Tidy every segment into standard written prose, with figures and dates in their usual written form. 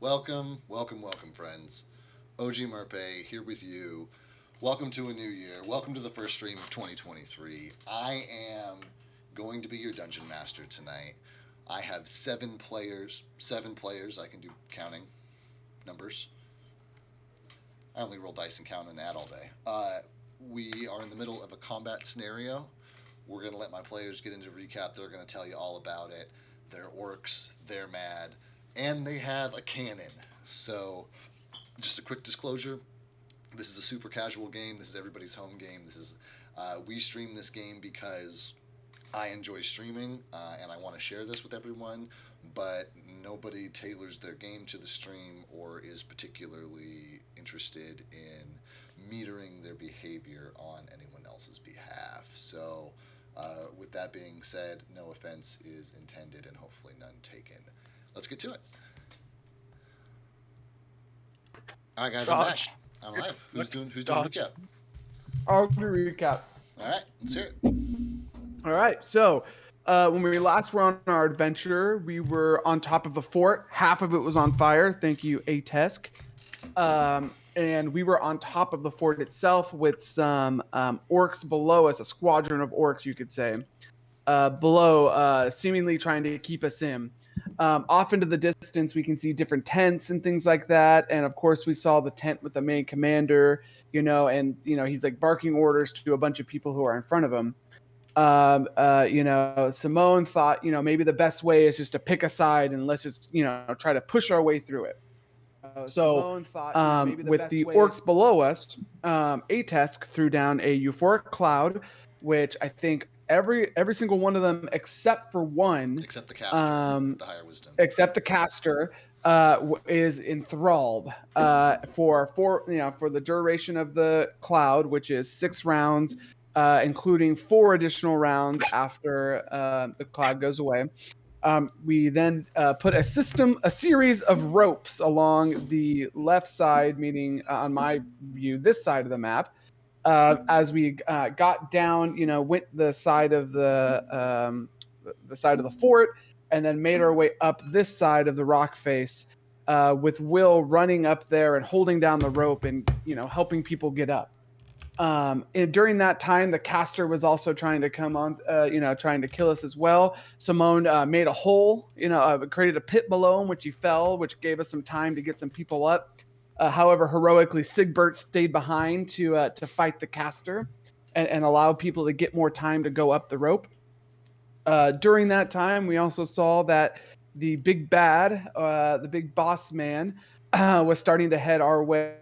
Welcome, welcome, welcome, friends. OG Merpe here with you. Welcome to a new year. Welcome to the first stream of 2023. I am going to be your dungeon master tonight. I have seven players. Seven players. I can do counting numbers. I only roll dice and count and add all day. We are in the middle of a combat scenario. We're going to let my players get into recap. They're going to tell you all about it. They're orcs, they're mad, and they have a cannon. So, just a quick disclosure, this is a super casual game. This is everybody's home game. We stream this game because I enjoy streaming and I want to share this with everyone, but nobody tailors their game to the stream or is particularly interested in metering their behavior on anyone else's behalf. So, with that being said, no offense is intended and hopefully none taken. Let's get to it. All right, guys, I'm back. Dodge. I'm live. Who's doing Dodge. recap? I'll do recap. All right, let's hear it. All right. So when we last were on our adventure, we were on top of a fort. Half of it was on fire. Thank you, Atesk. And we were on top of the fort itself with some orcs below us, a squadron of orcs, you could say, below, seemingly trying to keep us in. Off into the distance, we can see different tents and things like that. And of course, we saw the tent with the main commander, and he's like barking orders to a bunch of people who are in front of him. Simone thought, maybe the best way is just to pick a side and let's just, try to push our way through it. So, with the orcs below us, Atesk threw down a euphoric cloud, which I think every single one of them except for one, Except the caster, with the higher wisdom. except the caster, is enthralled for the duration of the cloud, which is 6 rounds, including 4 additional rounds after the cloud goes away. We then put a series of ropes along the left side, meaning on my view, this side of the map. As we got down, went the side of the side of the fort, and then made our way up this side of the rock face, with Will running up there and holding down the rope and helping people get up. And during that time, the caster was also trying to come on, trying to kill us as well. Simone made a hole, created a pit below him, which he fell, which gave us some time to get some people up. However, heroically, Sigbert stayed behind to fight the caster and allow people to get more time to go up the rope. During that time, we also saw that the big bad, the big boss man, was starting to head our way.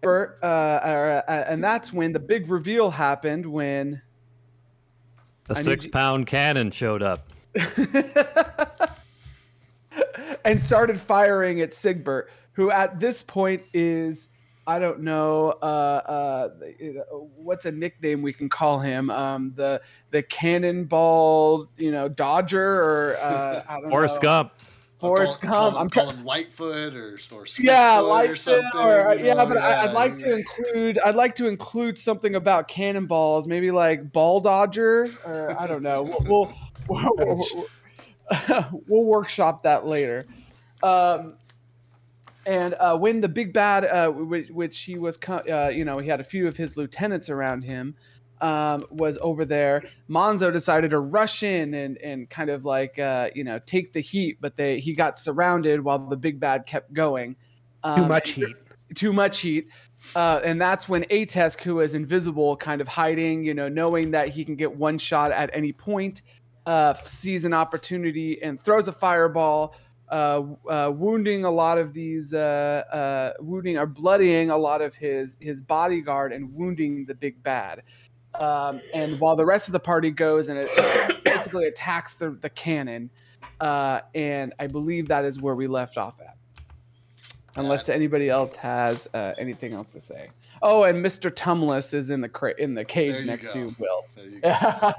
And that's when the big reveal happened when the 6-pound cannon showed up and started firing at Sigbert, who at this point is, I don't know, what's a nickname we can call him? The cannonball, dodger, or I don't Forrest know. Gump. Forrest Gump. I'm calling Lightfoot or Swiftfoot Lightfoot or something. I'd like to include something about cannonballs, maybe like ball dodger, or I don't know. We'll workshop that later. And when the big bad, which he was, he had a few of his lieutenants around him, was over there, Monzo decided to rush in and kind of like, take the heat, but he got surrounded while the big bad kept going. Too much heat. Too much heat. And that's when Atesk, who is invisible, kind of hiding, knowing that he can get one shot at any point, sees an opportunity and throws a fireball, wounding a lot of these, wounding or bloodying a lot of his bodyguard and wounding the big bad. And while the rest of the party goes and it basically attacks the cannon, and I believe that is where we left off at. Unless anybody else has anything else to say. Oh, and Mr. Tumless is in the cage next to Will. There you go.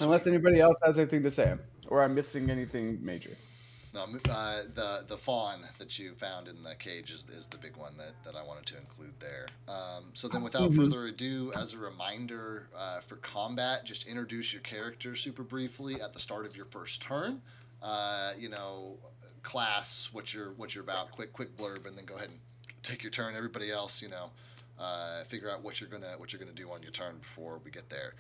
Unless anybody else has anything to say, or I'm missing anything major. No, the fawn that you found in the cage is the big one that I wanted to include there. So then, without Mhm. further ado, as a reminder for combat, just introduce your character super briefly at the start of your first turn. You know, class, what you're about, quick blurb, and then go ahead and take your turn. Everybody else, figure out what you're gonna do on your turn before we get there.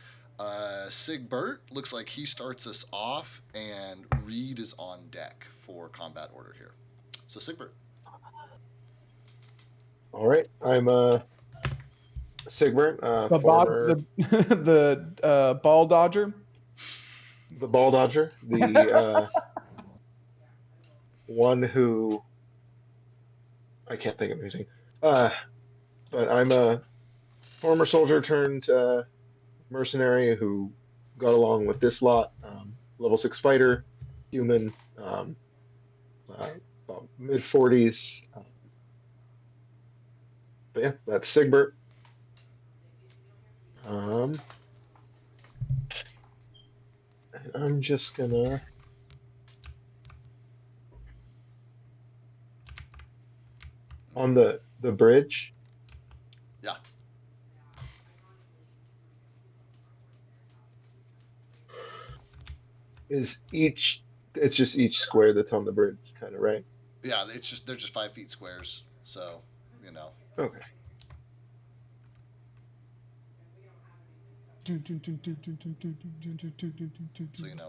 Sigbert looks like he starts us off, and Reed is on deck for combat order here. So Sigbert. All right, I'm Sigbert, The former the ball dodger. the ball dodger, the one who I can't think of anything. Uh, but I'm a former soldier turned mercenary who got along with this lot. Level 6 fighter, human, uh, about mid 40s. But yeah, that's Sigbert. Um, and I'm just gonna on the bridge. Yeah. Is each it's just each square that's on the bridge, kind of, right? Yeah, they're just 5 feet squares. So, you know. Okay. So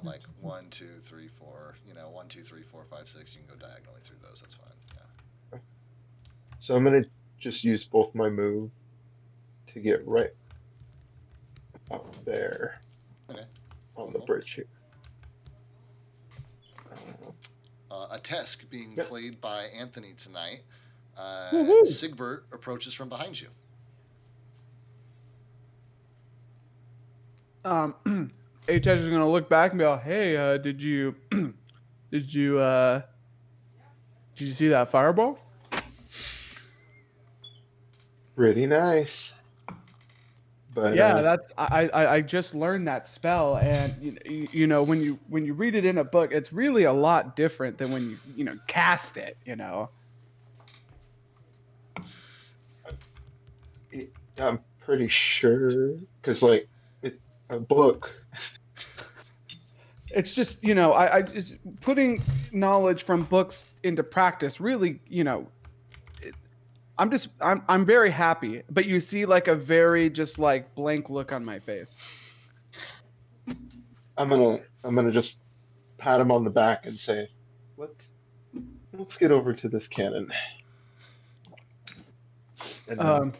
like 1, 2, 3, 4. 1, 2, 3, 4, 5, 6. You can go diagonally through those. That's fine. Yeah. So I'm gonna just use both my move to get right up there Okay. on Cool. the Cool. bridge here. Uh, A Tesk being yep. played by Anthony tonight. Woohoo! Sigbert approaches from behind you. HS is gonna look back and be like, "Hey, did you did you uh did you see that fireball?" Pretty nice. But Yeah, that's I just learned that spell, and when you read it in a book, it's really a lot different than when you cast it. I'm pretty sure because like a book. It's just I just putting knowledge from books into practice. Really, I'm very happy, but you see like a very just like blank look on my face. I'm gonna just pat him on the back and say, let's let's get over to this cannon. And Um,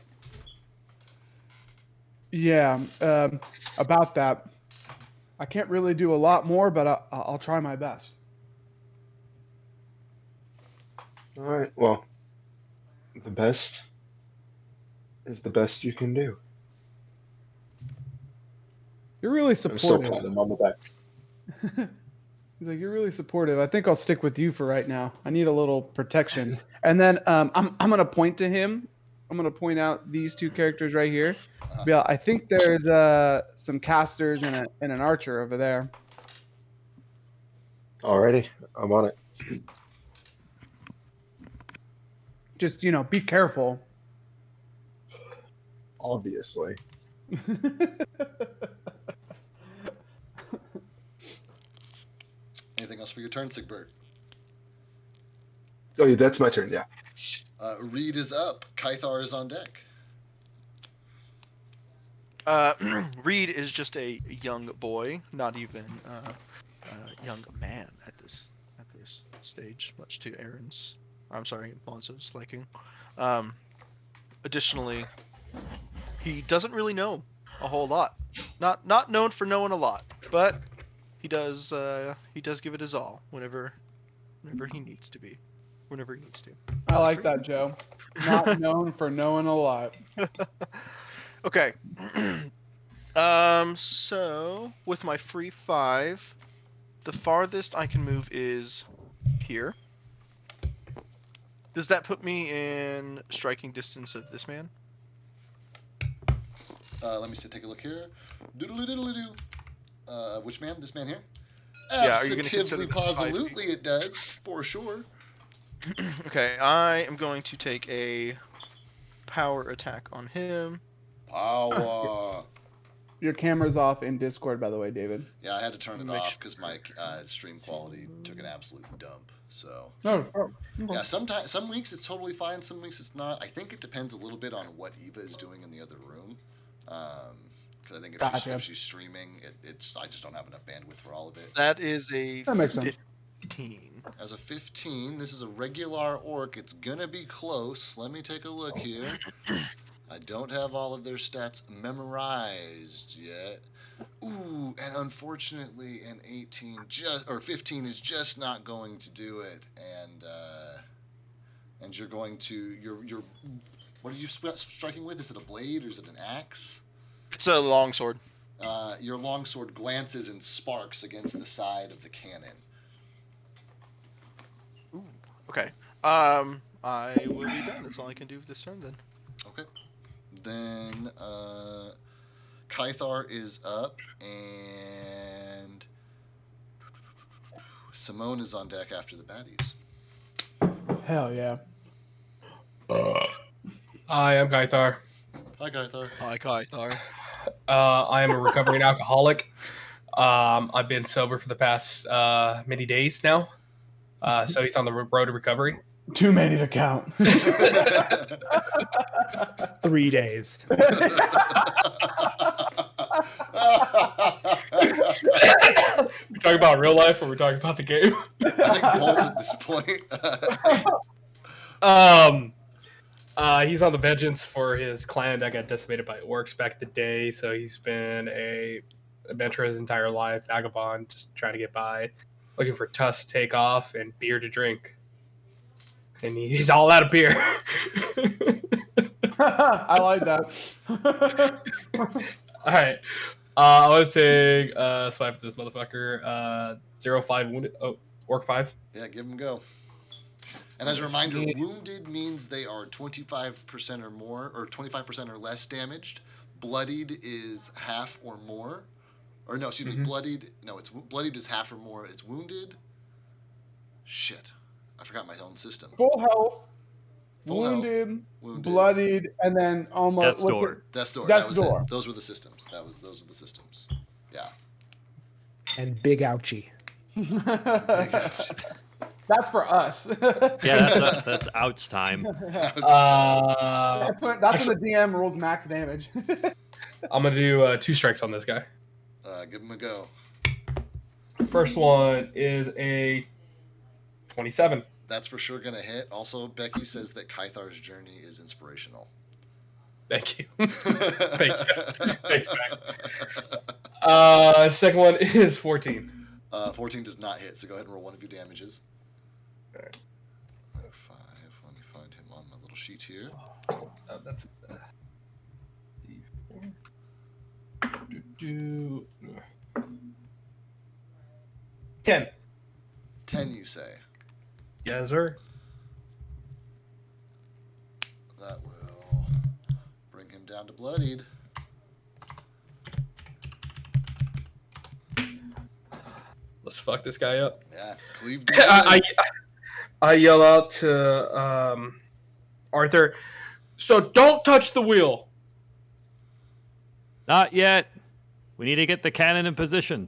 yeah, about that, I can't really do a lot more, but I'll try my best. all right, well, the best is the best you can do. You're really I'm still supportive. patting him on the back. He's like, you're really supportive. I think I'll stick with you for right now. I need a little protection. And then I'm gonna point to him. I'm gonna point out these two characters right here. Yeah, I think there's some casters and an archer over there. Alrighty, I'm on it. Just be careful. Obviously. Anything else for your turn, Sigbert? Oh, yeah, that's my turn. Yeah. Reed is up. Kythar is on deck. Reed is just a young boy, not even a young man at this stage, much to Alonso's liking. Additionally, he doesn't really know a whole lot. Not known for knowing a lot, but he does give it his all whenever he needs to be, whenever he needs to. I like that, Joe. Not known for knowing a lot. Okay. So with my free 5, the farthest I can move is here. Does that put me in striking distance of this man? Let me take a look here. Doodly doodly doo. Which man? This man here? Yeah, are you gonna consider Absolutely, this 5 feet? positively, it does for sure. Okay, I am going to take a power attack on him. Power. Your camera's off in Discord, by the way, David. Yeah, I had to turn it Make off sure- because my stream quality took an absolute dump. So No. yeah, some weeks it's totally fine, some weeks it's not. I think it depends a little bit on what Eva is doing in the other room. Because I think if she's streaming, it's I just don't have enough bandwidth for all of it. That is a That makes sense. 15. As a 15, this is a regular orc. It's gonna be close. Let me take a look here. I don't have all of their stats memorized yet. Ooh, and unfortunately, an 18 or 15 is just not going to do it. And you're going to you're what are you striking with? Is it a blade or is it an axe? It's a longsword. Your longsword glances and sparks against the side of the cannon. Ooh. Okay. I will be done. That's all I can do this turn then. Okay. Then Kythar is up, and Simone is on deck after the baddies. Hell yeah. Hi, I'm Gaithar. Hi, Kythar. Hi, Kythar. I am a recovering alcoholic. I've been sober for the past many days now. So he's on the road to recovery. Too many to count. 3 days. We talking about real life or we're talking about the game? I think both at this point. He's on the vengeance for his clan that got decimated by orcs back in the day. So he's been a adventurer his entire life, vagabond, just trying to get by, looking for tusks to take off and beer to drink. And he's all out of beer. I like that. All right. I want to take swipe at this motherfucker. 05 wounded. Oh, orc 5. Yeah, give them a go. And as a reminder, wounded means they are 25% or more, or 25% or less damaged. Bloodied is half or more. Or no, excuse me, bloodied. No, it's bloodied is half or more. It's wounded. Shit, I forgot my own system. Full health, Full health, wounded, wounded, bloodied, and then almost Death's door. Death's door. Death's that was door. It. Those were the systems. Those were the systems. Yeah. And big ouchie. That's for us. Yeah, that's ouch time. That's when the DM rules max damage. I'm going to do 2 strikes on this guy. Give him a go. First one is a 27. That's for sure gonna hit. Also, Becky says that Kythar's journey is inspirational. Thank you. Thanks, Mac. Second one is 14. 14 does not hit, so go ahead and roll one of your damages. All right. 5. Let me find him on my little sheet here. That's D4. 10. 10, you say. Yes, sir. That will bring him down to bloodied. Let's fuck this guy up. Yeah, cleave. I yell out to Arthur, so don't touch the wheel. Not yet. We need to get the cannon in position.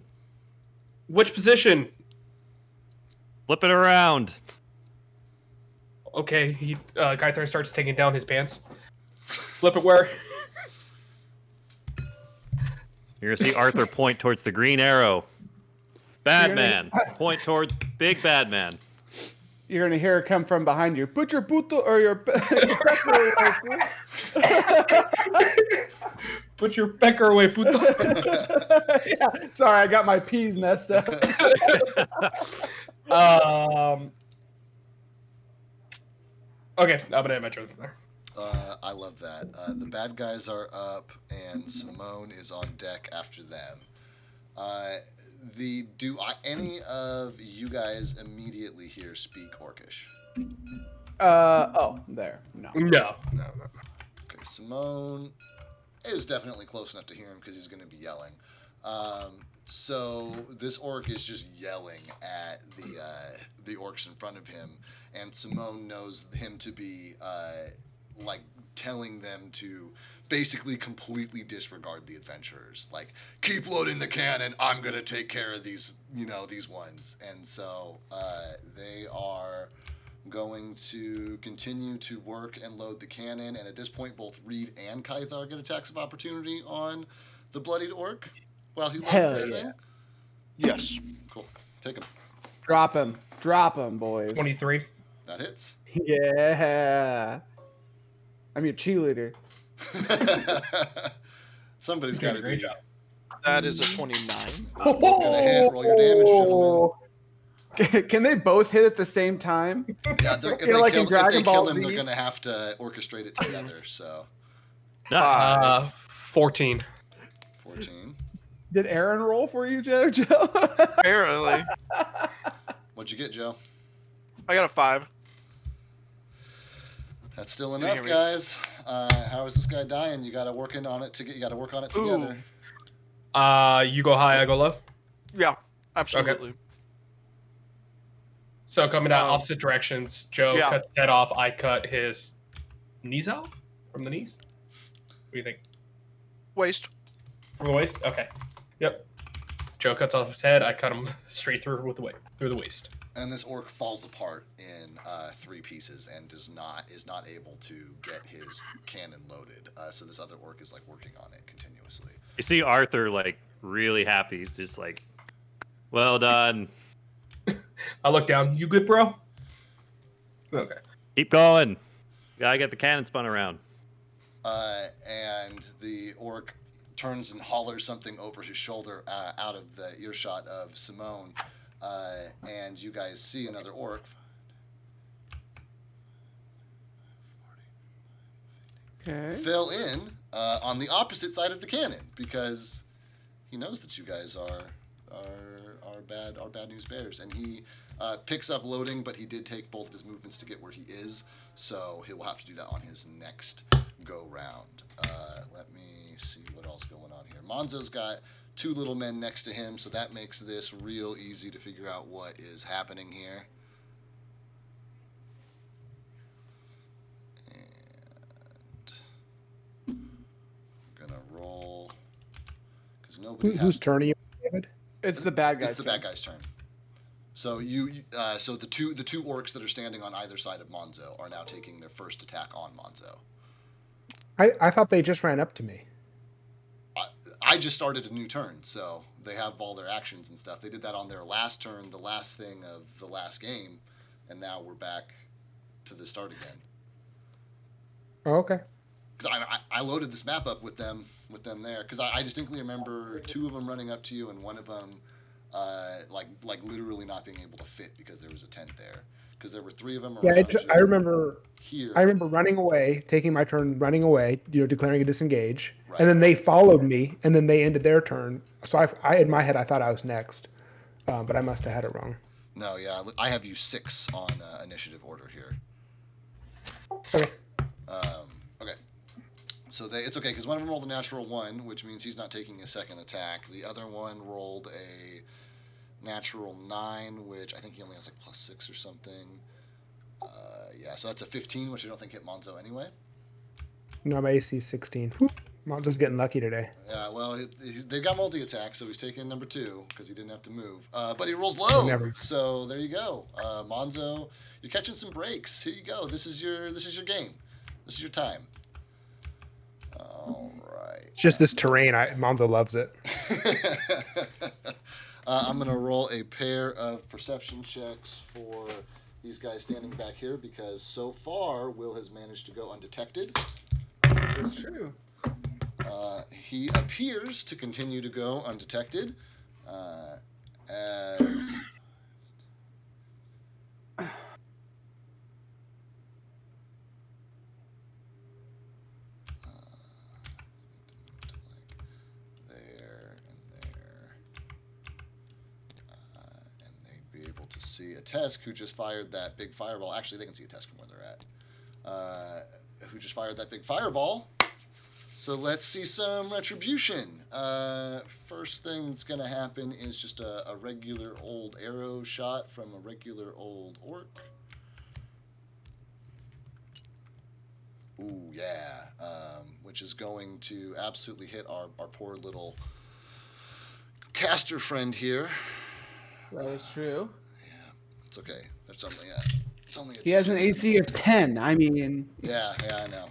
Which position? Flip it around. Okay, Kythar starts taking down his pants. Flip it where? You're going to see Arthur point towards the green arrow. Bad man. Point towards big bad man. You're gonna hear it come from behind you. Put your puto or your Put your pecker away, puto. Yeah, sorry, I got my P's messed up. Okay, I'm gonna end my turn from there. I love that. The bad guys are up, and Simone is on deck after them. Any of you guys immediately here speak Orcish? There. No. No. Okay, Simone is definitely close enough to hear him because he's going to be yelling. So this orc is just yelling at the orcs in front of him, and Simone knows him to be like telling them to basically completely disregard the adventurers. Like, keep loading the cannon. I'm gonna take care of these, these ones. And so they are going to continue to work and load the cannon. And at this point, both Reed and Kythar get attacks of opportunity on the bloodied orc while he loads Hell this yeah. thing. Yes. Cool. Take him. Drop him, boys. 23. That hits. Yeah. I'm your cheerleader. Somebody's You're got to doing a great be. job. That is a 29. Both gonna hit. Roll your damage, gentlemen. Can they both hit at the same time? Yeah, if You know, like in if Dragon they kill Ball him, they're Z? gonna have to orchestrate it together. So, 14. 14. Did Aaron roll for you, Joe? Apparently. What'd you get, Joe? I got a 5. That's still you enough, hear me? guys. How is this guy dying? You got to work on it together. You go high, I go low. Yeah, absolutely. So coming out Um, opposite directions. Joe yeah. cuts his head off. I cut his knees out from the knees. What do you think? Waste. From the waist? Okay. Yep. Joe cuts off his head. I cut him straight through through the waist. And this orc falls apart in 3 pieces and is not able to get his cannon loaded. So this other orc is like working on it continuously. You see Arthur like really happy. He's just like, well done. I look down. You good, bro? Okay. Keep going. Gotta get the cannon spun around. And the orc turns and hollers something over his shoulder out of the earshot of Simone. And you guys see another orc. Okay. Fell in on the opposite side of the cannon because he knows that you guys are bad news bears, and he picks up loading, but he did take both of his movements to get where he is, so he will have to do that on his next go round. Let me see what else going on here. Monzo's got 2 little men next to him, so that makes this real easy to figure out what is happening here. And I'm gonna roll because nobody Whose has turn are you, David? It's the bad guy's It's the turn. bad guy's turn. So so the two orcs that are standing on either side of Monzo are now taking their first attack on Monzo. I thought they just ran up to me. I just started a new turn, so they have all their actions and stuff. They did that on their last turn, the last thing of the last game, and now we're back to the start again. Oh, okay. Because I loaded this map up with them there, because I distinctly remember 2 of them running up to you and one of them like literally not being able to fit because there was a tent there. Because there were 3 of them around Yeah, you. I remember. Here. I remember running away, taking my turn, running away, declaring a disengage, Right. and then they followed me, and then they ended their turn. So I in my head, I thought I was next, but I must have had it wrong. No, yeah, I have you 6 on initiative order here. Okay. Okay. So it's okay because one of them rolled a natural 1, which means he's not taking a second attack. The other one rolled a natural 9, which I think he only has like +6 or something. Yeah, so that's a 15, which I don't think hit Monzo anyway. No, my AC is 16. Whew. Monzo's getting lucky today. Yeah, well, they've got multi-attack, so he's taking number 2 because he didn't have to move. But he rolls low, Never. so there you go. Monzo, you're catching some breaks. Here you go. This is your game. This is your time. All right. It's just this terrain. Monzo loves it. I'm going to roll a pair of perception checks for these guys standing back here because so far Will has managed to go undetected. It's true. He appears to continue to go undetected as... be able to see a Tesk who just fired that big fireball. Actually, they can see a Tesk from where they're at. Who just fired that big fireball. So let's see some retribution. First thing that's gonna happen is just a regular old arrow shot from a regular old orc. Ooh, yeah. Which is going to absolutely hit our poor little caster friend here. That is true. Yeah, it's okay. It's only a He has an D6. AC of 10. I mean, Yeah, I know.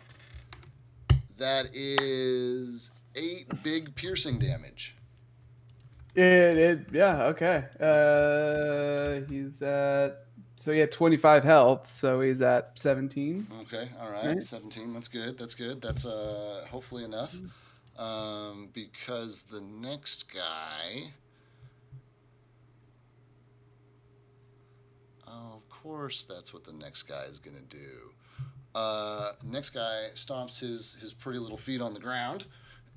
That is 8 big piercing damage. yeah, okay. He's at, so he had 25 health, so he's at 17. Okay, all right. Right. 17. That's good. That's hopefully enough. Because the next guy. Oh, of course, that's what the next guy is gonna do. Next guy stomps his pretty little feet on the ground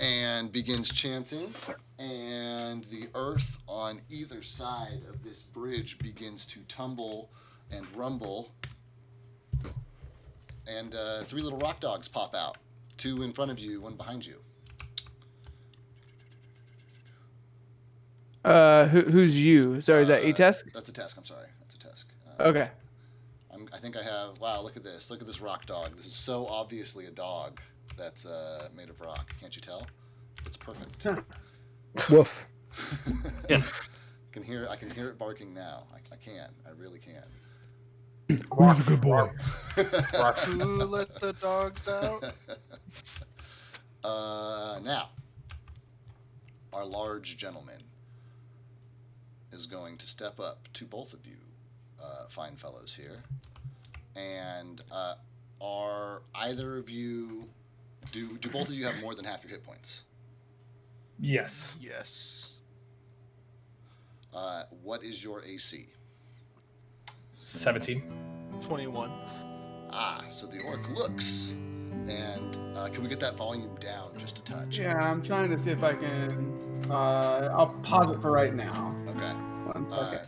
and begins chanting, and the earth on either side of this bridge begins to tumble and rumble, and 3 little rock dogs pop out. 2 in front of you, 1 behind you. Who's you? Sorry, is that Atesk? That's a Tesk. I'm sorry. That's a Tesk. Okay. I think I have. Wow, look at this. Look at this rock dog. This is so obviously a dog that's made of rock. Can't you tell? It's perfect. Woof. Yeah. I can hear it barking now. I can. I really can. Who's a good boy? Who let the dogs out? Now, our large gentleman is going to step up to both of you, fine fellows here, and are either of you do both of you have more than half your hit points? Yes. Yes. What is your AC? 17. 21. So the orc looks, and can we get that volume down just a touch? Yeah, I'm trying to see if I can. I'll pause it for right now. Okay. 1 second.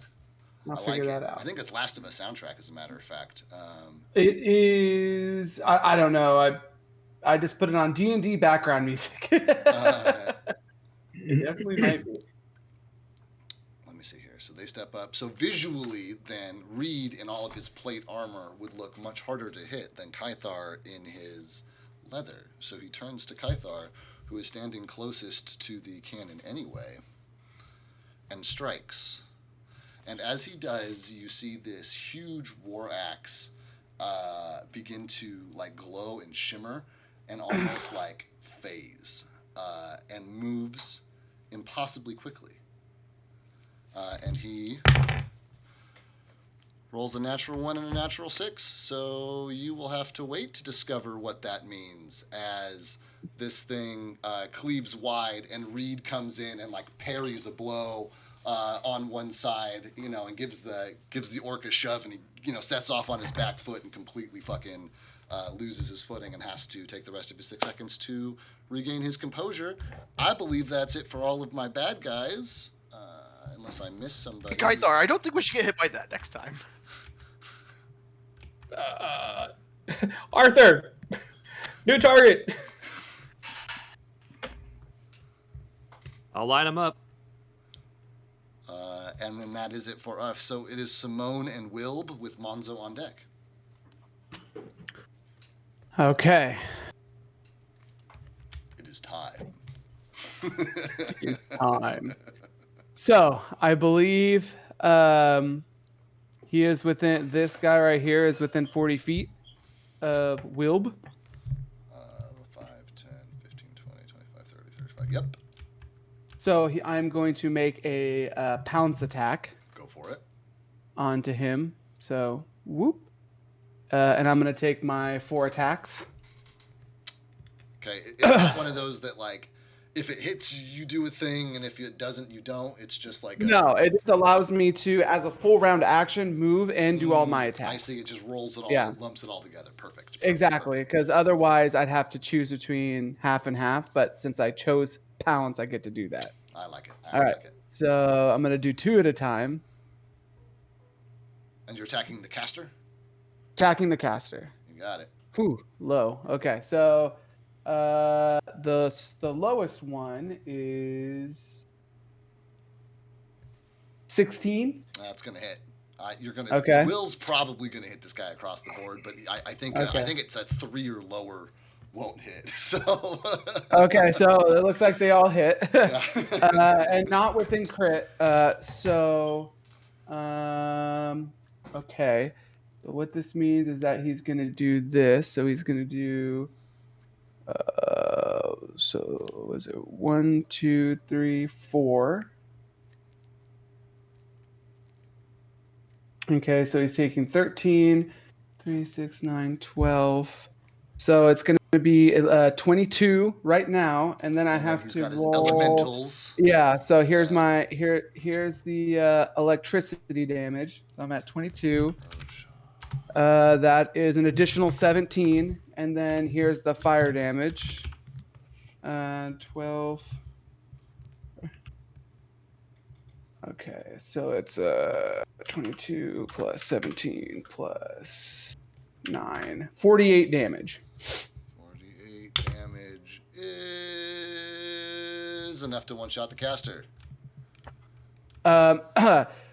I'll I figure like that it. out. I think it's Last of Us soundtrack, as a matter of fact. It is. I don't know. I just put it on D&D background music. It definitely might be. Let me see here. So they step up. So visually, then, Reed in all of his plate armor would look much harder to hit than Kythar in his leather. So he turns to Kythar, who is standing closest to the cannon anyway, and strikes. And as he does, you see this huge war axe begin to like glow and shimmer and almost like phase and moves impossibly quickly. And he rolls a natural 1 and a natural 6, so you will have to wait to discover what that means as this thing cleaves wide and Reed comes in and like parries a blow on one side, and gives the orc a shove, and he sets off on his back foot and completely fucking loses his footing and has to take the rest of his 6 seconds to regain his composure. I believe that's it for all of my bad guys, unless I missed somebody. Kythar, I don't think we should get hit by that next time. Arthur! New target! I'll line them up. And then that is it for us. So it is Simone and Wilb with Monzo on deck. Okay. It is time. It's time. So I believe he is within. This guy right here is within 40 feet of Wilb. 5, 10, 15, 20, 25, 30, 35. Yep. So I'm going to make a pounce attack Go for it. onto him. So whoop. And I'm going to take my 4 attacks. Okay. It's not one of those that, like, if it hits, you do a thing, and if it doesn't, you don't. It's just like No, it just allows me to, as a full round action, move and do all my attacks. I see. It just rolls it all, Yeah. lumps it all together. Perfect. Exactly, because otherwise I'd have to choose between half and half. But since I chose pounce, I get to do that. I like it. All right. Like it. So I'm going to do 2 at a time. And you're attacking the caster? Attacking the caster. You got it. Ooh, low. Okay, so The lowest one is 16. That's gonna hit. You're gonna. Okay. Will's probably gonna hit this guy across the board, but I think Okay. I think it's a 3 or lower won't hit. So. Okay, so it looks like they all hit, Yeah. and not within crit. Okay. So what this means is that he's gonna do this. So he's gonna do. So was it 1, 2, 3, 4? Okay, so he's taking 13, 3, 6, 9, 12. So it's going to be 22 right now, and then I And then have he's to got his roll. elementals. Yeah, so here's Yeah. here's the electricity damage. So I'm at 22. Oh, That is an additional 17, and then here's the fire damage. 12. Okay, so it's 22 plus 17 plus 9, 48 damage. 48 damage is enough to one-shot the caster.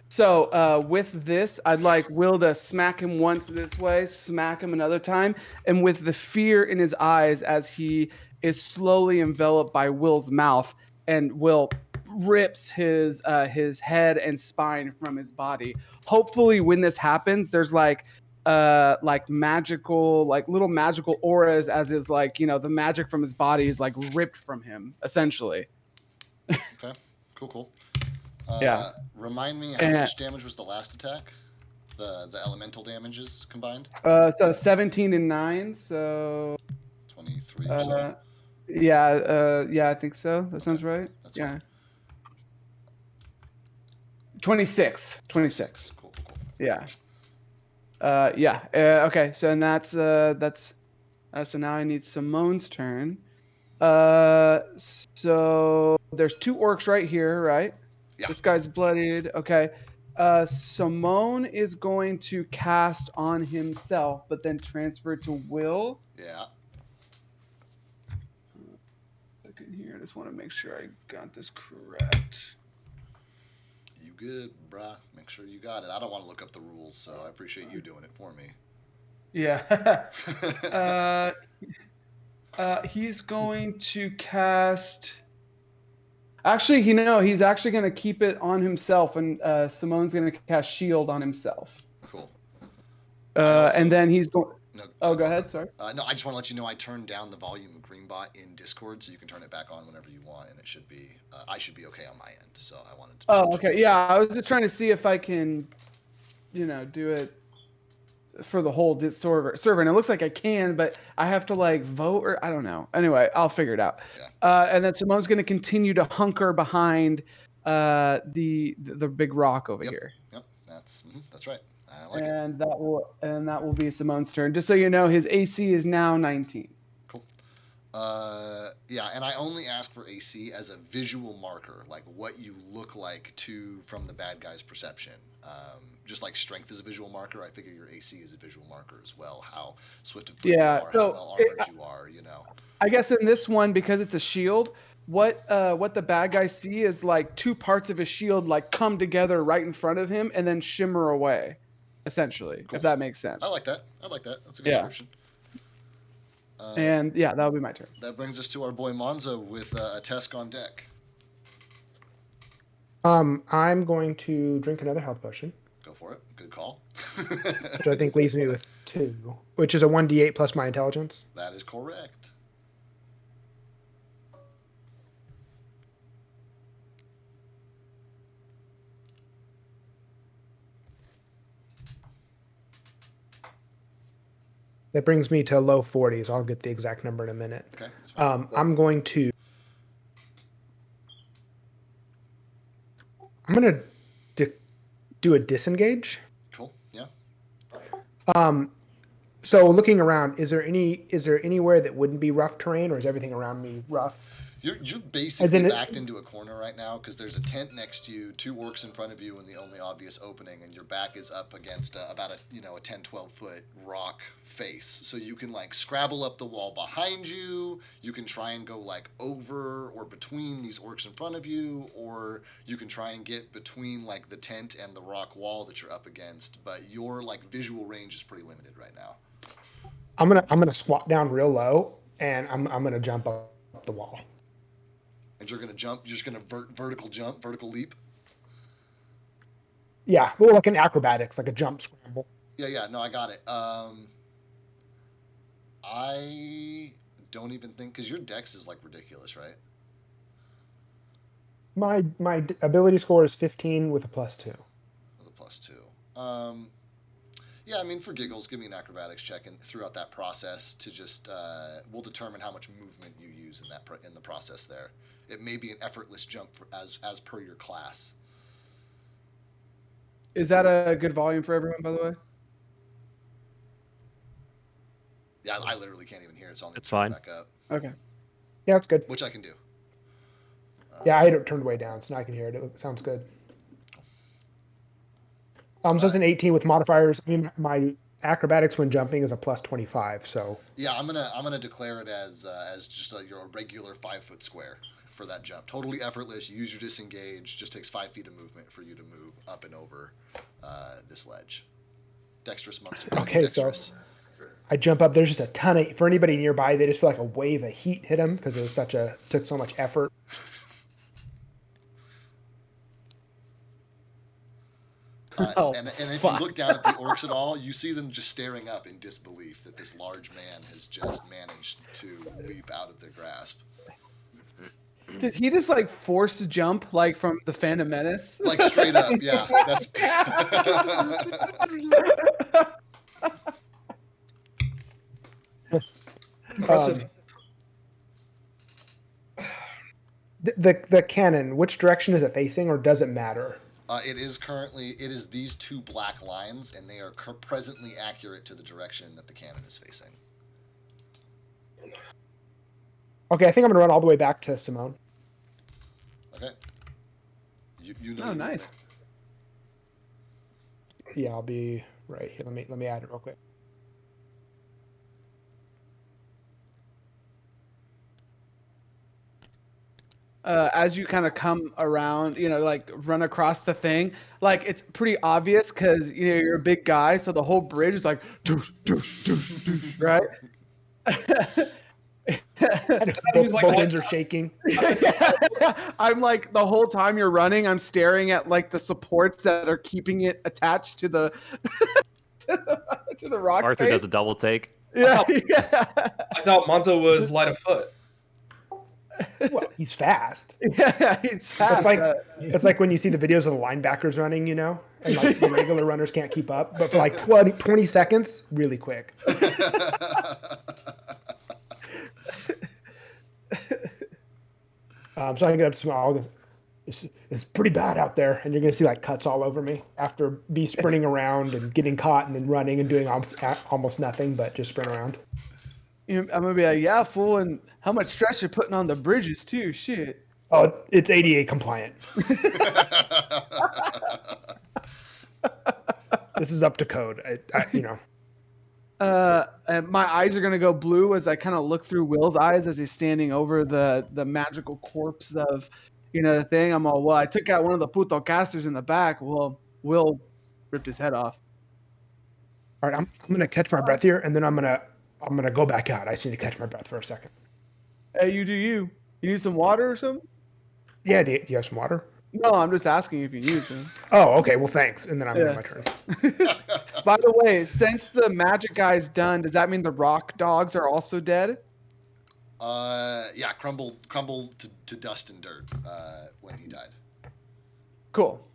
So with this, I'd like Will to smack him once this way, smack him another time, and with the fear in his eyes as he is slowly enveloped by Will's mouth, and Will rips his head and spine from his body. Hopefully, when this happens, there's like magical, like little magical auras, as is like, you know, the magic from his body is like ripped from him, essentially. Okay, cool. Yeah. Remind me how much damage was the last attack? The elemental damages combined? So 17 and 9, so 23 or so. yeah, I think so. That sounds right. That's Yeah. fine. 26. Cool. Yeah. Okay. So and that's so now I need Simone's turn. So there's 2 orcs right here, right? Yeah. This guy's bloodied. Okay. Simone is going to cast on himself, but then transfer to Will. Yeah. Second here. I just want to make sure I got this correct. You good, bruh. Make sure you got it. I don't want to look up the rules, so I appreciate you doing it for me. Yeah. He's going to cast. Actually, he's actually going to keep it on himself, and Simone's going to cast Shield on himself. Cool. And then he's going. No, Go ahead. Sorry. No, I just want to let you know I turned down the volume of Greenbot in Discord, so you can turn it back on whenever you want, and it should be. I should be okay on my end. So I wanted to. Oh, okay. Yeah, I was just trying to see if I can, do it for the whole server, and it looks like I can, but I have to like vote, or I don't know. Anyway, I'll figure it out. Yeah. And then Simone's going to continue to hunker behind the big rock over here. Yep. That's right. I like it. And that will be Simone's turn. Just so you know, his AC is now 19. Cool. Yeah, and I only ask for AC as a visual marker, like what you look like from the bad guy's perception. Just like strength is a visual marker, I figure your AC is a visual marker as well. How swift of foot you are, how well armored you are, I guess in this one, because it's a shield, what the bad guy see is like 2 parts of his shield like come together right in front of him and then shimmer away, essentially. Cool. If that makes sense. I like that. That's a good description. And yeah, that'll be my turn. That brings us to our boy Monzo with a Tesk on deck. I'm going to drink another health potion. Go for it. Good call. Which I think leaves me with 2, which is a 1d8 plus my intelligence. That is correct. That brings me to low 40s. I'll get the exact number in a minute. Okay. I'm going to do a disengage. Cool. Yeah. So looking around, is there anywhere that wouldn't be rough terrain, or is everything around me rough? You're basically in it- backed into a corner right now because there's a tent next to you, 2 orcs in front of you, and the only obvious opening, and your back is up against about a 10, 12 foot rock face. So you can like scrabble up the wall behind you. You can try and go like over or between these orcs in front of you, or you can try and get between like the tent and the rock wall that you're up against. But your like visual range is pretty limited right now. I'm gonna squat down real low, and I'm gonna jump up the wall. And you're gonna jump. You're just gonna vertical jump, vertical leap. Yeah, well, like an acrobatics, like a jump scramble. Yeah. No, I got it. I don't even think because your dex is like ridiculous, right? My ability score is 15 with a +2. With a +2. Yeah, I mean, for giggles, give me an acrobatics check, and throughout that process, to just we'll determine how much movement you use in that in the process. There, it may be an effortless jump as per your class. Is that a good volume for everyone, by the way? Yeah, I literally can't even hear it, so I'll need It's to turn it fine. back up, Okay. Yeah, it's good. which I can do. Yeah, I had it turned way down, so now I can hear it. It sounds good. So it's an 18 with modifiers. I mean, my acrobatics when jumping is a +25. So Yeah, I'm gonna declare it as just your regular 5 foot square for that jump. Totally effortless. You use your disengage. Just takes 5 feet of movement for you to move up and over this ledge. Dexterous monks. Okay, so dexterous. I jump up. There's just a ton of, for anybody nearby, they just feel like a wave of heat hit them because it was took so much effort. And if you look down at the orcs at all, you see them just staring up in disbelief that this large man has just managed to leap out of their grasp. Did he just like force jump like from the Phantom Menace? Like straight up, yeah. That's Impressive. The cannon, which direction is it facing, or does it matter? it is these 2 black lines, and they are presently accurate to the direction that the cannon is facing. Okay, I think I'm gonna run all the way back to Simone. Okay. You know. Oh, nice. Yeah, I'll be right here. Let me add it real quick. As you kind of come around, like run across the thing, like it's pretty obvious because you're a big guy, so the whole bridge is like doosh, doosh, doosh, doosh, right? Both ends are shaking. I'm like the whole time you're running, I'm staring at like the supports that are keeping it attached to the to the rock. Arthur face. does a double take. Yeah, I thought Monzo was light of foot. Well, he's fast. Yeah, he's fast. It's like when you see the videos of the linebackers running, and like the regular runners can't keep up, but for like 20 seconds, really quick. So I can get up to Simone. It's pretty bad out there, and you're gonna see like cuts all over me after me sprinting around and getting caught, and then running and doing almost nothing but just sprint around. I'm gonna be like, yeah, fool, and how much stress you're putting on the bridges too. Shit. Oh, it's ADA compliant. This is up to code. And my eyes are gonna go blue as I kind of look through Will's eyes as he's standing over the magical corpse of, the thing. I'm all, well, I took out one of the puto casters in the back. Well, Will ripped his head off. All right, I'm gonna catch my breath here, and then I'm gonna go back out. I just need to catch my breath for a second. Hey, you do you? You need some water or something? Yeah, do you have some water? No, I'm just asking if you need some. Oh, okay. Well, thanks. And then I'm on my turn. By the way, since the magic guy's done, does that mean the rock dogs are also dead? Yeah, crumbled to dust and dirt when he died. Cool.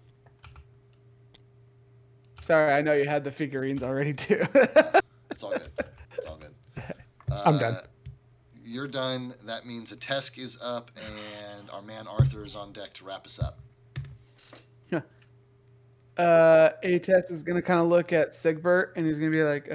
Sorry, I know you had the figurines already too. It's all good. It's all good. I'm done. You're done. That means a Tesk is up, and our man Arthur is on deck to wrap us up. Ates is gonna kind of look at Sigbert, and he's gonna be like,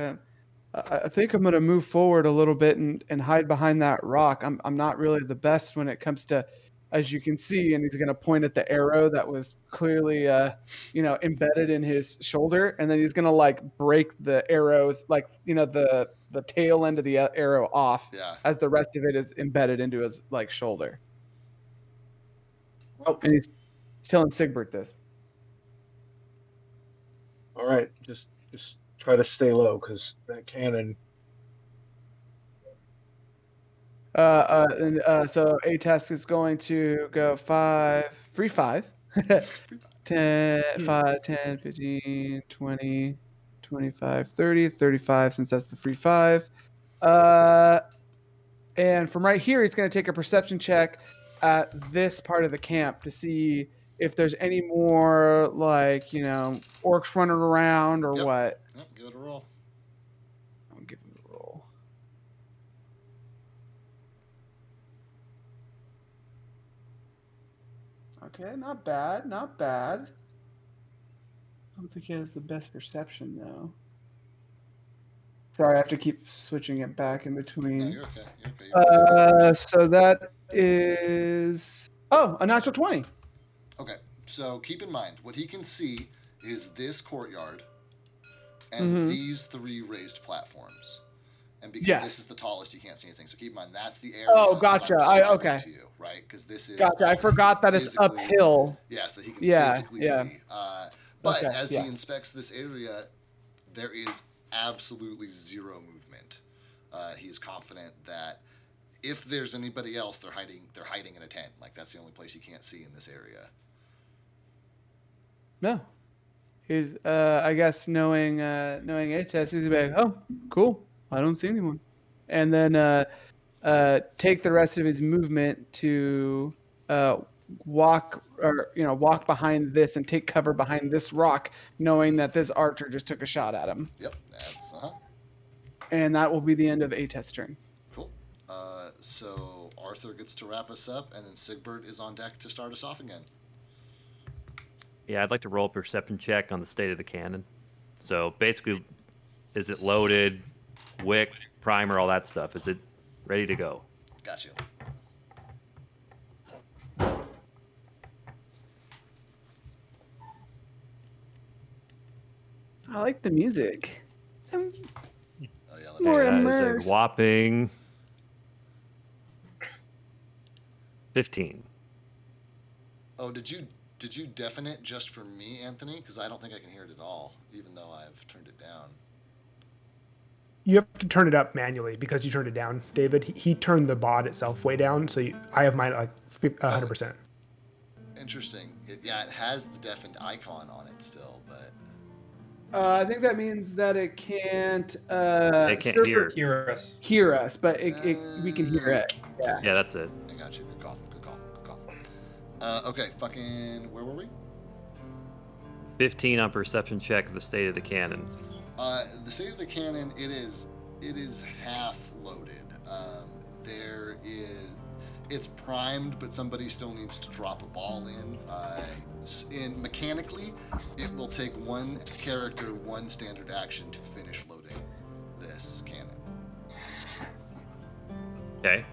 I think I'm gonna move forward a little bit and hide behind that rock. I'm not really the best when it comes to, as you can see, and he's gonna point at the arrow that was clearly embedded in his shoulder, and then he's gonna like break the arrows, like the tail end of the arrow off, Yeah. as the rest of it is embedded into his like shoulder. Oh, and he's telling Sigbert this. All right, just try to stay low because that cannon. So A test is going to go free 5. 10, 5, 10, 15, 20, 25, 30, 35, since that's the free 5. And from right here, he's going to take a perception check at this part of the camp to see if there's any more, like, orcs running around or Yep. what. Yep, give it a roll. I'll give him a roll. Okay, not bad, not bad. I don't think he has the best perception, though. Sorry, I have to keep switching it back in between. No, you're okay. You're okay. So that is a natural 20. Okay, so keep in mind, what he can see is this courtyard and these 3 raised platforms. And because this is the tallest, you can't see anything. So keep in mind, that's the area. Oh, gotcha. That I'm describing Okay. to you, right? Because this is. Gotcha. I forgot that it's uphill. Yeah, so he can physically see. But as he inspects this area, there is absolutely 0 movement. He is confident that if there's anybody else, they're hiding in a tent. Like, that's the only place he can't see in this area. No. He's I guess knowing HS, he's like, oh, cool. I don't see anyone. And then take the rest of his movement to walk behind this and take cover behind this rock, knowing that this archer just took a shot at him. Yep, that's And that will be the end of A-Test's turn. Cool. So Arthur gets to wrap us up, and then Sigbert is on deck to start us off again. Yeah, I'd like to roll a perception check on the state of the cannon. So basically, is it loaded, wick, primer, all that stuff? Is it ready to go? Got you. I like the music. Oh yeah, More That immersed. is a whopping 15. Oh, did you deafen it just for me, Anthony? Because I don't think I can hear it at all, even though I've turned it down. You have to turn it up manually because you turned it down, David. He turned the bod itself way down, so I have mine at like 100%. Interesting. It has the deafened icon on it still, but. I think that means that it can't. It can't hear us, but we can hear it. Yeah. Yeah, that's it. I got you. Good call. Okay, fucking. Where were we? 15 on perception check of the state of the cannon. The state of the cannon, it is half loaded. It's primed, but somebody still needs to drop a ball in. Mechanically, it will take one character, one standard action to finish loading this cannon. Okay.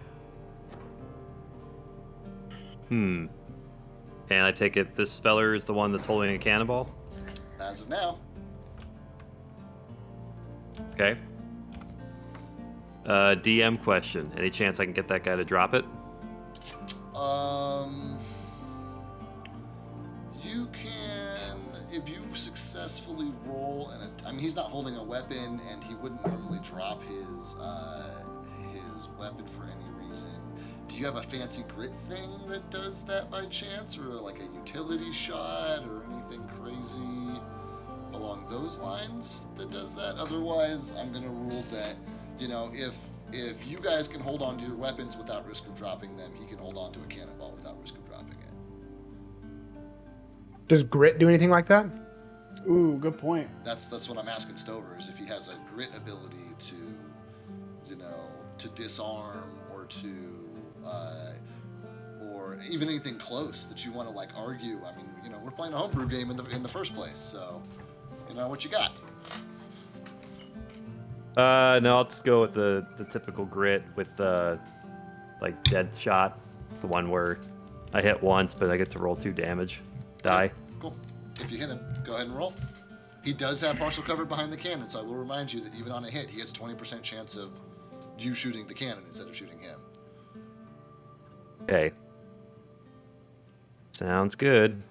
And I take it this feller is the one that's holding a cannonball? As of now. Okay. DM question. Any chance I can get that guy to drop it? You can, if you successfully roll, I mean, he's not holding a weapon, and he wouldn't normally drop his weapon for any reason. Do you have a fancy grit thing that does that by chance, or like a utility shot, or anything crazy along those lines that does that? Otherwise, I'm gonna rule that, if you guys can hold on to your weapons without risk of dropping them, he can hold on to a cannonball without risk of dropping it. Does grit do anything like that? Ooh, good point. That's what I'm asking Stover, is if he has a grit ability to, to disarm or or even anything close that you want to argue. I mean, we're playing a homebrew game in the first place, so what you got? No, I'll just go with the typical grit with like dead shot, the one where I hit once, but I get to roll 2 damage die. Cool. If you hit him, go ahead and roll. He does have partial cover behind the cannon, so I will remind you that even on a hit, he gets a 20% chance of you shooting the cannon instead of shooting him. Okay. Sounds good.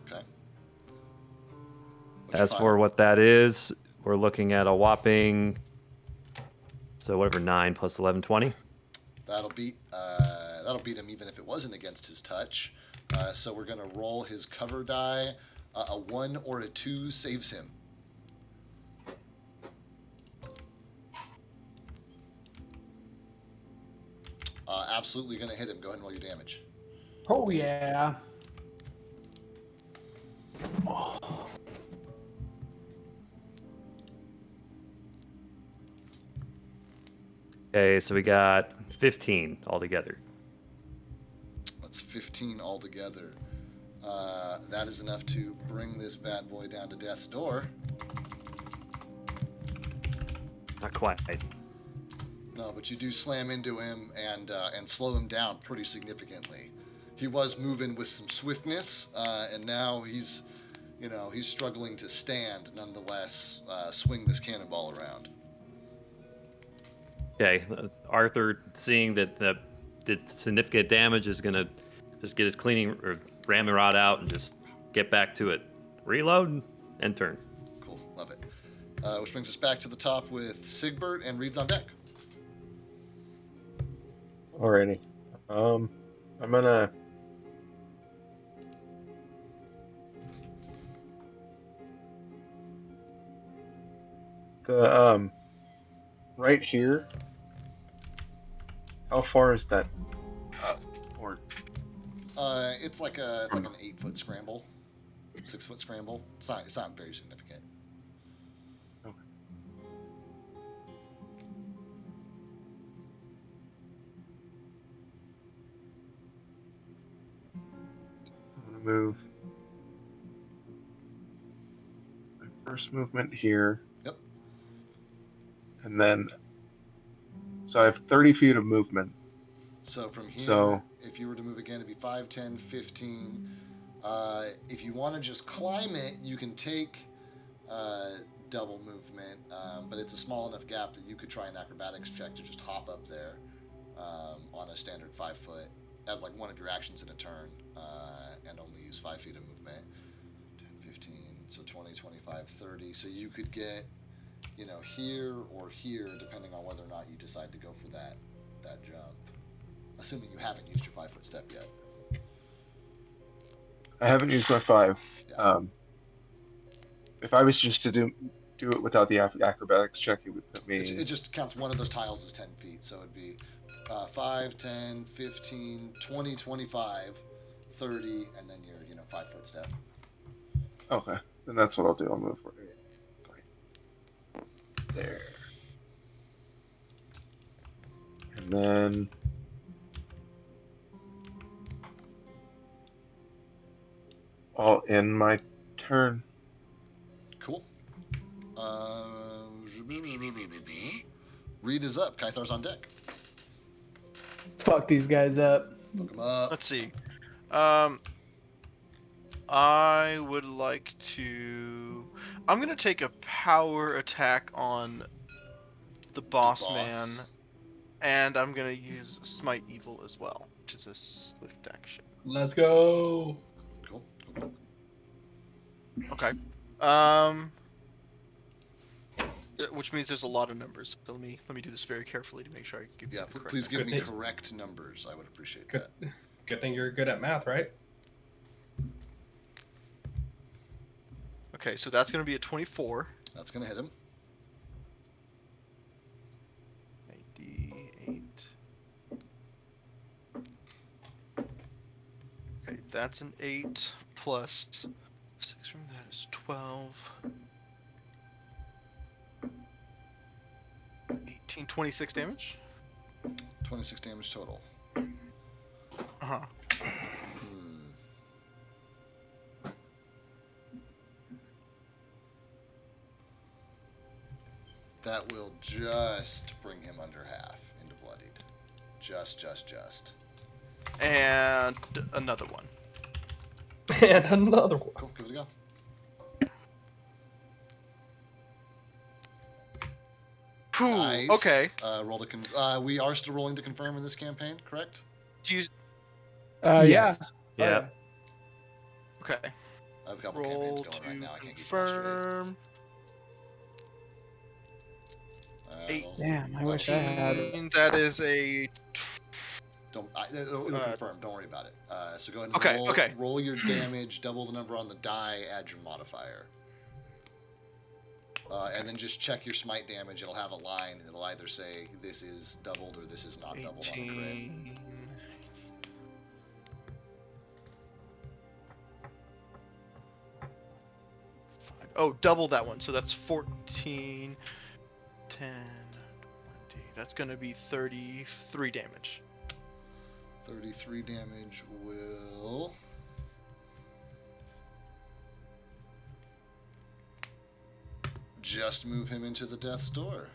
Okay. What's your As for final? what that is, we're looking at a whopping, so whatever, 9 plus 11, 20. That'll beat him even if it wasn't against his touch. So we're gonna roll his cover die. A 1 or a 2 saves him. Absolutely gonna hit him. Go ahead and roll your damage. Oh yeah. Okay, so we got 15 altogether. That's 15 altogether. That is enough to bring this bad boy down to death's door. Not quite. No, but you do slam into him and slow him down pretty significantly. He was moving with some swiftness, and now he's struggling to stand. Nonetheless, swing this cannonball around. Okay, Arthur, seeing that did significant damage, is gonna just get his cleaning or ramming rod out and just get back to it. Reload and turn. Cool, love it. Which brings us back to the top with Sigbert and Reed's on deck. Alrighty. I'm gonna the right here. How far is that up? Or It's like an 8-foot scramble, 6-foot scramble. It's not very significant. okay. I'm gonna move my first movement here. Yep. And then so I have 30 feet of movement. So from here, So if you were to move again, it'd be 5, 10, 15. If you want to just climb it, you can take double movement, but it's a small enough gap that you could try an acrobatics check to just hop up there on a standard 5-foot as like one of your actions in a turn, and only use 5 feet of movement. 10, 15, so 20, 25, 30. So you could get, here or here, depending on whether or not you decide to go for that jump. Assuming you haven't used your 5-foot step yet. I haven't used my 5. Yeah. If I was just to do it without the acrobatics check, it would put It me. just counts one of those tiles as 10 feet. So it'd be 5, 10, 15, 20, 25, 30, and then your 5-foot step. Okay, then that's what I'll do. I'll move right there, and then I'll end my turn. Cool. Reed is up. Kythar's on deck. Fuck these guys up. Look him up. Let's see. I would like to. I'm gonna take a power attack on the boss man, and I'm gonna use Smite Evil as well, which is a swift action. Let's go. Cool. Okay. Which means there's a lot of numbers. So let me do this very carefully to make sure I give you Yeah, the correct please give number. me Good thing. correct numbers. I would appreciate Good. that. Good thing you're good at math, right? Okay, so that's gonna be a 24. That's gonna hit him. A D8. Okay, that's an 8 plus 6 from that is 12. 18, 26 damage. 26 damage total. Uh-huh. that will just bring him under half into bloodied. Just. And another one. And another one. Cool, give it a go. Whew, Nice. okay. Roll we are still rolling to confirm in this campaign, correct? Do you... Yeah. Yes. Yeah. Okay. I have a couple Roll campaigns going right now. I can't keep them all straight. confirm. Damn, I wish I had it. 18, that is a... It'll confirm. Don't worry about it. So go ahead and Okay, okay. roll your damage, double the number on the die, add your modifier. And then just check your smite damage. It'll have a line. It'll either say this is doubled or this is not doubled on a crit. 18. Oh, double that one. So that's 14, 10, 20. That's going to be 33 damage. 33 damage will... just move him into the death's door.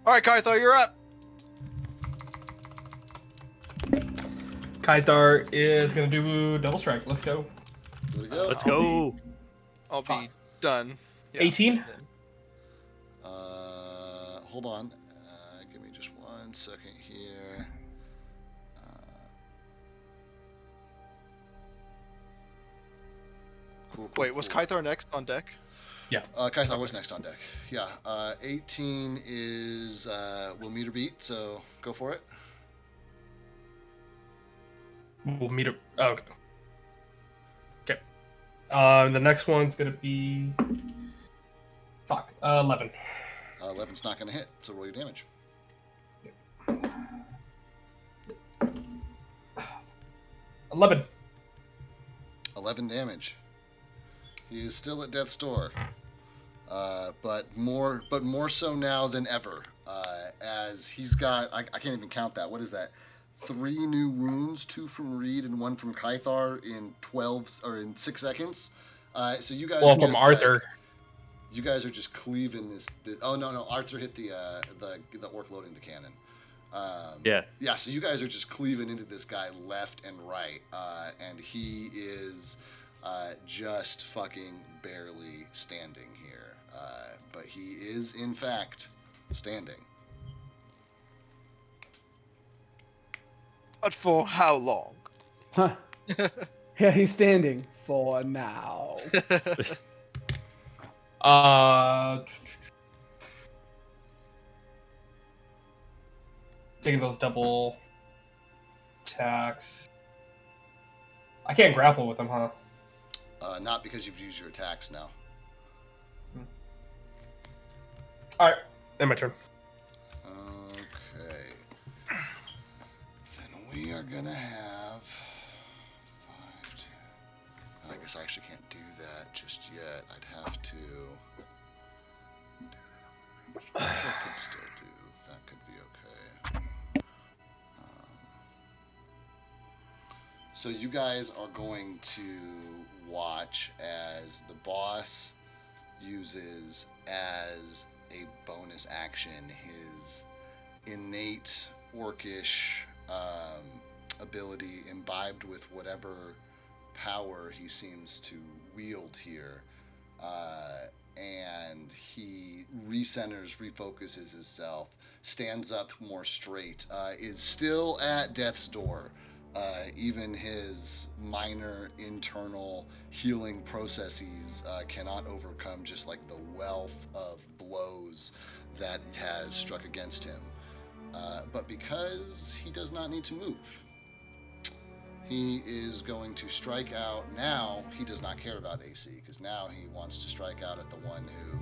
All right, Kaithar, you're up. Kaithar is going to do double strike. Let's go. Here we go. Let's go. I'll be Fine. done. Yeah. 18? Hold on. Give me just 1 second here. Cool. Wait, was Kaithar next on deck? Kaithar was next on deck. Yeah. 18 is will meet or beat, so go for it. We'll meet up. Oh, okay. Okay. The next one's going to be... 11. 11's not going to hit, so roll your damage. 11. 11 damage. He is still at death's door, but more so now than ever, as he's got. I can't even count that. What is that? 3 new wounds, 2 from Reed and 1 from Kaithar in 6 seconds. So you guys. Well, from Arthur. You guys are just cleaving this. Oh no! Arthur hit the orc loading the cannon. Yeah. So you guys are just cleaving into this guy left and right, and he is just fucking barely standing here. But he is in fact standing. But for how long? Huh. Yeah, he's standing for now. Taking those double attacks. I can't grapple with them, huh? Not because you've used your attacks now. Alright, then my turn. Okay. Then we are gonna have 5, 10. I guess I actually can't do that just yet. I'd have to do that. Which I could still do. That could be okay. So you guys are going to watch as the boss uses as a bonus action his innate orcish ability imbibed with whatever power he seems to wield here, and he recenters, refocuses himself, stands up more straight, is still at death's door. Even his minor internal healing processes cannot overcome just like the wealth of blows that has struck against him. But because he does not need to move, he is going to strike out. Now he does not care about AC, because now he wants to strike out at the one who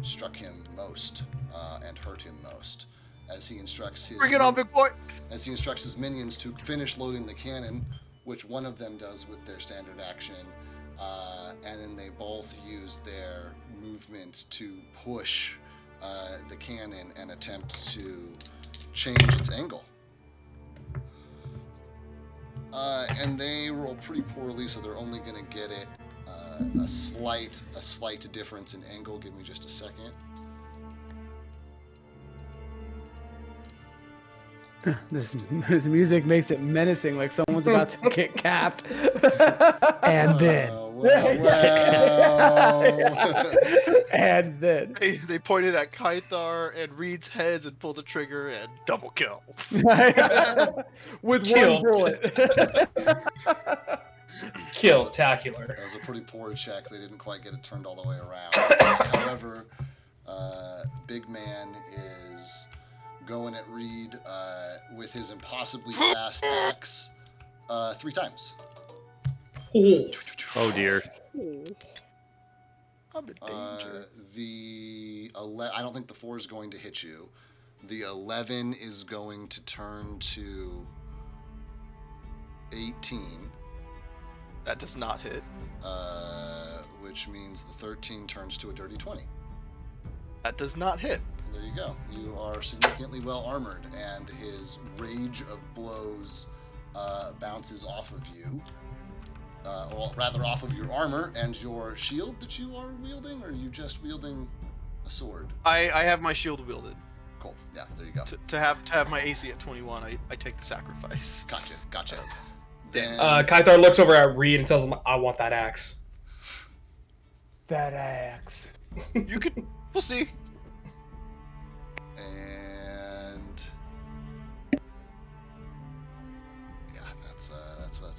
struck him most and hurt him most. As he instructs his Bring it on, big boy! As he instructs his minions to finish loading the cannon, which one of them does with their standard action, and then they both use their movement to push the cannon and attempt to change its angle. And they roll pretty poorly, so they're only going to get it a slight difference in angle. Give me just a second. This music makes it menacing, like someone's about to get capped. And then. And then. They pointed at Kythar and Reed's heads and pulled the trigger and double kill. With Killed. one bullet. Kill-tacular. That was a pretty poor check. They didn't quite get it turned all the way around. However, Big Man is going at Reed with his impossibly fast axe 3 times. Oh dear. I'm in danger. I don't think the 4 is going to hit you. The 11 is going to turn to 18. That does not hit. Which means the 13 turns to a dirty 20. That does not hit. There you go. You are significantly well armored, and his rage of blows bounces off of you. Or rather, off of your armor and your shield that you are wielding, or are you just wielding a sword? I have my shield wielded. Cool. Yeah, there you go. To have my AC at 21, I take the sacrifice. Gotcha. Then Kythar looks over at Reed and tells him, I want that axe. That axe. You could. We'll see. And yeah, that's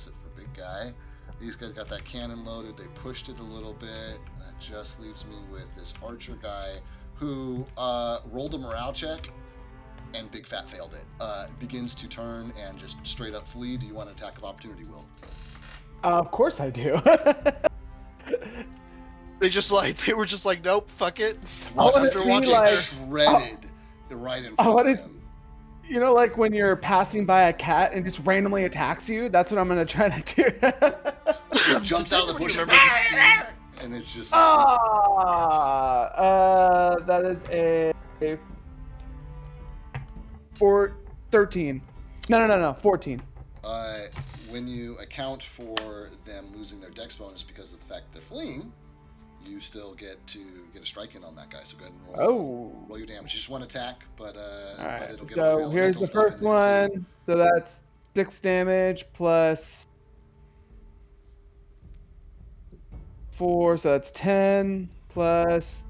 it for big guy. These guys got that cannon loaded. They pushed it a little bit. That just leaves me with this archer guy who rolled a morale check, and Big Fat failed it. Begins to turn and just straight up flee. Do you want an attack of opportunity, Will? Of course I do. They were just like, nope, fuck it. I want to After see watching like, Shredded right in I front wanna of him. you know, like when you're passing by a cat and just randomly attacks you. That's what I'm gonna try to do. Jumps out of the bush Remember the scene? and it's just that is a 13. No, 14. When you account for them losing their dex bonus because of the fact they're fleeing, you still get to get a strike in on that guy. So go ahead and roll your damage. Just one attack, but Alright, it'll get all so your here's elemental the stuff first in there, too. one. So that's 6 damage plus 4, so that's 10 plus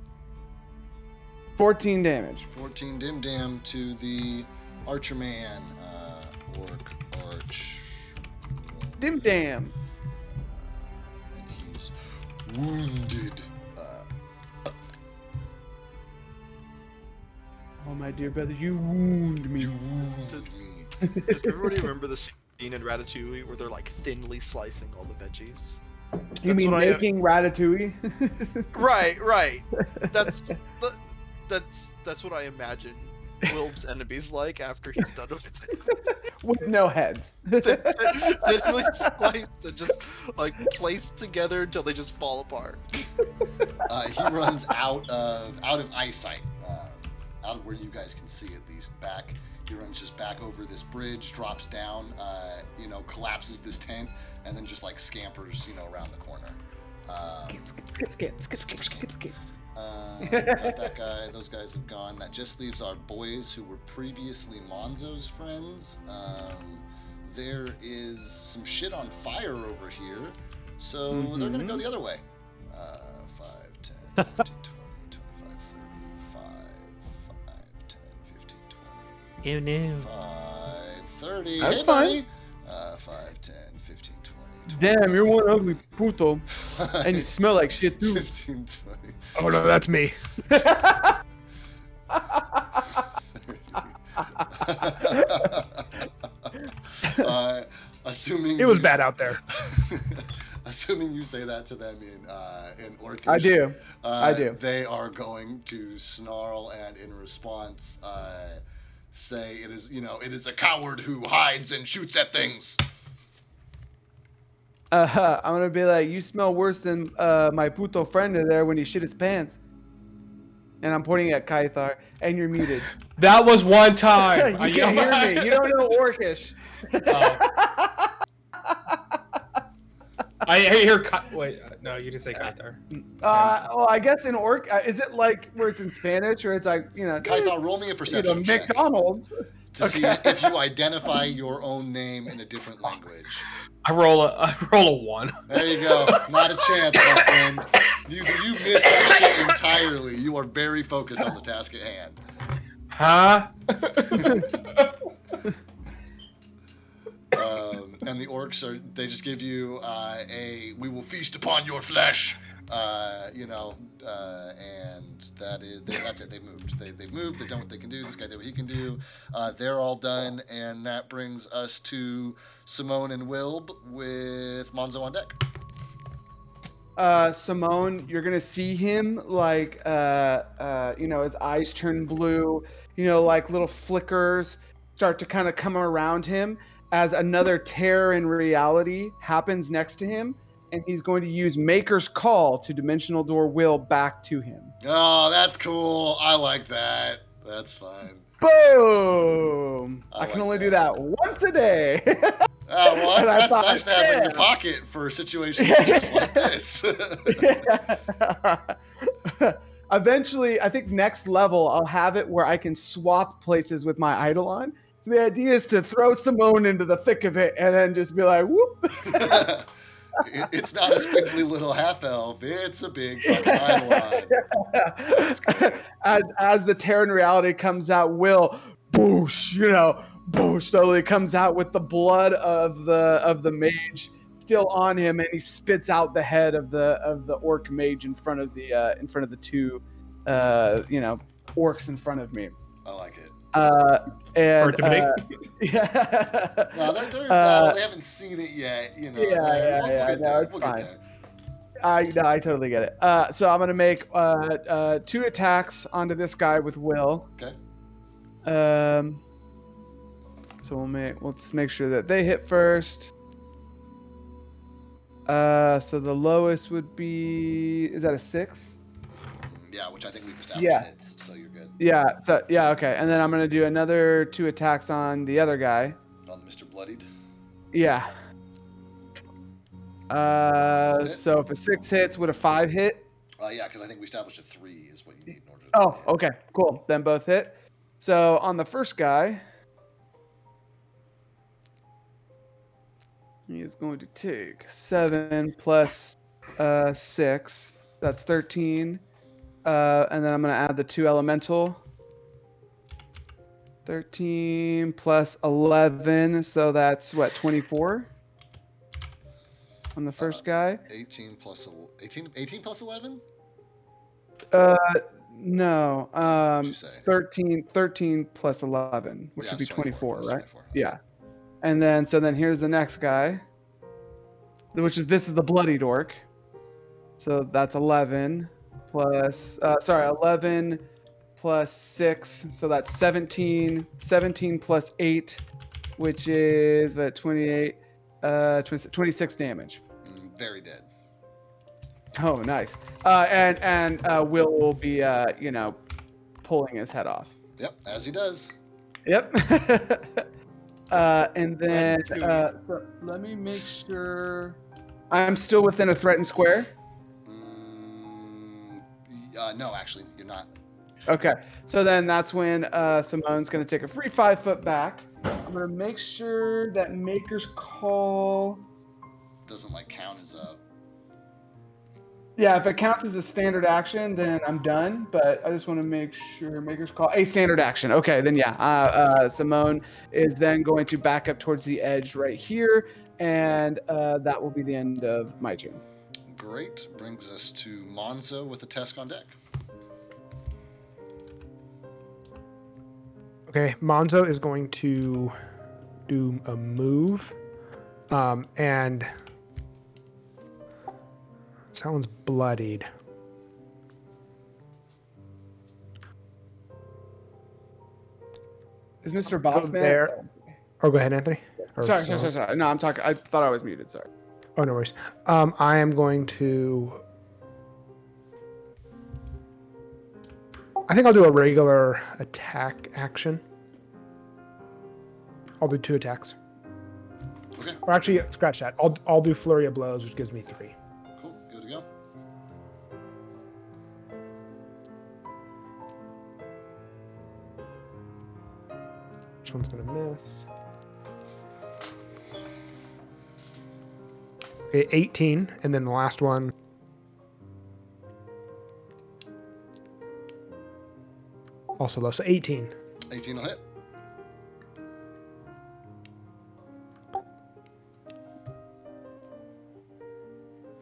14 damage. 14 dim to the archer man. Arch. Dim dam. And he's wounded. Oh my dear brother, you wound me. You wounded me. Does everybody remember the scene in Ratatouille where they're like thinly slicing all the veggies? You mean making ratatouille? Right. That's what I imagine Wilb's enemies like after he's done with it. With no heads. Thinly sliced and just like placed together until they just fall apart. He runs out of eyesight, out of where you guys can see at least. Back, he runs just back over this bridge, drops down, collapses this tent, and then just like scampers, around the corner. Skip. Got that guy. Those guys have gone. That just leaves our boys who were previously Monzo's friends. There is some shit on fire over here, so they're gonna go the other way. 5, 10, 15, 20, 25, 30, 5, 10, 15, 20. Ew, no. 5, 30. That's Hey, fine. buddy. 5, 10, 15, 20. Damn, you're one ugly puto. And you smell like shit too. 15, 20. Oh no, that's me. Assuming It was you- bad out there. Assuming you say that to them in Orcish, I do. I do. They are going to snarl and, in response, say it is a coward who hides and shoots at things. I'm gonna be like, you smell worse than my puto friend there when he shit his pants. And I'm pointing at Kythar, and you're muted. That was one time. You can't hear me. You don't know Orcish. I hear. Wait, no, you didn't say Kythar. Well, I guess in is it like where it's in Spanish or it's like Kythar, roll me a perception check. McDonald's? to see if you identify your own name in a different language. I roll a 1. There you go. Not a chance, my friend. You missed that shit entirely. You are very focused on the task at hand. Huh? And the orcs they just give you we will feast upon your flesh, and that's it. They've moved. They've moved. They've done what they can do. This guy did what he can do. They're all done, and that brings us to Simone and Wilb with Monzo on deck. Simone, you're gonna see him like his eyes turn blue, like little flickers start to kind of come around him as another tear in reality happens next to him, and he's going to use Maker's Call to dimensional door Will back to him. Oh, that's cool. I like that. That's fine. Boom! I can like only that. do that once a day. Well, And I that's thought, nice to have in your damn. pocket for situations just like this. Eventually, I think next level, I'll have it where I can swap places with my Eidolon. So the idea is to throw Simone into the thick of it and then just be like, whoop. It's not a spindly little half elf. It's a big fucking Eidolon. That's great. As the Terran reality comes out, Will, boosh, boosh, totally comes out with the blood of the mage still on him, and he spits out the head of the orc mage in front of the two orcs in front of me. I like it. And yeah. No, they haven't seen it yet. Yeah, We'll get no, there. it's We'll fine. get there. I totally get it. So I'm gonna make 2 attacks onto this guy with Will. Okay. So let's make sure that they hit first. So the lowest would be, is that a 6? Yeah, which I think we've established Yeah. hits, so you're good. Yeah. So yeah, okay. And then I'm gonna do another 2 attacks on the other guy. On Mr. Bloodied. Yeah. So if a 6 hits, would a 5 hit? Yeah, because I think we established a 3 is what you need in order to. Oh, hit. okay, cool. Then both hit. So on the first guy, he is going to take 7 plus 6. That's 13. And then I'm going to add the 2 elemental. 13 plus 11. So that's what, 24? On the first guy? 18 plus 11? No. What'd you say? 13 plus 11, which Yeah, would be it's 24, It's right? 24. Yeah. And then here's the next guy, this is the bloody dork. So that's 11 plus 11 plus 6, so that's 17 plus 8, which is 28 26 damage. Very dead. Oh, nice. And Will be pulling his head off. Yep, as he does. Yep. And then Right, so let me make sure I'm still within a threatened square. No, actually, you're not. Okay, so then that's when Simone's going to take a free 5 foot back. I'm going to make sure that Maker's Call. Doesn't count as a. Yeah, if it counts as a standard action, then I'm done. But I just want to make sure Maker's Call a standard action. Okay, then yeah, Simone is then going to back up towards the edge right here, and that will be the end of my turn. Great. Brings us to Monzo with a Tesk on deck. Okay, Monzo is going to do a move, and someone's bloodied. Is Mr. Bossman there? Oh, go ahead, Anthony. Or Sorry. Simone. No, I'm talking. I thought I was muted. Sorry. Oh, no worries. I am going to. I think I'll do a regular attack action. I'll do 2 attacks. Okay. Or actually, scratch that. I'll do flurry of blows, which gives me 3. Cool. Good to go. First one's gonna miss. Okay, 18, and then the last one. Also low, so 18. 18 will hit.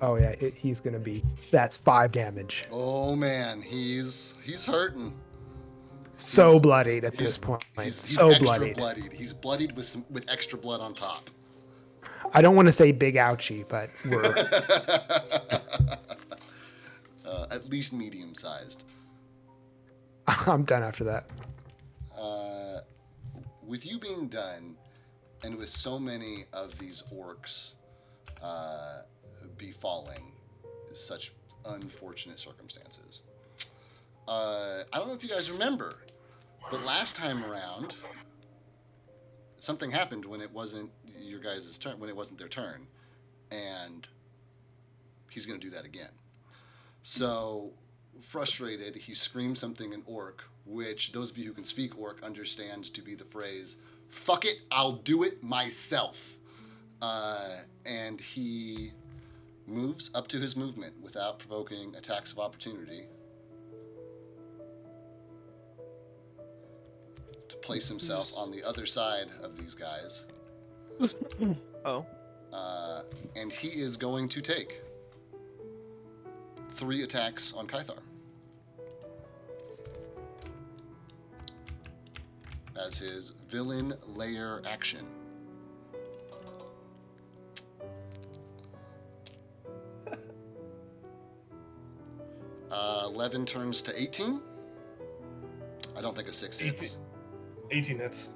Oh yeah, he's gonna be. That's 5 damage. Oh man, he's hurting. So He's- bloodied at He's, this point. he's So extra bloodied. He's bloodied with extra blood on top. I don't want to say big ouchie, but we're At least medium sized. I'm done after that. With you being done, and with so many of these orcs befalling such unfortunate circumstances, I don't know if you guys remember, but last time around, something happened when it wasn't your guys' turn, when it wasn't their turn, and he's going to do that again. So, frustrated, he screams something in orc, which those of you who can speak orc understand to be the phrase, "Fuck it, I'll do it myself." And he moves up to his movement without provoking attacks of opportunity to place himself on the other side of these guys. Oh. And he is going to take 3 attacks on Kythar as his villain layer action. Uh, 11 turns to 18. I don't think a 6 hits. 18 hits.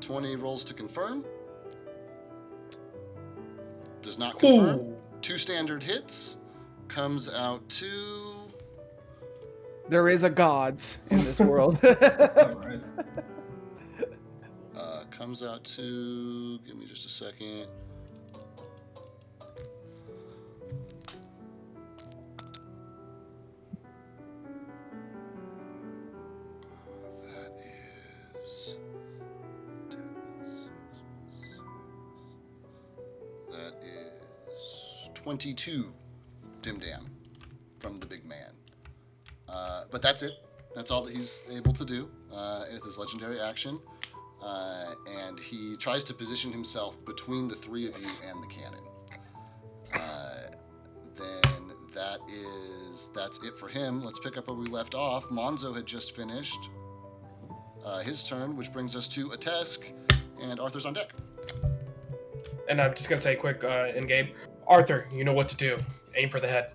20 rolls to confirm. Does not confirm. Ooh. 2 standard hits. Comes out to... There is a gods in this world. Right. Comes out to... Give me just a second. That is... That is 22 dim dam from the big man. But that's it. That's all that he's able to do with his legendary action. And he tries to position himself between the 3 of you and the cannon. Then that's it for him. Let's pick up where we left off. Monzo had just finished his turn, which brings us to Atesk, and Arthur's on deck. And I'm just gonna say quick in game, Arthur, you know what to do. Aim for the head.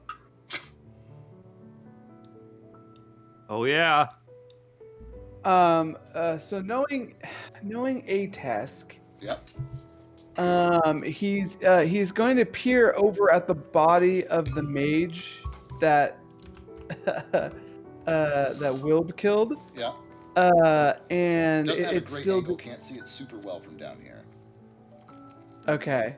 Oh yeah. So knowing Atesk, Yep. he's going to peer over at the body of the mage that that Wilb killed. Yeah. And Doesn't have a it's great still angle. Can't see it super well from down here. okay.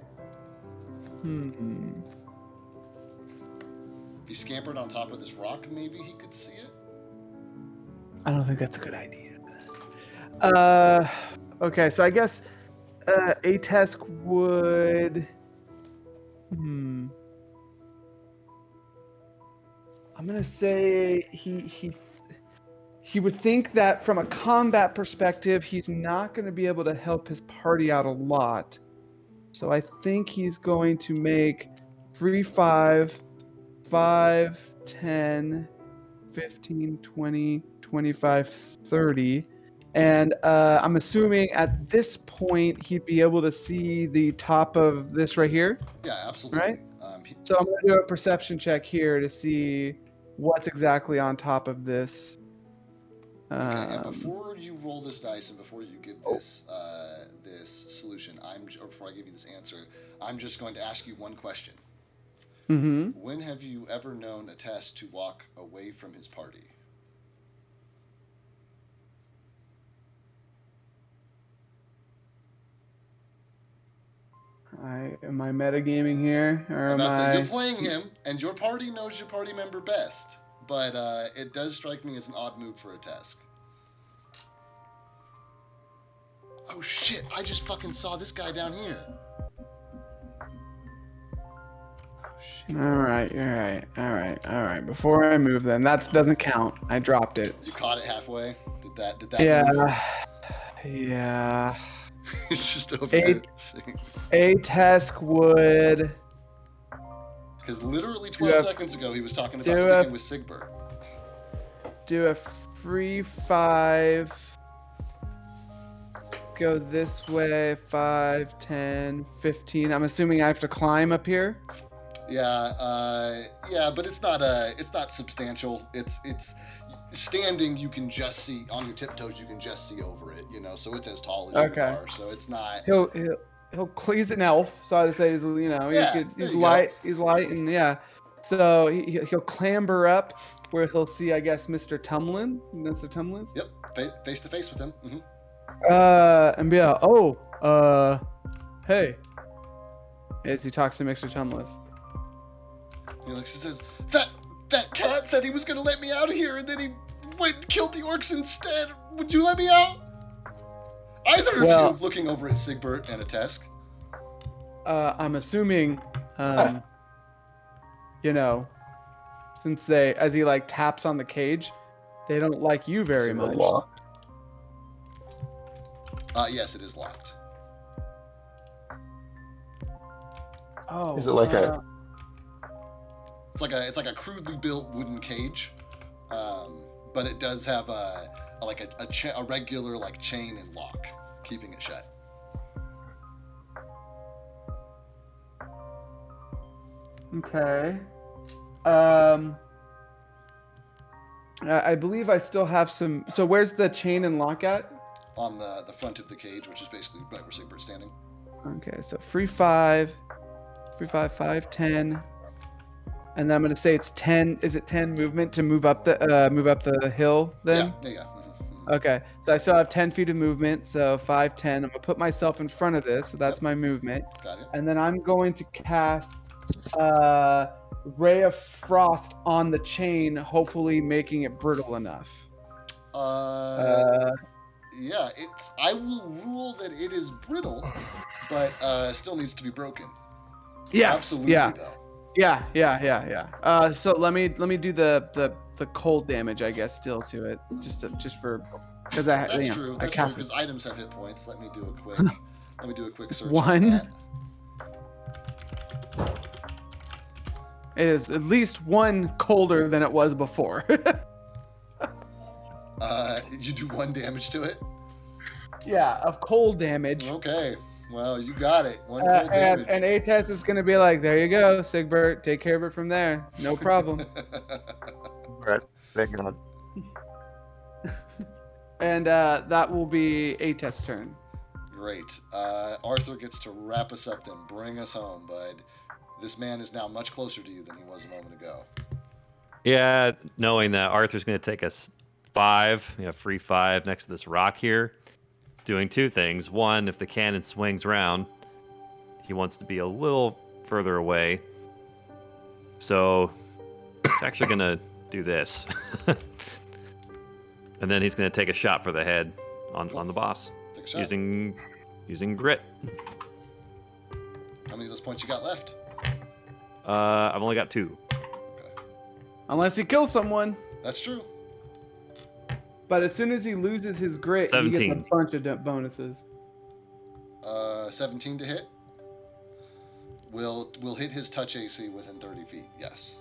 If he scampered on top of this rock, maybe he could see it. I don't think that's a good idea. Okay, so I guess Atesk would. I'm gonna say he would think that from a combat perspective, he's not going to be able to help his party out a lot. So I think he's going to make 3, 5, 5, 10, 15, 20, 25, 30. And I'm assuming at this point he'd be able to see the top of this right here. Yeah, absolutely. Right. So I'm going to do a perception check here to see what's exactly on top of this. Okay, and before you roll this dice and before you give this this solution, or before I give you this answer, I'm just going to ask you one question. Mm-hmm. When have you ever known a test to walk away from his party? Am I metagaming here, or am I? You're playing him, and your party knows your party member best. But it does strike me as an odd move for a task. Oh shit! I just fucking saw this guy down here. All right, all right. Before I move, then that doesn't count. I dropped it. You caught it halfway. Did that? Yeah, yeah. It's just over there. A Tesk would. Because literally 12 seconds ago he was talking about sticking with Sigbert. Do a free 5. Go this way. 5, 10, 15. I'm assuming I have to climb up here. Yeah, but it's not substantial. It's standing. You can just see on your tiptoes. You can just see over it. You know, so it's as tall as you are. So it's not. He's an elf, so I'd say he's he's light. He's light, and yeah. So he'll clamber up where he'll see, I guess, Mr. Tumlin. That's the Tumlins. Yep, face to face with him. Mm-hmm. And be like, hey, as he talks to Mr. Tumlins. He looks and says, that cat said he was gonna let me out of here, and then he went and killed the orcs instead. Would you let me out? Either of you, looking over at Sigbert and a Tesk. I'm assuming, since as he like taps on the cage, they don't like you very much. Yes, it is locked. Oh. Is it like a? It's like a crudely built wooden cage, but it does have a regular like chain and lock, keeping it shut. Okay. I believe I still have some. So where's the chain and lock at? On the front of the cage, which is basically right where Sigbert's standing. Okay, so free 5, 5, 10. And then I'm gonna say it's 10. Is it 10 movement to move up the hill then? Yeah. Okay, so I still have 10 feet of movement. So 5, 10. I'm gonna put myself in front of this. So that's my movement. Got it. And then I'm going to cast Ray of Frost on the chain, hopefully making it brittle enough. Yeah, I will rule that it is brittle, but still needs to be broken. Yes. Absolutely, though. Yeah. So let me do the cold damage, I guess, still to it, just for because That's true because items have hit points. Let me do a quick search. 1. It is at least 1 colder than it was before. You do 1 damage to it? Yeah, of cold damage. Okay. Well, you got it. 1 cold damage. And A-Test is going to be like, there you go, Sigbert. Take care of it from there. No problem. Right. Thank God. And that will be A-Test's turn. Great. Arthur gets to wrap us up then. Bring us home, bud. This man is now much closer to you than he was a moment ago. Yeah, knowing that Arthur's going to take us 5, free 5 next to this rock here, doing 2 things. 1, if the cannon swings around, he wants to be a little further away. So he's actually going to do this. And then he's going to take a shot for the head on the boss. Take a shot. Using grit. How many of those points you got left? I've only got 2. Okay. Unless he kills someone. That's true. But as soon as he loses his grit, 17. he gets a bunch of bonuses. 17 to hit. Will hit his touch AC within 30 feet. Yes.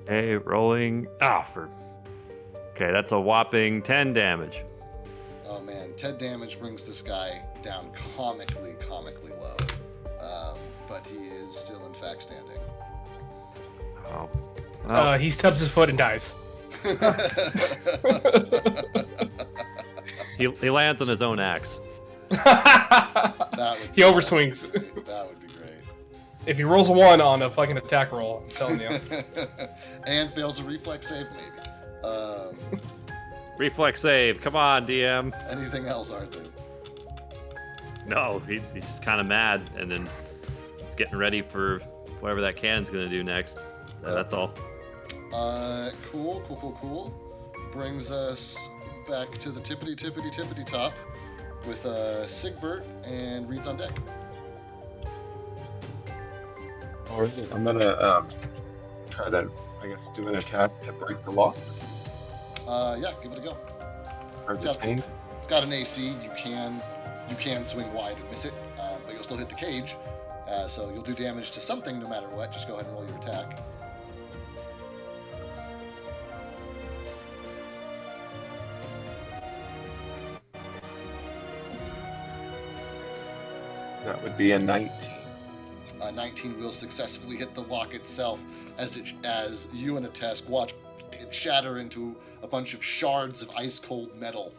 Hey, rolling. Okay, that's a whopping 10 damage. Oh man, 10 damage brings this guy down comically low. But he is still in fact standing. Oh. He stubs his foot and dies. He lands on his own axe. He That overswings. That would be great. If he rolls a 1 on a fucking attack roll, I'm telling you. And fails a reflex save, maybe. Reflex save. Come on, DM. Anything else, Arthur? No, he's kind of mad, and then he's getting ready for whatever that cannon's going to do next. That's all. Cool. Brings us back to the tippity top with Sigbert and Reed's on deck. All right, I'm gonna try to, I guess, do an attack to break the lock Yeah, give it a go. or the It's chain. got an AC. You can swing wide and miss it, but you'll still hit the cage. So you'll do damage to something no matter what. Just go ahead and roll your attack. That would be a 19. 19 will successfully hit the lock itself as you and a Tesk watch it shatter into a bunch of shards of ice cold metal,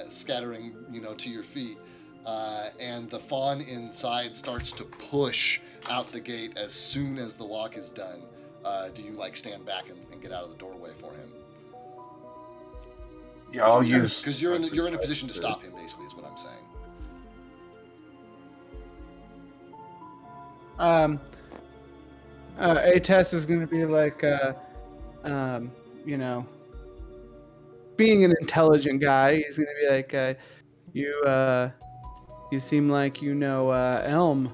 scattering to your feet. And the fawn inside starts to push out the gate as soon as the lock is done. Do you stand back and get out of the doorway for him? Yeah, I'll use because you're in a position to stop him. Basically, is what I'm saying. A test is going to be like, being an intelligent guy. He's going to be like, you seem like you know Elm.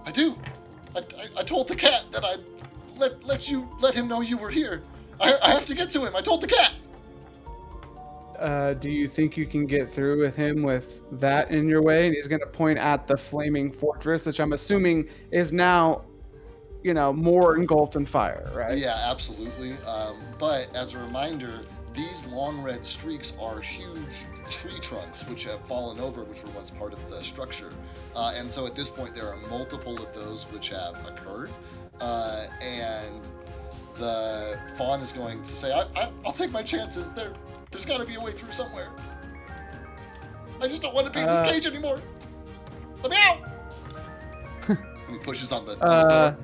I do. I told the cat that I'd let him know you were here. I have to get to him. I told the cat. Do you think you can get through with him with that in your way? And he's going to point at the flaming fortress, which I'm assuming is now, more engulfed in fire, right? Yeah, absolutely. But as a reminder, these long red streaks are huge tree trunks which have fallen over, which were once part of the structure. And so at this point, there are multiple of those which have occurred. And the fawn is going to say, I'll take my chances. There's got to be a way through somewhere. I just don't want to be in this cage anymore. Let me out! And he pushes on the door.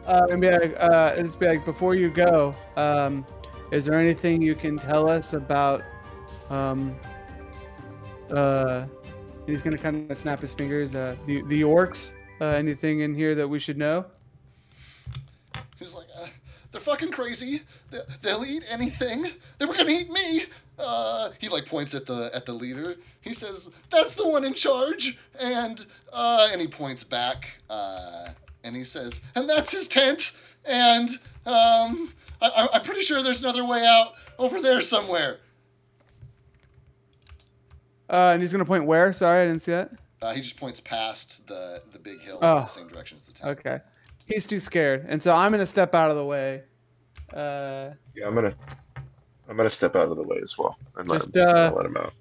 And just be like, before you go, is there anything you can tell us about, he's going to kind of snap his fingers, the orcs? Anything in here that we should know? He's like, they're fucking crazy. They'll eat anything. They were gonna eat me. He points at the leader. He says, "That's the one in charge." And he points back. And he says, "And that's his tent. And I'm pretty sure there's another way out over there somewhere." And he's gonna point where? Sorry, I didn't see that. He just points past the big hill in the same direction as the tent. Okay. He's too scared, and so I'm gonna step out of the way. Yeah, I'm gonna step out of the way as well and let him out.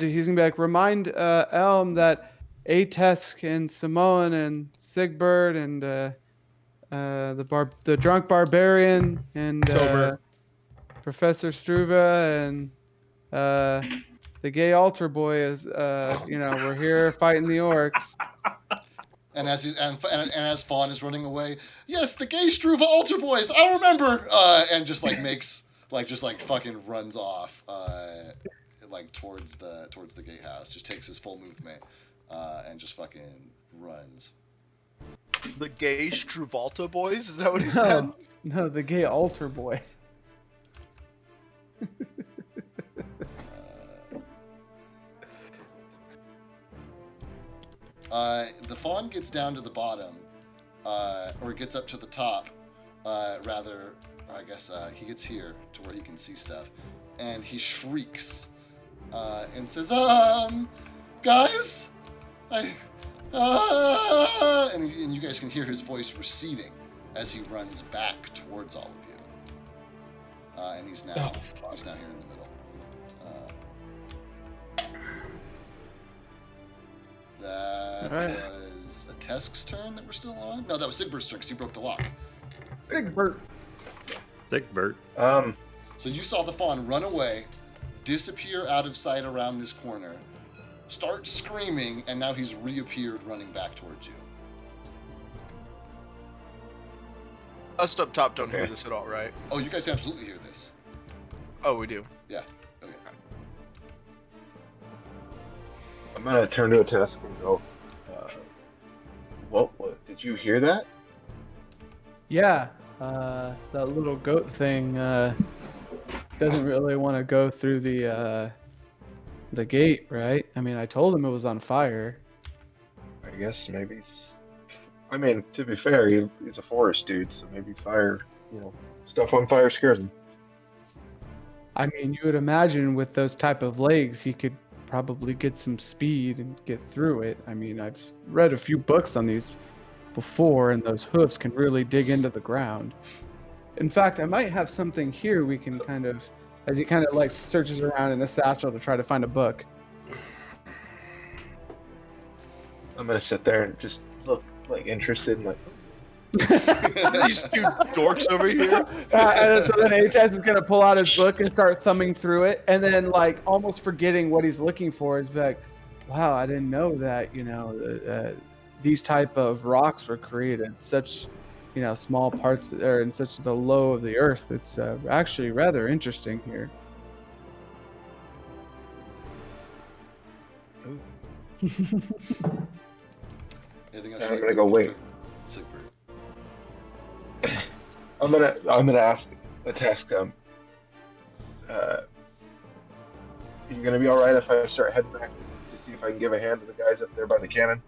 He's gonna be like, remind Elm that Atesk and Samoan and Sigbert and the drunk barbarian and Professor Struva and the gay altar boy is we're here fighting the orcs. And as Fawn is running away, yes, the gay Struva altar boys, I remember. And just fucking runs off, towards the gatehouse. Just takes his full movement, and just fucking runs. The gay Struvalta boys? Is that what he said? No, the gay altar boy. The fawn gets down to the bottom, or gets up to the top, rather, or I guess he gets here to where he can see stuff, and he shrieks, and says, guys, and you guys can hear his voice receding as he runs back towards all of you, and he's now here in the middle. That was a Tesk's turn that we're still on? No, that was Sigbert's turn because he broke the lock. Sigbert. So you saw the fawn run away, disappear out of sight around this corner, start screaming, and now he's reappeared running back towards you. Us up top don't hear this at all, right? Oh, you guys absolutely hear this. Oh, we do? Yeah. Okay. I'm gonna turn to a Tesk and go, what, did you hear that? Yeah, that little goat thing doesn't really want to go through the gate, right? I mean, I told him it was on fire. I guess maybe. I mean, to be fair, he's a forest dude, so maybe fire, stuff on fire scares him. I mean, you would imagine with those type of legs, he could probably get some speed and get through it. I mean, I've read a few books on these before, and those hoofs can really dig into the ground. In fact, I might have something here we can kind of, as he kind of like searches around in a satchel to try to find a book. I'm gonna sit there and just look like interested, and like, These two dorks over here. And so then HS is gonna pull out his book and start thumbing through it, and then like almost forgetting what he's looking for, is like, "Wow, I didn't know that. These type of rocks were created such, small parts or in such the low of the earth. It's actually rather interesting here." ooh. Anything else? I'm you'd gonna like go to wait. do? Super. I'm gonna ask the task. You gonna be all right if I start heading back to see if I can give a hand to the guys up there by the cannon?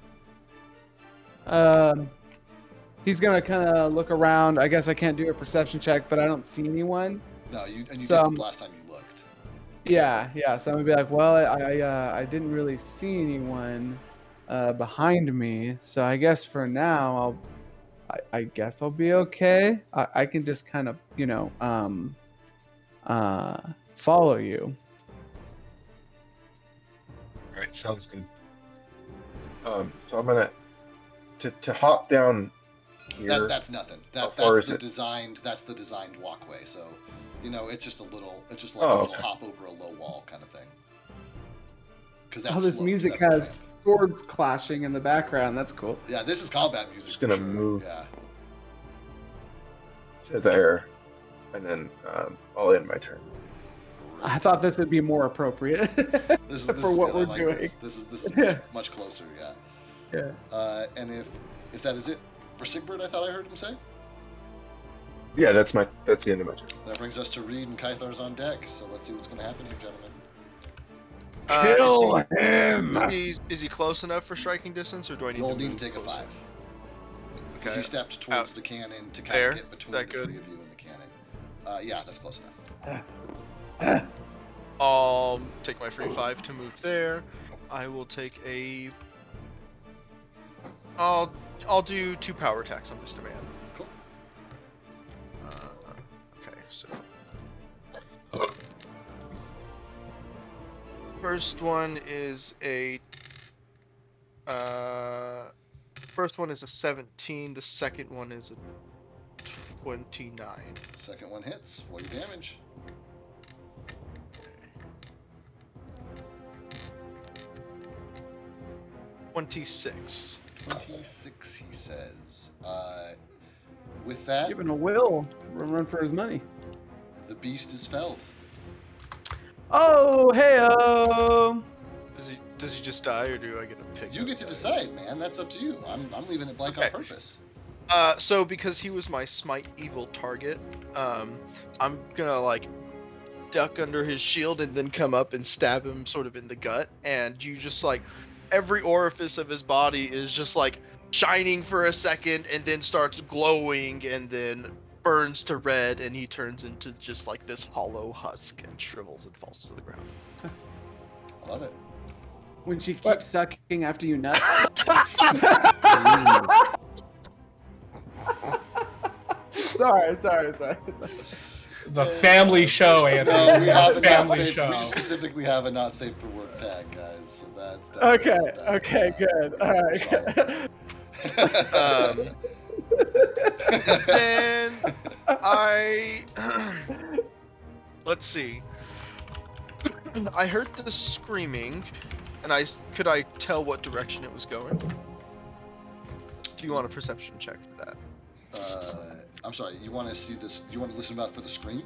He's gonna kind of look around. I guess I can't do a perception check, but I don't see anyone. No, you So, didn't last time you looked. Yeah. So I'm gonna be like, well, I didn't really see anyone behind me, so I guess for now I guess I'll be okay. I can just kind of follow you. All right, sounds good. So I'm gonna to hop down here. That's nothing. How far That's is it? that's the designed walkway. So, it's just like Oh, a little okay. hop over a low wall kind of thing. Because Oh, this music has swords clashing in the background. That's cool. Yeah, this is combat music. Just for gonna sure. move. Yeah. To there, and then I'll end my turn. I thought this would be more appropriate This for is what good. we're I like doing. This is Yeah. much closer. Yeah. Yeah. And if that is it for Sigbert, I thought I heard him say. Yeah, that's the end of my turn. That brings us to Reed and Kythar's on deck. So let's see what's going to happen here, gentlemen. Kill him! Is he close enough for striking distance, or do I need You'll to need move to take a closer? 5. Because he steps towards the cannon to kind Fair. of get between That the good? three of you and the cannon. Yeah, that's close enough. I'll take my free 5 to move there. I will take a. I'll do 2 power attacks on Mr. Man. Cool. Okay, so. First one is a. First one is a 17. The second one is a 29. Second one hits. Roll your damage. $26. 26, he says. With that, Giving a will run for his money. the beast is felled. Oh, hey-oh! Does he just die, or do I get to pick? You up get to dice? decide, man. That's up to you. I'm leaving it blank on Okay. purpose. So because he was my smite evil target, I'm gonna duck under his shield and then come up and stab him sort of in the gut, and you just every orifice of his body is just shining for a second and then starts glowing and then burns to red, and he turns into just this hollow husk and shrivels and falls to the ground. I love it. When she keeps sucking after you nut. Sorry. The family show, Anthony. No, we have a not family safe. show. We specifically have a not safe for work tag, guys. So that's Okay, good. All right. Then I let's see. I heard the screaming, and could I tell what direction it was going? Do you want a perception check for that? I'm sorry. You want to see this? You want to listen about for the scream?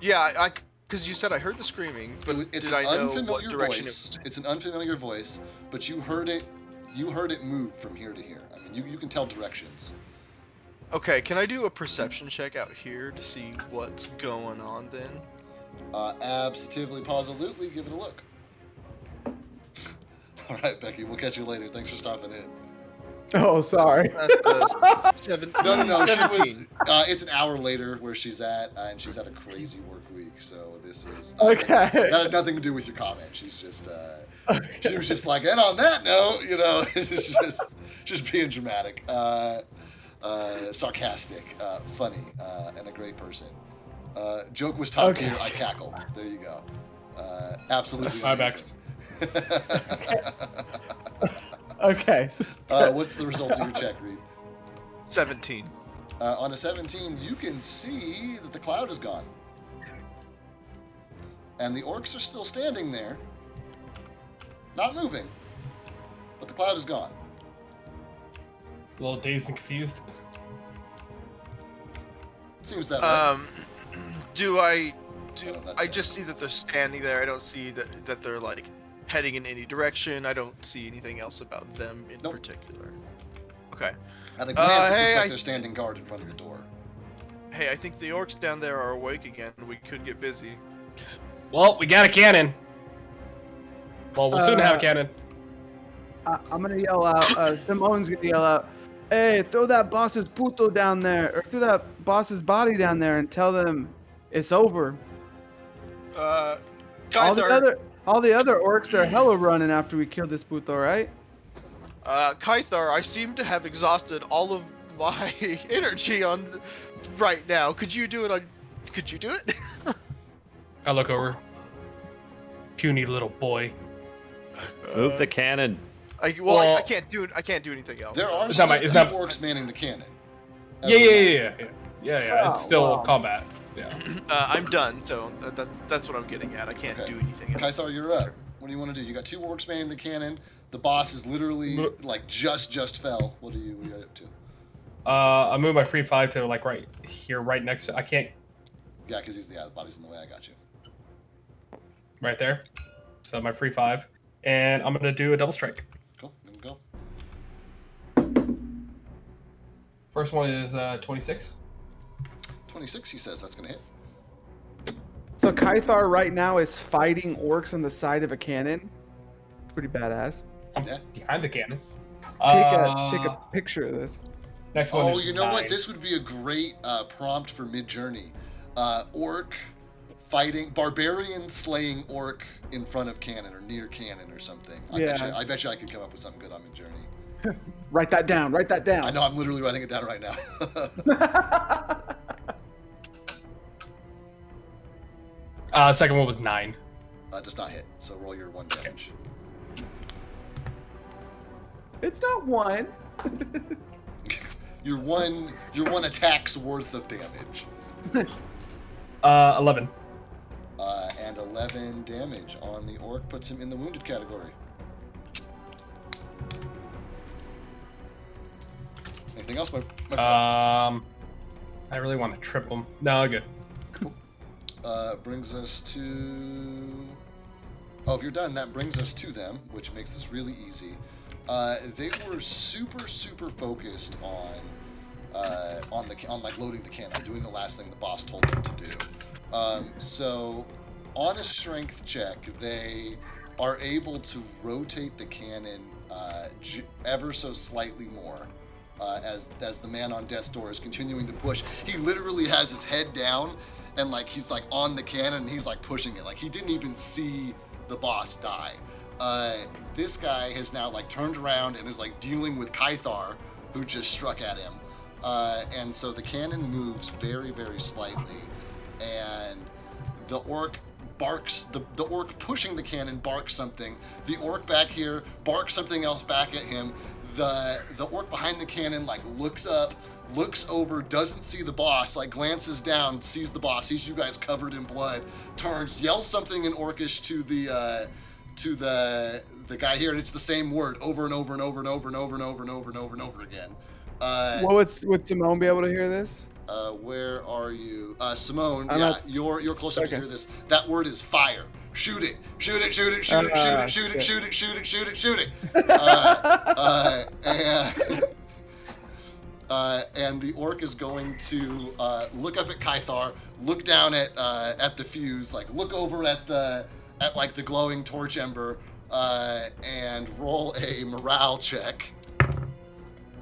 Yeah, because you said I heard the screaming, but It's did I an know what unfamiliar direction voice. It's an unfamiliar voice, but you heard it. You heard it move from here to here. I mean, you can tell directions. Okay, can I do a perception check out here to see what's going on then? Absolutely, positively, give it a look. All right, Becky, we'll catch you later. Thanks for stopping in. Oh, sorry. That's No. 17. It's an hour later where she's at, and she's had a crazy work week. So this was Okay. That had nothing to do with your comment. She's just, she was just like, and on that note, it's just being dramatic, sarcastic, funny, and a great person. Joke was top tier. I cackled. There you go. Absolutely. My amazing. Okay. What's the result of your check, Reed? 17. On a 17, you can see that the cloud is gone. And the orcs are still standing there, not moving. But the cloud is gone. A little dazed and confused. Seems that way. I just see that they're standing there. I don't see that they're like heading in any direction. I don't see anything else about them in particular. Okay. At a glance, it looks like hey, they're standing guard in front of the door. Hey, I think the orcs down there are awake again. We could get busy. Well, we got a cannon. Well, we'll soon have a cannon. I'm gonna yell out. Simone's gonna yell out, "Hey, throw that boss's puto down there, or throw that boss's body down there, and tell them it's over." All the other orcs are hella running after we killed this puto, right? Kythar, I seem to have exhausted all of my energy on right now. Could you do it? I look over. Puny little boy. Move the cannon. I can't do anything else. There are It's still not my- two it's not- orcs manning the cannon. Yeah. It's Oh, still wow. combat. Yeah. I'm done. So that's what I'm getting at. I can't Okay. do anything else. Kythar, you're up. What do you want to do? You got two orcs manning the cannon. The boss is literally like just fell. What are you up to? I move my free 5 to like right here, right next to. I can't. Yeah, because the body's in the way. I got you. Right there. So my free 5, and I'm gonna do a double strike. Cool. Then go. First one is 26. 26. He says that's gonna hit. So Kythar right now is fighting orcs on the side of a cannon. Pretty badass. I'm Yeah. behind the cannon. Take a picture of this. Next one. Oh, is you know what? 9. This would be a great prompt for Mid-Journey. Orc fighting, barbarian slaying orc in front of cannon or near cannon or something. I bet you I could come up with something good on Mid-Journey. Write that down. Write that down. I know, I'm literally writing it down right now. Second one was 9. Does not hit, so roll your 1 damage. It's not one. Your one attack's worth of damage. 11. And 11 damage on the orc puts him in the wounded category. Anything else, my friend? I really want to trip them. No, good. Brings us to... Oh, if you're done, that brings us to them, which makes this really easy. They were super focused on like loading the cannon, doing the last thing the boss told them to do. So on a strength check, they are able to rotate the cannon ever so slightly more. As the man on death's door is continuing to push, he literally has his head down and like he's like on the cannon and he's like pushing it, like he didn't even see the boss die. This guy has now like turned around and is like dealing with Kythar, who just struck at him, and so the cannon moves very slightly, and the orc barks. The orc pushing the cannon barks something. The orc back here barks something else back at him. The orc behind the cannon like looks up, looks over, doesn't see the boss, like glances down, sees the boss, sees you guys covered in blood, turns, yells something in Orcish to the guy here, and it's the same word over and over and over and over and over and over and over and over and over again. Would Simone be able to hear this? Where are you, Simone? I'm Yeah, not- you're close enough to Okay. hear this. That word is fire. Shoot it! Shoot it! Shoot it! Shoot it! Shoot it! Shoot it! Shoot it! Shoot it! Shoot it! Shoot it! And and the orc is going to look up at Kythar, look down at the fuse, like look over at like the glowing torch ember, and roll a morale check.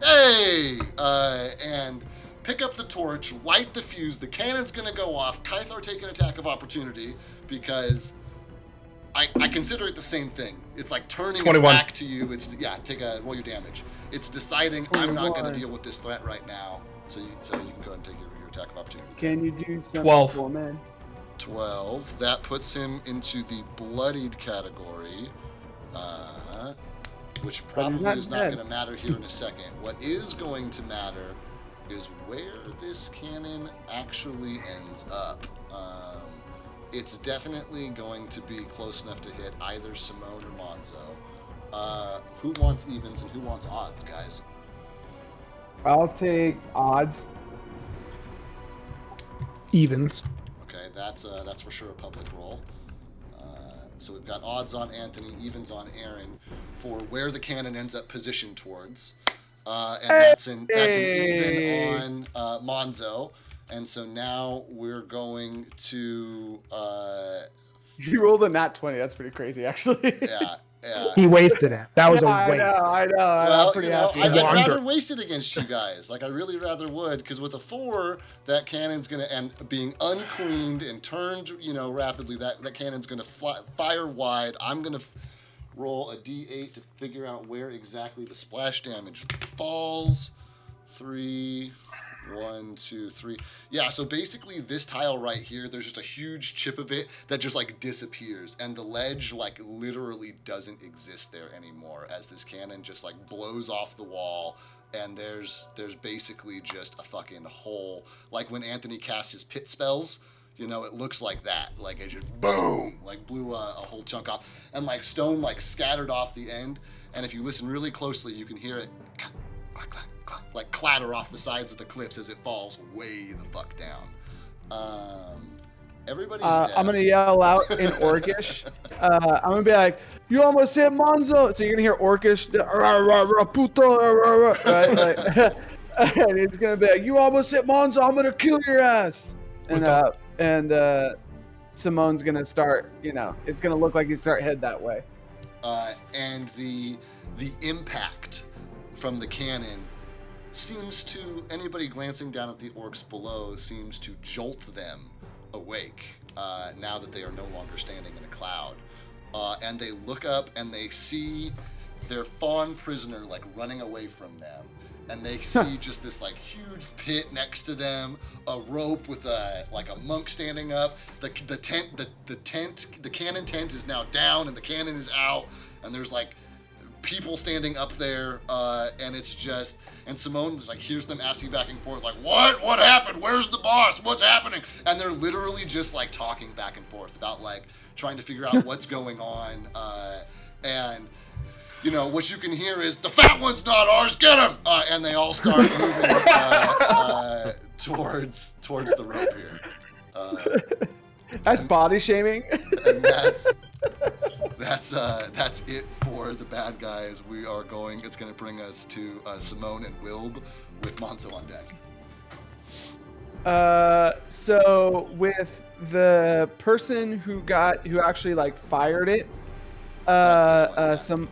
Hey! And pick up the torch, light the fuse. The cannon's gonna go off. Kythar take an attack of opportunity because I consider it the same thing. It's like turning it 21. back to you. It's roll your damage. It's deciding I'm not going to 21. deal with this threat right now. So you can go ahead and take your attack of opportunity. Can you do something 12. for me? 12. That puts him into the bloodied category, which But he's probably not is not dead. going to matter here in a second. What is going to matter is where this cannon actually ends up. It's definitely going to be close enough to hit either Simone or Monzo. Who wants evens and who wants odds, guys? I'll take odds. Evens. Okay, that's for sure a public roll. So we've got odds on Anthony, evens on Aaron for where the cannon ends up positioned towards, and that's an even on Monzo. And so now we're going to You rolled a nat 20. That's pretty crazy, actually. yeah. He wasted it. That was Yeah, a waste. I know. Well, I'm pretty you know, happy. I'd Wander. rather waste it against you guys. Like, I really rather would, because with a 4, that cannon's gonna, and being uncleaned and turned, rapidly, that cannon's gonna fire wide. I'm gonna roll a d8 to figure out where exactly the splash damage falls. 3, 1, 2, 3. Yeah, so basically this tile right here, there's just a huge chip of it that just like disappears, and the ledge like literally doesn't exist there anymore as this cannon just like blows off the wall, and there's basically just a fucking hole. Like when Anthony casts his pit spells, it looks like that. Like it just boom, like blew a whole chunk off, and like stone like scattered off the end. And if you listen really closely, you can hear it clack, clack, like clatter off the sides of the cliffs as it falls way the fuck down. Everybody's dead. I'm gonna yell out in Orcish. I'm gonna be like, "You almost hit Monzo!" So you're gonna hear Orcish, "Rah, rah, rah, puto, rah, rah, rah," right? Like, and it's gonna be like, "You almost hit Monzo! I'm gonna kill your ass!" And Simone's gonna start. It's gonna look like he's start head that way. And the impact from the cannon seems to, anybody glancing down at the orcs below, seems to jolt them awake now that they are no longer standing in a cloud. And they look up and they see their fawn prisoner like running away from them. And they see just this like huge pit next to them, a rope with a monk standing up. The cannon tent is now down and the cannon is out, and there's like people standing up there, and it's just, and Simone like hears them asking back and forth like, what happened, where's the boss, what's happening? And they're literally just like talking back and forth about like trying to figure out what's going on, and what you can hear is, the fat one's not ours, get him, and they all start moving towards the rope here. That's body shaming. And that's it for the bad guys. It's going to bring us to Simone and Wilb with Monzo on deck. So with the person who actually like fired it, That's this one,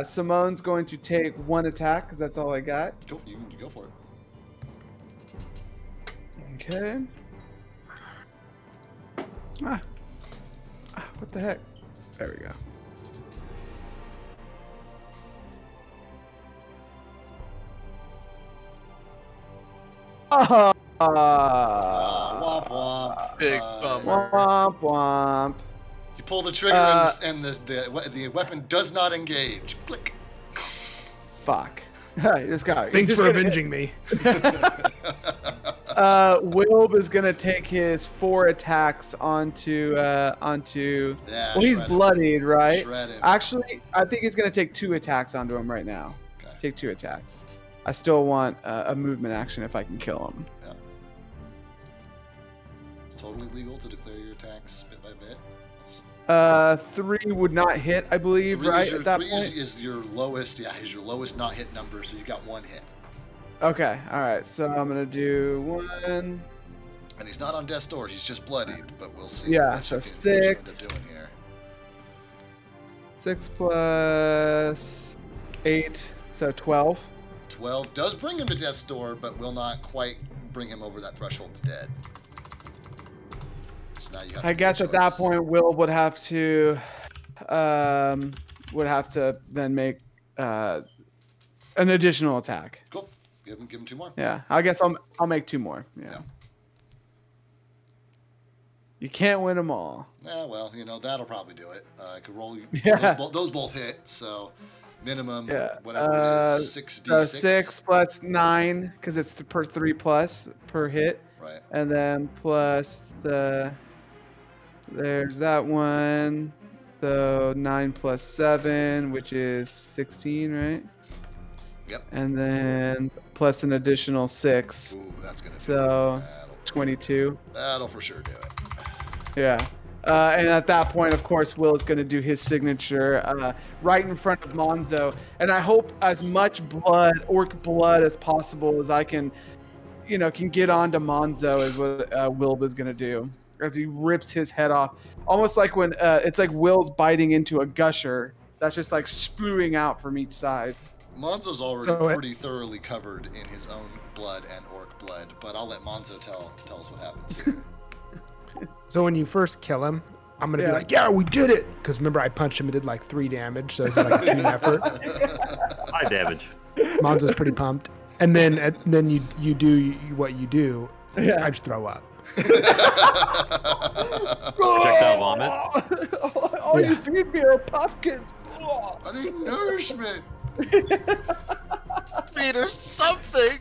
Simone's going to take one attack because that's all I got. Go, you can go for it. Okay. What the heck? There we go. Womp womp. Big bummer. Womp womp. You pull the trigger and the weapon does not engage. Click. Fuck. This guy. Thanks for avenging me. Wilb is gonna take his 4 attacks onto. Yeah, Well, he's shred him. bloodied, right? Shred him. Actually, I think he's gonna take 2 attacks onto him right now. Okay. Take 2 attacks. I still want a movement action if I can kill him. Yeah. It's totally legal to declare your attacks bit by bit. 3 would not hit, I believe, right? At that point. Is your lowest, is your lowest not hit number, so you got 1 hit. Okay, all right. So I'm gonna do 1. And he's not on death's door. He's just bloodied. But we'll see Yeah, what so you end up 6. doing here. 6 plus 8, so 12. 12 does bring him to death's door, but will not quite bring him over that threshold to dead. So now you have to I make a guess at that choice. point, Will would have to then make an additional attack. Cool. Give him 2 more. Yeah, I guess I'll make 2 more. Yeah. You can't win them all. Yeah, well, that'll probably do it. I could roll. Yeah. Those both hit, so minimum, Yeah. whatever it is, 6d6. 6 plus 9, because it's per 3 plus per hit. Right. And then plus there's that one. So 9 plus 7, which is 16, right? Yep. And then plus an additional 6. Ooh, that's gonna do So it. 22. That'll for sure do it. Yeah. And at that point, of course, Will is going to do his signature right in front of Monzo. And I hope as much orc blood as possible as I can get onto Monzo is what Will was going to do. As he rips his head off. Almost like when it's like Will's biting into a gusher. That's just like spewing out from each side. Monzo's already pretty thoroughly covered in his own blood and orc blood, but I'll let Monzo tell us what happens here. So when you first kill him, I'm gonna be like, "Yeah, we did it!" Because remember, I punched him; it did like 3 damage, so it's like a team effort. High damage. Monzo's pretty pumped, and then you do what you do. Yeah. I just throw up. Projectile vomit. All you feed me are pumpkins. I need nourishment. Feed her something.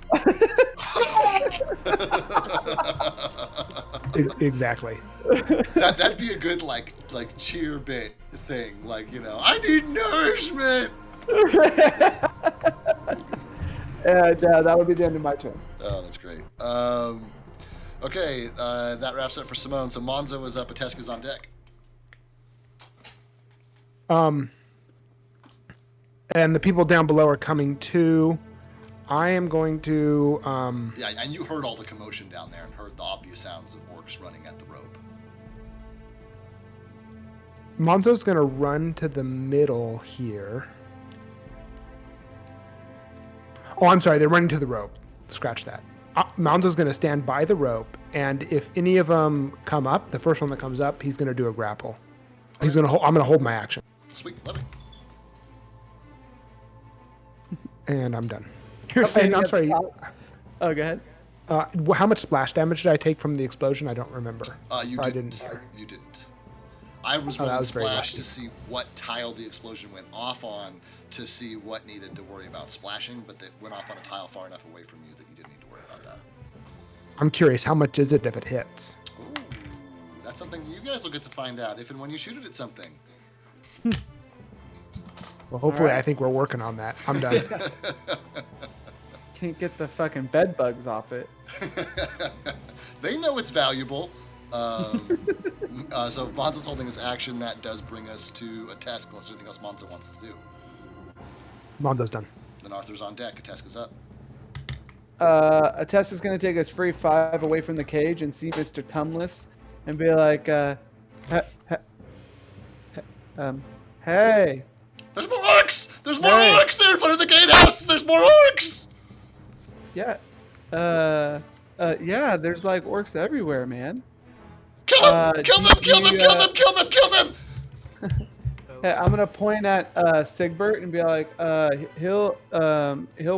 Exactly. That'd be a good like cheer bit thing. Like, I need nourishment. And that would be the end of my turn. Oh, that's great. Okay, that wraps up for Simone. So Monzo is up, Ateska's on deck. And the people down below are coming too. I am going to. Yeah, and you heard all the commotion down there and heard the obvious sounds of orcs running at the rope. Monzo's going to run to the middle here. Oh, I'm sorry. They're running to the rope. Scratch that. Monzo's going to stand by the rope, and if any of them come up, the first one that comes up, he's going to do a grapple. I'm going to hold my action. Sweet, love it. And I'm done. You're saying, I'm sorry. Oh, go ahead. How much splash damage did I take from the explosion? I don't remember. You didn't. You didn't. I was rolling splash to see what tile the explosion went off on, to see what needed to worry about splashing, but it went off on a tile far enough away from you that you didn't need to worry about that. I'm curious, how much is it if it hits? Ooh, that's something you guys will get to find out if and when you shoot it at something. Well, hopefully, I think we're working on that. I'm done. Can't get the fucking bed bugs off it. They know it's valuable. So Monzo's holding his action. That does bring us to a task unless there's anything else Monzo wants to do. Monzo's done. Then Arthur's on deck. Ateska's up. Ateska's going to take his free 5 away from the cage and see Mr. Tumless and be like, hey. There's more orcs! There's more orcs there in front of the gatehouse! There's more orcs! Yeah. Yeah, there's like orcs everywhere, man. Kill them! Kill them! Kill them! Kill them! Kill them! Kill them! Hey, I'm gonna point at Sigbert and be like, he'll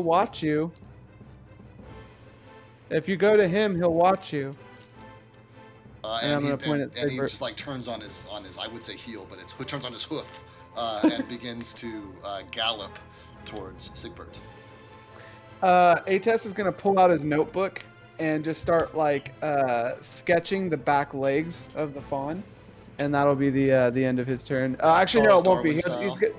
watch you. If you go to him, he'll watch you. And I'm gonna point at and he Sigbert. just like turns on his I would say heel, but it turns on his hoof and begins to gallop towards Sigbert. Ates is gonna pull out his notebook and just start like sketching the back legs of the fawn, and that'll be the end of his turn. Actually, no, it won't be. He's good.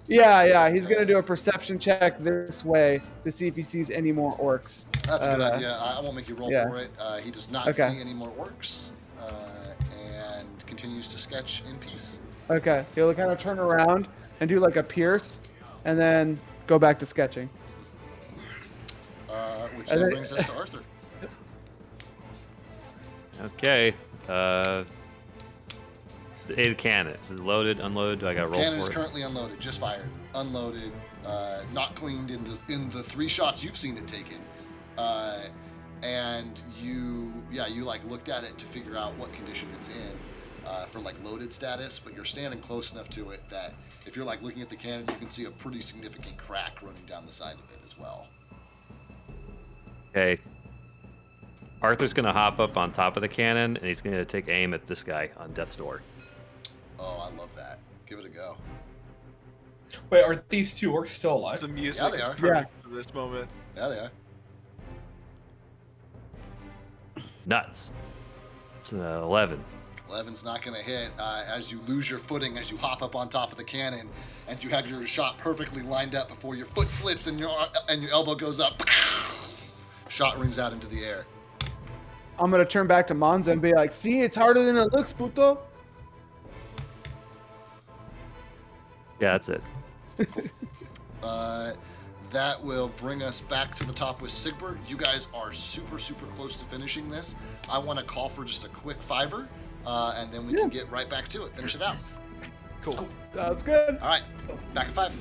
Yeah, he's gonna do a perception check this way to see if he sees any more orcs. That's a good idea. I won't make you roll for it. He does not see any more orcs, and continues to sketch in peace. Okay, he'll kind of turn around and do like a pierce, and then go back to sketching. Which And then then- brings us to Arthur. Okay. The cannon. Is it loaded, unloaded? Do I got to roll Cannon is for it? currently unloaded, just fired, unloaded, not cleaned in the 3 shots you've seen it taken. And you like looked at it to figure out what condition it's in for like loaded status, but you're standing close enough to it that if you're like looking at the cannon, you can see a pretty significant crack running down the side of it as well. Okay. Arthur's going to hop up on top of the cannon, and he's going to take aim at this guy on death's door. Oh, I love that. Give it a go. Wait, are these 2 orcs still alive? The music Yeah, they is are. perfect for this moment. Yeah, they are. Nuts. It's an 11. 11's not going to hit as you lose your footing as you hop up on top of the cannon, and you have your shot perfectly lined up before your foot slips and your elbow goes up. Shot rings out into the air. I'm gonna turn back to Monza and be like, "See, it's harder than it looks, puto." Yeah, that's it. That will bring us back to the top with Sigbert. You guys are super, super close to finishing this. I want to call for just a quick 5er, and then we can get right back to it. Finish it out. Cool. That's good. All right, back at 5.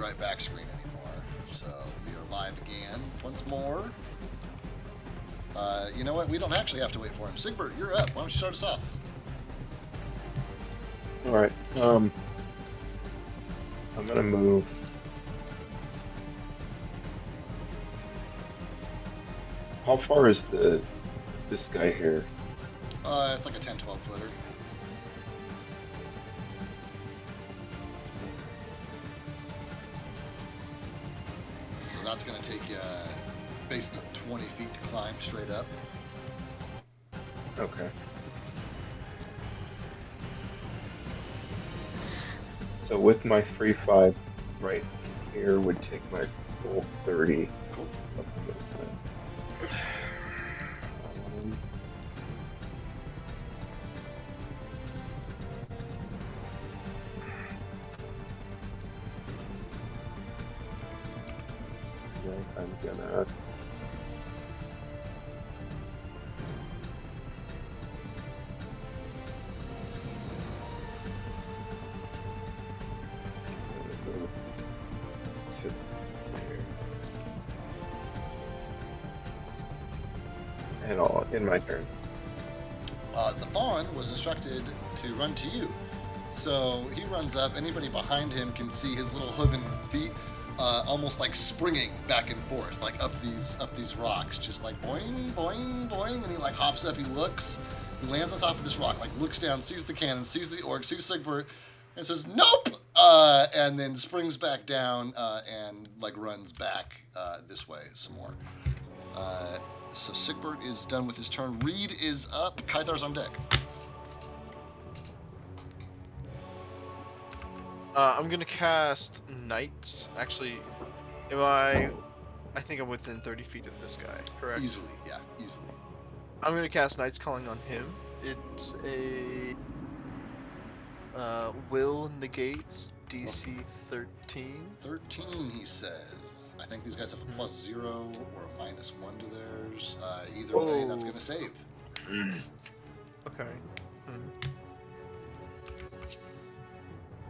right back screen anymore. So we are live again once more. You know what? We don't actually have to wait for him. Sigbert, you're up. Why don't you start us off? All right. I'm gonna move. How far is this guy here? It's like a 10, 12 footer. So that's going to take you basically 20 feet to climb straight up. Okay. So with my free 5 right here would take my full 30 Cool. of movement. Then I'm gonna move to there. And I'll end my turn. The fawn was instructed to run to you. So he runs up. Anybody behind him can see his little hooven feet almost like springing back and forth, like up these rocks, just like boing, boing, boing. And he like hops up, he looks, he lands on top of this rock, like looks down, sees the cannon, sees the orc, sees Sigbert, and says, nope! And then springs back down and like runs back this way some more. So Sigbert is done with his turn. Reed is up. Kythar's on deck. I'm gonna cast Knights. Actually, I think I'm within 30 feet of this guy, correct? Easily, yeah, easily. I'm gonna cast Knights Calling on him. It's a will negates DC 13. 13, he says. I think these guys have a +0 or a -1 to theirs. Either way, that's going to save. Okay.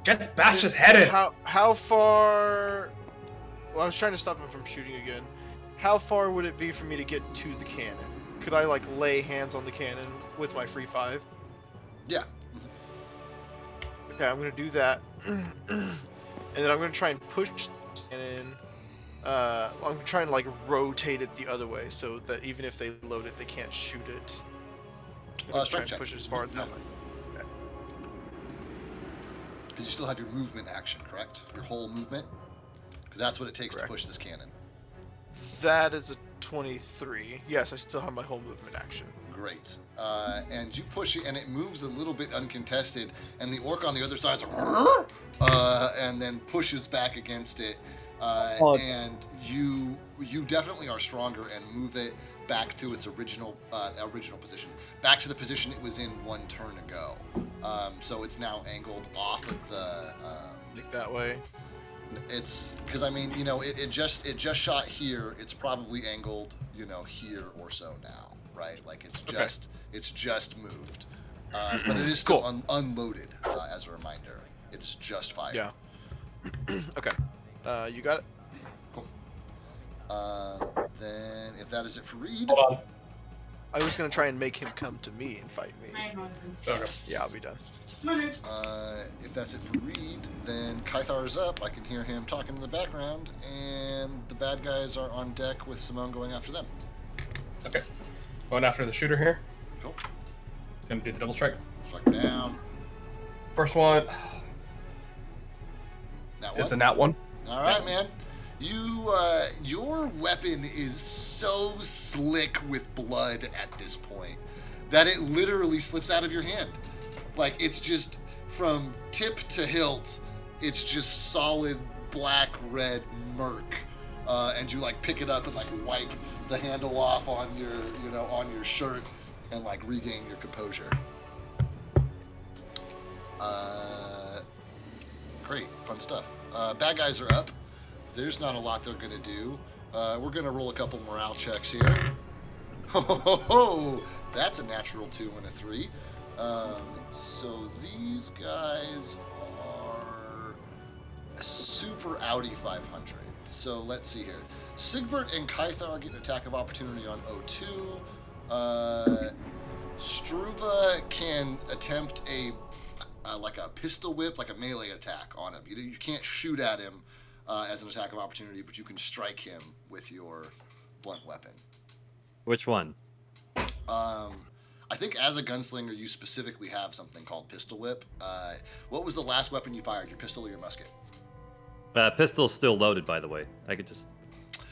Get Bash's head in! How far? Well, I was trying to stop him from shooting again. How far would it be for me to get to the cannon? Could I like lay hands on the cannon with my free 5? Yeah. Okay, I'm gonna do that, and then I'm gonna try and push the cannon. I'm trying to like rotate it the other way so that even if they load it, they can't shoot it. I'm gonna try and push it as far that way. Because you still have your movement action, correct? Your whole movement? Because that's what it takes to push this cannon. That is a 23. Yes, I still have my whole movement action. Great. And you push it, and it moves a little bit uncontested, and the orc on the other side's like, and then pushes back against it. And you definitely are stronger and move it back to its original position, back to the position it was in one turn ago. So it's now angled off of the. Like that way. It's because I mean, it just shot here. It's probably angled, here or so now, right? Like it's just moved, but it is still unloaded. As a reminder, it is just fired. Yeah. Okay. You got it. Cool. Then if that is it for Reed. Hold on. I was gonna try and make him come to me and fight me. Okay. Yeah, I'll be done. If that's it for Reed, then Kythar's up. I can hear him talking in the background, and the bad guys are on deck with Simone going after them. Okay. Going after the shooter here. Cool. Gonna do the double strike. Strike him down. First one. That It's a one. nat 1. All right, man. Your weapon is so slick with blood at this point that it literally slips out of your hand. Like, it's just from tip to hilt, it's just solid black red murk. And you like pick it up and like wipe the handle off on your shirt and like regain your composure. Great, fun stuff. Bad guys are up. There's not a lot they're gonna do. We're gonna roll a couple morale checks here. Ho ho ho ho! That's a natural 2 and a 3. So these guys are super Audi 500. So let's see here. Sigbert and Kythar get an attack of opportunity on O2. Struva can attempt like a pistol whip, like a melee attack on him. You can't shoot at him as an attack of opportunity, but you can strike him with your blunt weapon. Which one? I think as a gunslinger, you specifically have something called pistol whip. What was the last weapon you fired? Your pistol or your musket? Pistol's still loaded, by the way. I could just.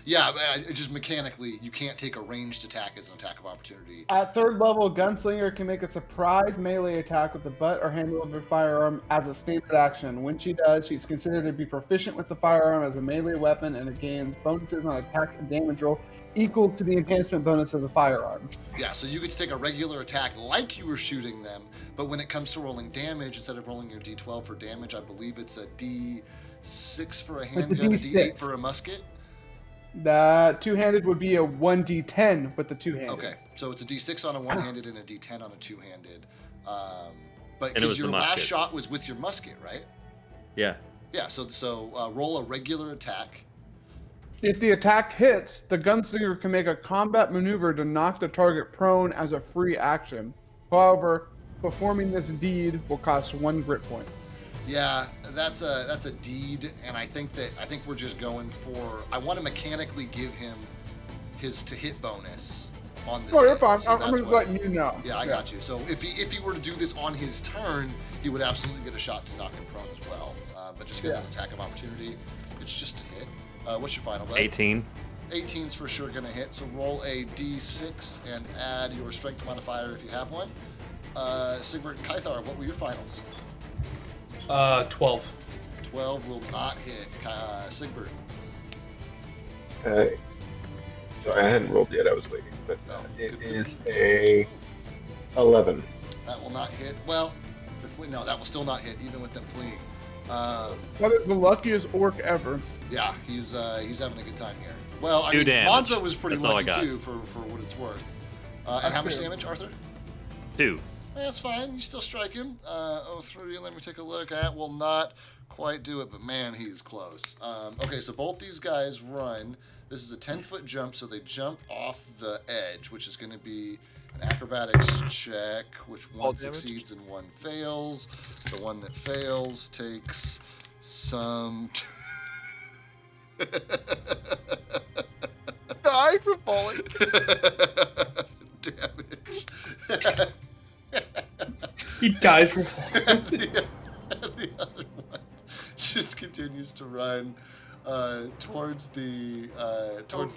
Yeah, just mechanically, you can't take a ranged attack as an attack of opportunity. At third level, gunslinger can make a surprise melee attack with the butt or handle of her firearm as a standard action. When she does, she's considered to be proficient with the firearm as a melee weapon, and it gains bonuses on attack and damage roll equal to the enhancement bonus of the firearm. Yeah, so you could take a regular attack like you were shooting them, but when it comes to rolling damage, instead of rolling your D12 for damage, I believe it's a D6 for a handgun, a D8 for a musket. That two-handed would be a 1d10 with the two-handed. Okay, so it's a D6 on a one-handed and a D10 on a two-handed. But And it was your the last musket. shot was with your musket, right? Yeah. Yeah, so roll a regular attack. If the attack hits, the gunslinger can make a combat maneuver to knock the target prone as a free action. However, performing this deed will cost 1 grit point. Yeah, that's a deed, and I think we're just going for. I want to mechanically give him his to hit bonus on this. Oh, you're hit, fine. so I'm that's just what- letting you know. Yeah, I got you. So if he were to do this on his turn, he would absolutely get a shot to knock him prone as well. But just because it's attack of opportunity, it's just a hit. What's your final bet? 18. 18's for sure gonna hit. So roll a d6 and add your strength modifier if you have one. Sigbert and Kythar, what were your finals? 12. 12 will not hit. Sigbert. Okay. Sorry, I hadn't rolled yet. I was waiting, but it is a 11. That will not hit. Well, no, that will still not hit, even with them fleeing. That is the luckiest orc ever. Yeah, he's having a good time here. Well, I 2 mean, damage. Monzo was pretty That's all I lucky got. too, for what it's worth. And how much fair. damage, Arthur? 2. That's fine. You still strike him. 03, let me take a look. That will not quite do it, but man, he's close. Okay, so both these guys run. This is a 10-foot jump, so they jump off the edge, which is going to be an acrobatics check, which All one damage? succeeds and one fails. The one that fails takes some. Die from falling. Damage. He dies from falling. the other one just continues to run towards the doors,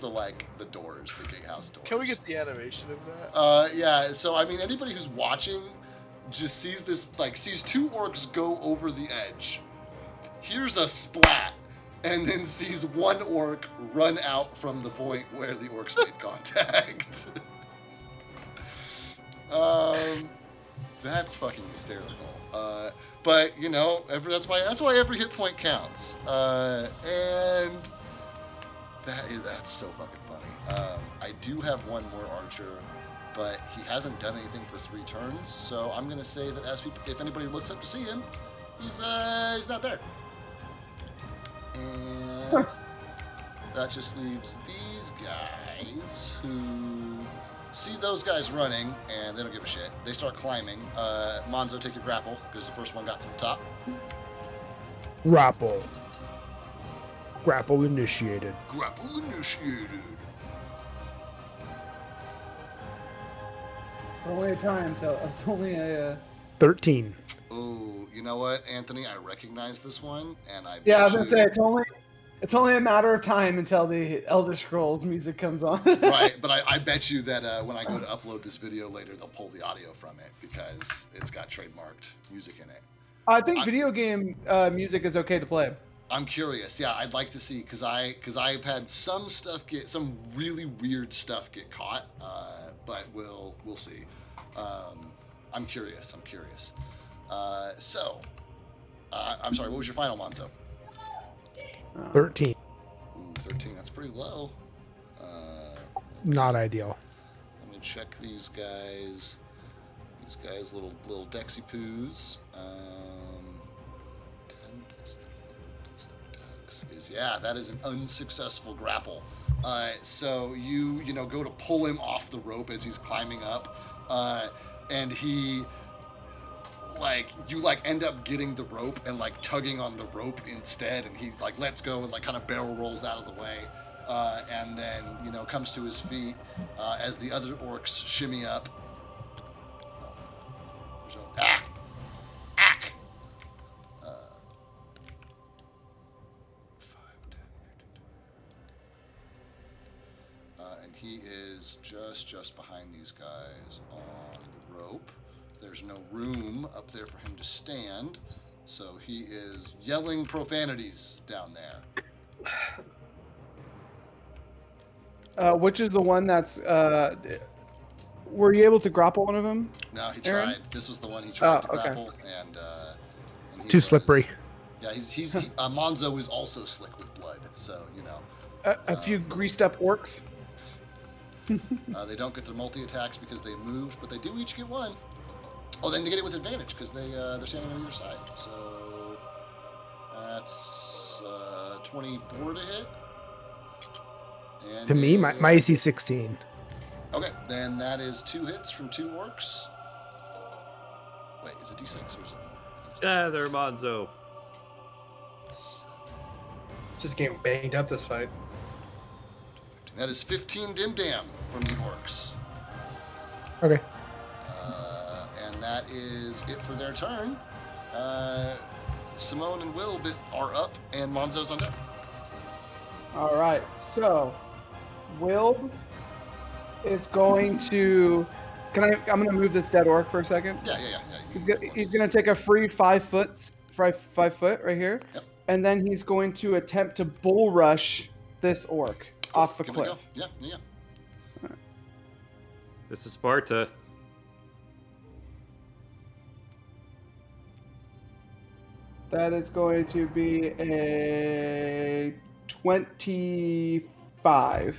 the gatehouse doors. Can we get the animation of that? Yeah. So I mean, anybody who's watching just sees sees 2 orcs go over the edge, hears a splat, and then sees 1 orc run out from the point where the orcs made contact. That's fucking hysterical. But you know, that's why every hit point counts. And that's so fucking funny. I do have one more archer, but he hasn't done anything for 3 turns. So I'm gonna say that if anybody looks up to see him, he's not there. And that just leaves these guys who see those guys running, and they don't give a shit. They start climbing. Monzo, take your grapple, because the first one got to the top. Grapple. Grapple initiated. Grapple initiated. Only a time till it's only a. 13. Oh, you know what, Anthony? I recognize this one, and I Yeah, I bet was gonna you... say it's only a matter of time until the Elder Scrolls music comes on. Right, but I bet you that when I go to upload this video later, they'll pull the audio from it because it's got trademarked music in it. I think video game music is okay to play. I'm curious. Yeah, I'd like to see because I've had some really weird stuff get caught, but we'll see. I'm curious. I'm sorry. What was your final, Monzo? 13. Ooh, 13. That's pretty low. Not ideal. Let me check these guys. These guys, little Dexy poos. 10 plus 3 plus 3. that is an unsuccessful grapple. So you go to pull him off the rope as he's climbing up, and he you end up getting the rope and tugging on the rope instead, and he lets go and kind of barrel rolls out of the way, and then comes to his feet as the other orcs shimmy up. Ack! Ack! 5, 10, 15. And he is just behind these guys on the rope. There's no room up there for him to stand, so he is yelling profanities down there. Which is the one that's? Were you able to grapple one of them? No, he Aaron? tried. This was the one he tried to okay. grapple, and he Too was- slippery. Yeah, Monzo is also slick with blood, so A few greased up orcs. they don't get their multi attacks because they moved, but they do each get one. Oh, then they get it with advantage because they're standing on either side. So that's 24 to hit. And To me, my AC 16. Okay, then that is 2 hits from 2 orcs. Wait, is it D6 or is it? Yeah, they're Monzo. Just getting banged up this fight. That is 15 dim dam from the orcs. Okay. And that is it for their turn. Simone and Will are up, and Monzo's on deck. All right, so Will is going to. I'm going to move this dead orc for a second. Yeah. He's going to take a free 5 foot right here, Yep. and then he's going to attempt to bull rush this orc off the Give it a cliff. go. Yeah. This is Sparta. That is going to be a 25.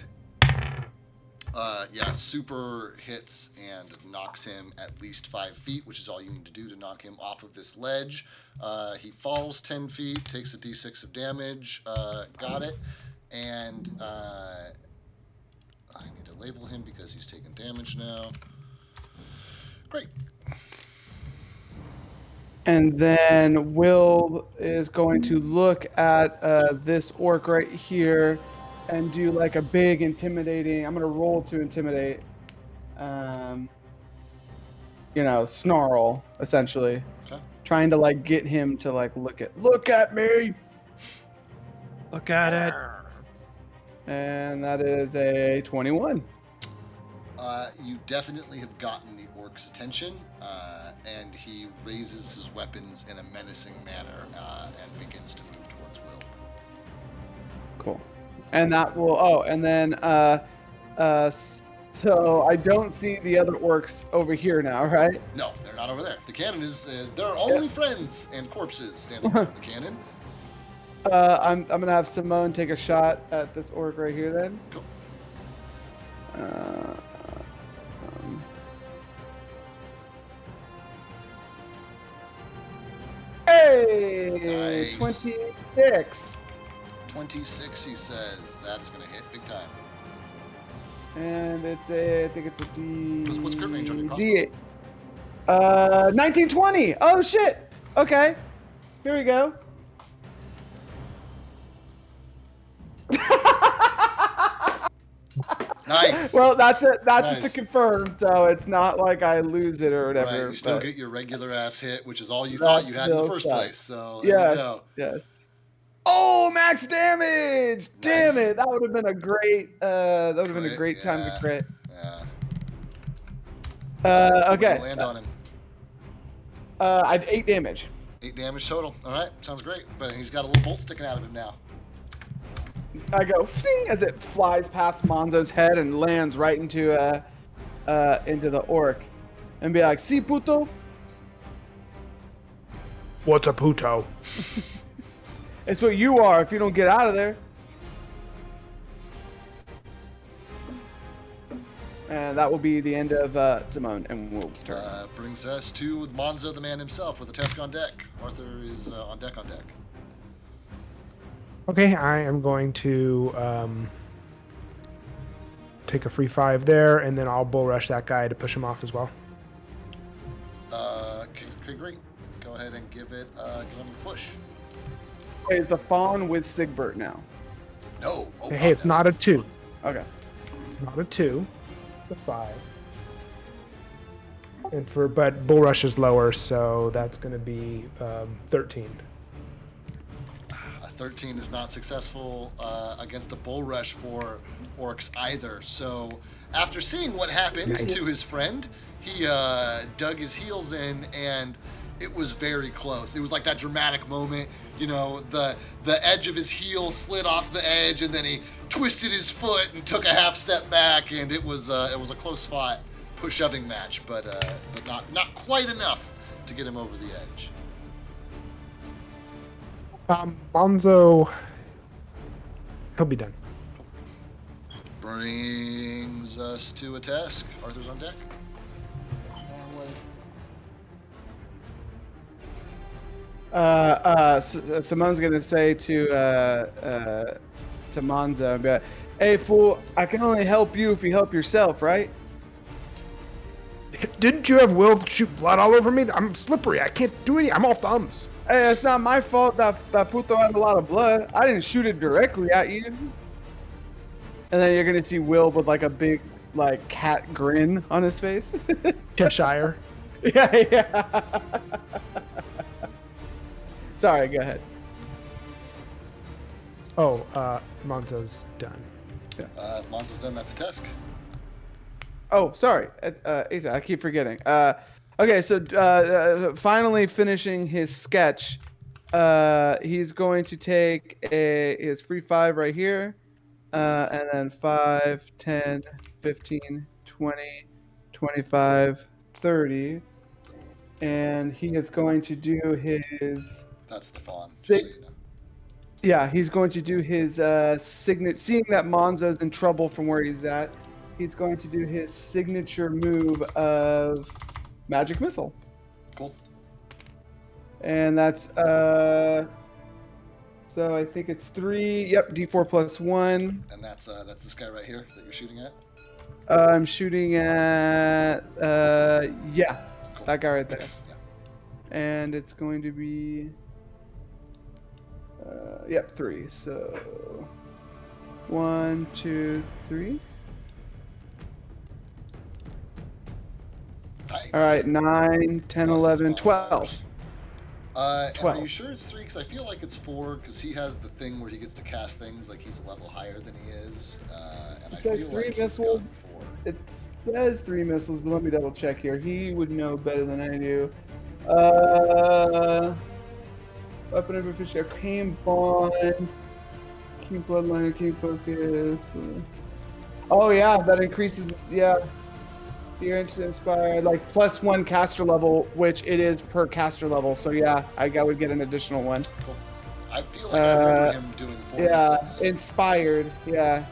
Super hits and knocks him at least 5 feet, which is all you need to do to knock him off of this ledge. He falls 10 feet, takes a d6 of damage. Got it. And I need to label him because he's taking damage now. Great. And then Will is going to look at this orc right here and do a big intimidating. I'm going to roll to intimidate. Snarl, essentially. Okay. Trying to get him to look at me. Look at it. And that is a 21. You definitely have gotten the orc's attention, and he raises his weapons in a menacing manner and begins to move towards Will. Cool. And that will. Oh, and then so I don't see the other orcs over here now, right? No, they're not over there. The cannon is. There are only friends and corpses standing over the cannon. I'm gonna have Simone take a shot at this orc right here then. Cool. Hey, Nice. 26. 26, he says. That is going to hit big time. And I think it's a D. What's crit range on your crossbow? D8. 1920. Oh shit. Okay. Here we go. Nice. Well, that's it. That's just Nice. to confirm, so it's not like I lose it or whatever. Right, you still but get your regular ass hit, which is all you thought you had in the still first sucks. place. So there you Yes. go. Yes. Oh, max damage! Damn Nice. it! That would have been a great. That would have been a Crit, great time yeah. to crit. Yeah. Okay. Land on him. I had 8 damage. 8 damage total. All right, sounds great. But he's got a little bolt sticking out of him now. I go fling as it flies past Monzo's head and lands right into the orc, and be like, "See, puto." What's a puto? It's what you are if you don't get out of there. And that will be the end of Simone and Wolf's turn. Brings us to Monzo the man himself with a task on deck. Arthur is on deck. Okay, I am going to take a free 5 there, and then I'll bull rush that guy to push him off as well. Okay, great. Go ahead and give him the push. Is the fawn with Sigbert now? No. Oh, Hey, it's not a 2. Okay. It's not a 2. It's a 5. But bull rush is lower, so that's going to be 13. A 13 is not successful against a bull rush for orcs either. So after seeing what happened Nice. to his friend, he dug his heels in, and it was very close. It was like that dramatic moment, the edge of his heel slid off the edge, and then he twisted his foot and took a half step back, and it was a close fought push-shoving match, but not quite enough to get him over the edge. Bonzo, he'll be done. Brings us to a task. Arthur's on deck. Simone's gonna say to Monzo, "Hey fool, I can only help you if you help yourself, right?" Didn't you have Will shoot blood all over me? I'm slippery. I can't do any. I'm all thumbs. Hey, it's not my fault that Puto had a lot of blood. I didn't shoot it directly at you. And then you're gonna see Will with like a big cat grin on his face. Cheshire. Yeah. Sorry, go ahead. Oh, Monzo's done. Monzo's done. That's a task. Oh, sorry. I keep forgetting. Okay, so finally finishing his sketch, he's going to take his free 5 right here, and then 5, 10, 15, 20, 25, 30, and he is going to do his... That's the fawn, just so you know. Yeah, he's going to do his signature. Seeing that Monzo's in trouble from where he's at, he's going to do his signature move of Magic Missile. Cool. And that's so I think it's 3. Yep, D4 plus 1. And that's this guy right here that you're shooting at. I'm shooting at yeah, Cool. that guy right there. Yeah. And it's going to be yep, 3. So 1, 2, 3. Nice. All right, 9, 10, Plus 11, his 12. modifiers. And 12. are you sure it's 3? Because I feel like it's 4, because he has the thing where he gets to cast things like he's a level higher than he is. And It I says feel 3 like missiles. he's got 4. It says 3 missiles, but let me double check here. He would know better than I do. Weapon of efficiency, arcane bond, keen bloodline, keen focus. Oh yeah, that increases. Yeah, you're interested, inspired, like plus 1 caster level, which it is per caster level. So yeah, I would get an additional 1. Cool. I feel like I remember him doing 4 Yeah, missiles. inspired. Yeah.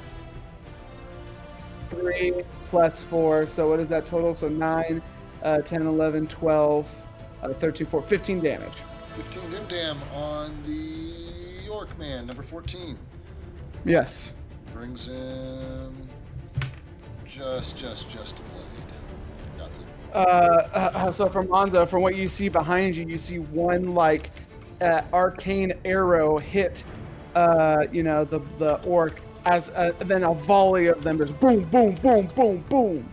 3 plus 4. So what is that total? So 9, 10, 11, 12, 13, 14, 15 damage. 15 dim on the Orc Man, number 14. Yes. Brings him just bloodied. Got to. So from Monzo, from what you see behind you, you see one arcane arrow hit, the orc, as then a volley of them just boom, boom, boom, boom, boom.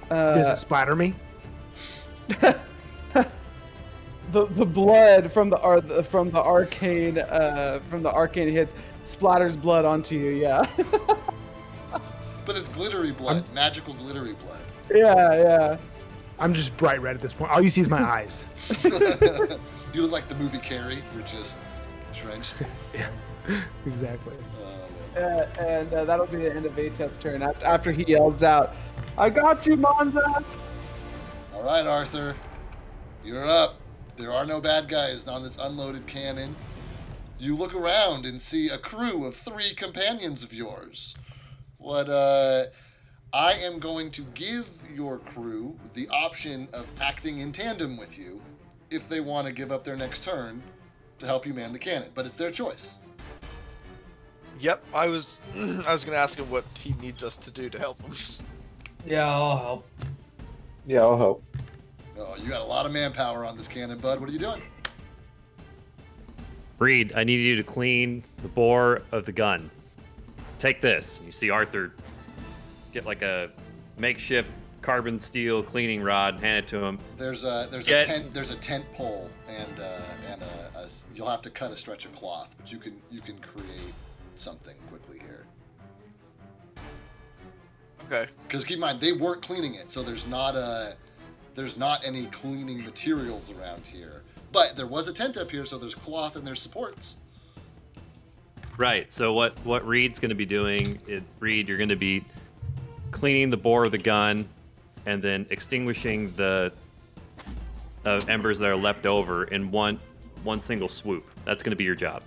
Does it splatter me? The blood from the arcane hits splatters blood onto you. Yeah. But it's glittery blood, magical glittery blood. Yeah. I'm just bright red at this point. All you see is my eyes. You look like the movie Carrie. You're just drenched. Yeah, exactly. And that'll be the end of Vates's turn. After he yells out, "I got you, Monza!" All right, Arthur, you're up. There are no bad guys on this unloaded cannon. You look around and see a crew of 3 companions of yours. I am going to give your crew the option of acting in tandem with you if they want to give up their next turn, to help you man the cannon, but it's their choice. Yep, I was gonna ask him what he needs us to do to help him. Yeah, I'll help. Yeah, I'll help. Oh, you got a lot of manpower on this cannon, bud. What are you doing? Reed, I need you to clean the bore of the gun. Take this. You see Arthur get like a makeshift carbon steel cleaning rod, hand it to him. There's a Get- tent pole and you'll have to cut a stretch of cloth, but you can create something quickly here. Okay. Because keep in mind they weren't cleaning it, so there's not any cleaning materials around here. But there was a tent up here, so there's cloth and there's supports. Right. So what Reed's going to be doing is, Reed, you're going to be cleaning the bore of the gun and then extinguishing the embers that are left over in one single swoop. That's going to be your job.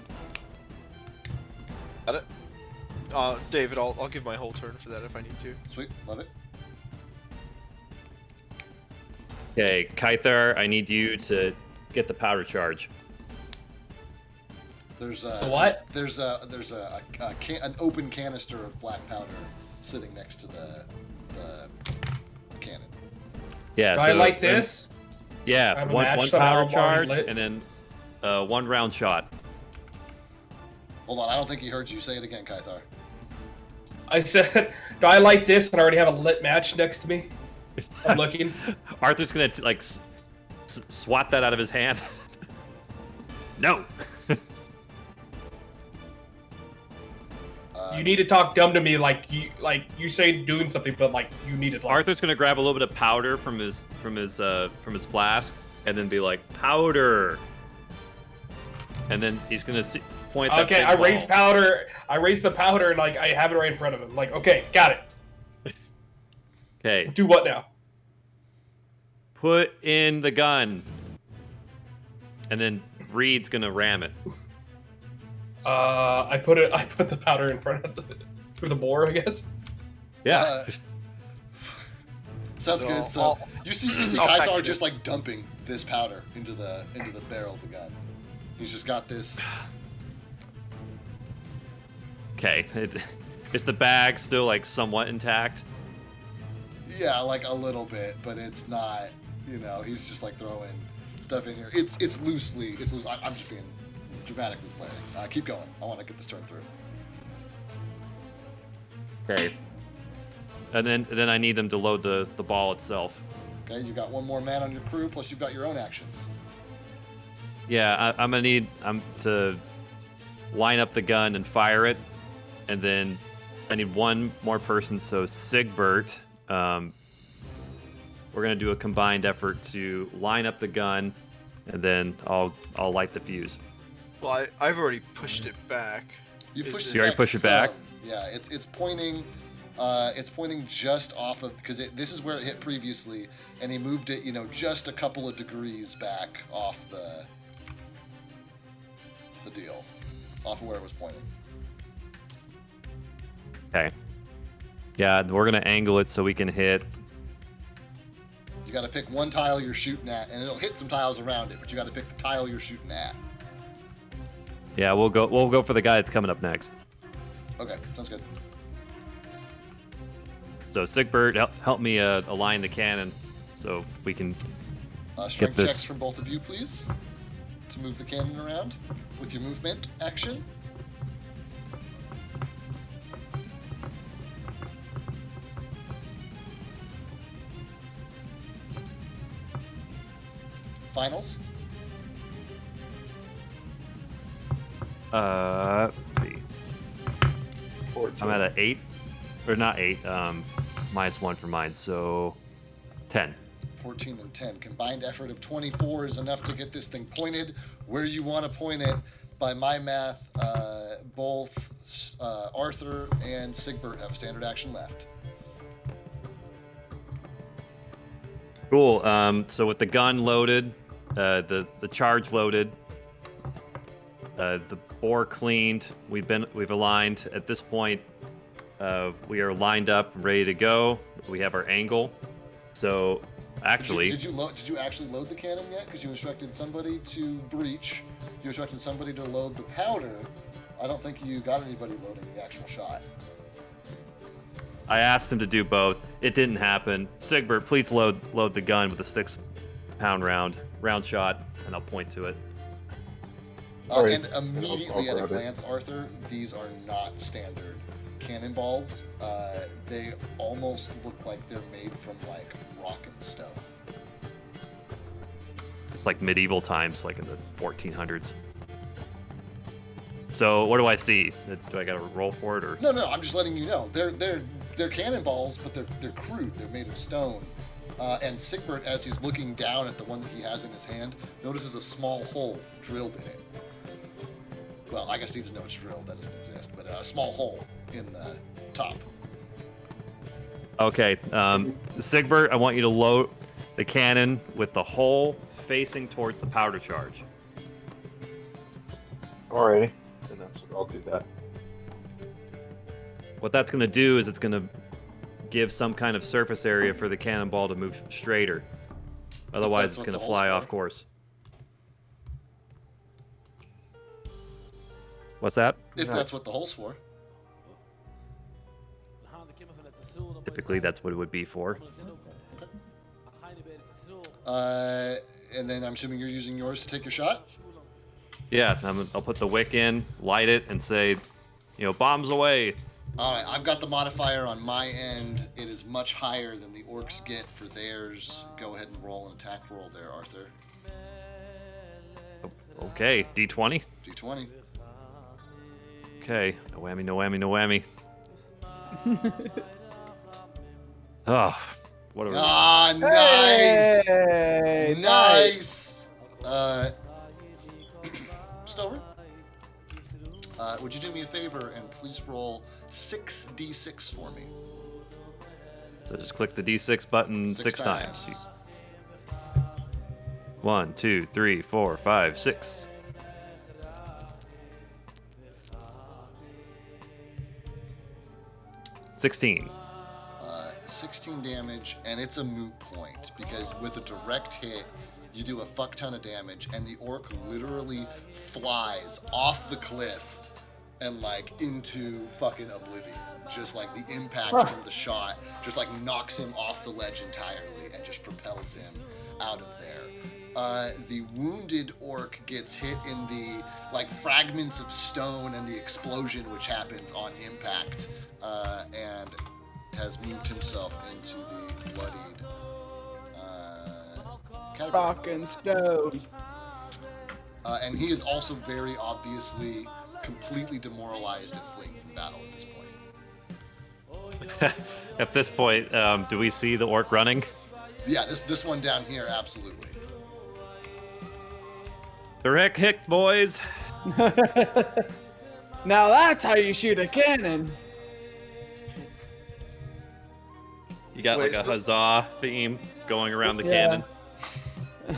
Got it. David, I'll give my whole turn for that if I need to. Sweet, love it. Okay, Kythar, I need you to get the powder charge. There's The what? There's an open canister of black powder sitting next to the cannon. Yeah. Do so I like then- this? Yeah, Have a one match somehow powder while charge we lit? and then 1 round shot. Hold on, I don't think he heard you. Say it again, Kythar. I said, do I like this and I already have a lit match next to me? I'm looking. Arthur's gonna like swat that out of his hand. No. You need to talk dumb to me, like you say doing something, but like you need it. Like, Arthur's gonna grab a little bit of powder from his flask and then be like, powder. And then he's gonna point that okay, big I raise ball. powder. I raise the powder and like I have it right in front of him. Like, okay, got it. Okay, Do what now? put in the gun. And then Reed's gonna ram it. I put the powder in front of through the bore, I guess. Yeah. Sounds So good. So I'll- you see I'll pack Kythar it just in. like dumping this powder into the barrel of the gun. He's just got this. Okay. Is the bag still like somewhat intact? Yeah, like a little bit, but it's not. You know, he's just like throwing stuff in here. It's loose. I'm just being dramatically planning. Keep going. I want to get this turn through. Okay. And then I need them to load the ball itself. Okay, you got one more man on your crew, plus you've got your own actions. Yeah, I'm gonna need to line up the gun and fire it, and then I need one more person. So Sigbert, we're gonna do a combined effort to line up the gun, and then I'll light the fuse. Well, I've already pushed it back. You Is pushed it- it You already back pushed it back? some. Yeah, it's pointing. It's pointing just off of because this is where it hit previously, and he moved it, just a couple of degrees back off the deal, off of where it was pointing. Okay. Yeah, we're gonna angle it so we can hit. You got to pick one tile you're shooting at, and it'll hit some tiles around it, but you got to pick the tile you're shooting at. Yeah, we'll go for the guy that's coming up next. Okay, sounds good. So Sigbert, help me align the cannon so we can. Strength this. checks from both of you, please, to move the cannon around with your movement action. Finals. Let's see. 14. I'm at an 8, or not 8. -1 for mine, so 10. 14 and 10. Combined effort of 24 is enough to get this thing pointed where you want to point it. By my math, both Arthur and Sigbert have a standard action left. Cool. So with the gun loaded, the charge loaded, the bore cleaned, we've aligned. At this point, we are lined up, ready to go. We have our angle. So Actually, Did you actually load the cannon yet? Because you instructed somebody to breach. You instructed somebody to load the powder. I don't think you got anybody loading the actual shot. I asked him to do both. It didn't happen. Sigbert, please load the gun with a 6-pound round shot, and I'll point to it. Sorry. And immediately at a grab it. glance, Arthur, these are not standard cannonballs. They almost look like they're made from like rock and stone. It's like medieval times, like in the 1400s. So what do I see? Do I got to roll for it or? No, I'm just letting you know. They're cannonballs, but they're crude. They're made of stone. And Sigbert, as he's looking down at the one that he has in his hand, notices a small hole drilled in it. Well, I guess he doesn't know it's drilled. That doesn't exist. But a small hole in the top. Okay, Sigbert, I want you to load the cannon with the hole facing towards the powder charge. Alrighty, and I'll do that. What that's going to do is it's going to give some kind of surface area for the cannonball to move straighter. Otherwise, that's it's what going the to hole's fly for. off course. What's that? If Yeah. that's what the hole's for. Typically, that's what it would be for. And then I'm assuming you're using yours to take your shot? Yeah, I'll put the wick in, light it, and say, bombs away. Alright, I've got the modifier on my end. It is much higher than the orcs get for theirs. Go ahead and roll an attack roll there, Arthur. Okay, D20. D20. Okay, no whammy, no whammy, no whammy. Oh, what a relief. Ah, nice! Hey, Nice! Stover? Would you do me a favor and please roll 6d6 for me? So just click the D6 button 6 times. 1, 2, 3, 4, 5, 6. $16. 16 damage, and it's a moot point because with a direct hit, you do a fuck ton of damage, and the orc literally flies off the cliff and like into fucking oblivion. Just like the impact from the shot just like knocks him off the ledge entirely and just propels him out of there. The wounded orc gets hit in the like fragments of stone and the explosion which happens on impact, and has moved himself into the bloodied category. rock and stone. And he is also very obviously completely demoralized and fleeing from battle at this point. At this point, do we see the orc running? Yeah, this one down here, absolutely. The heck, hick, boys. Now that's how you shoot a cannon. You got Wait, like a is huzzah theme going around the Yeah. cannon.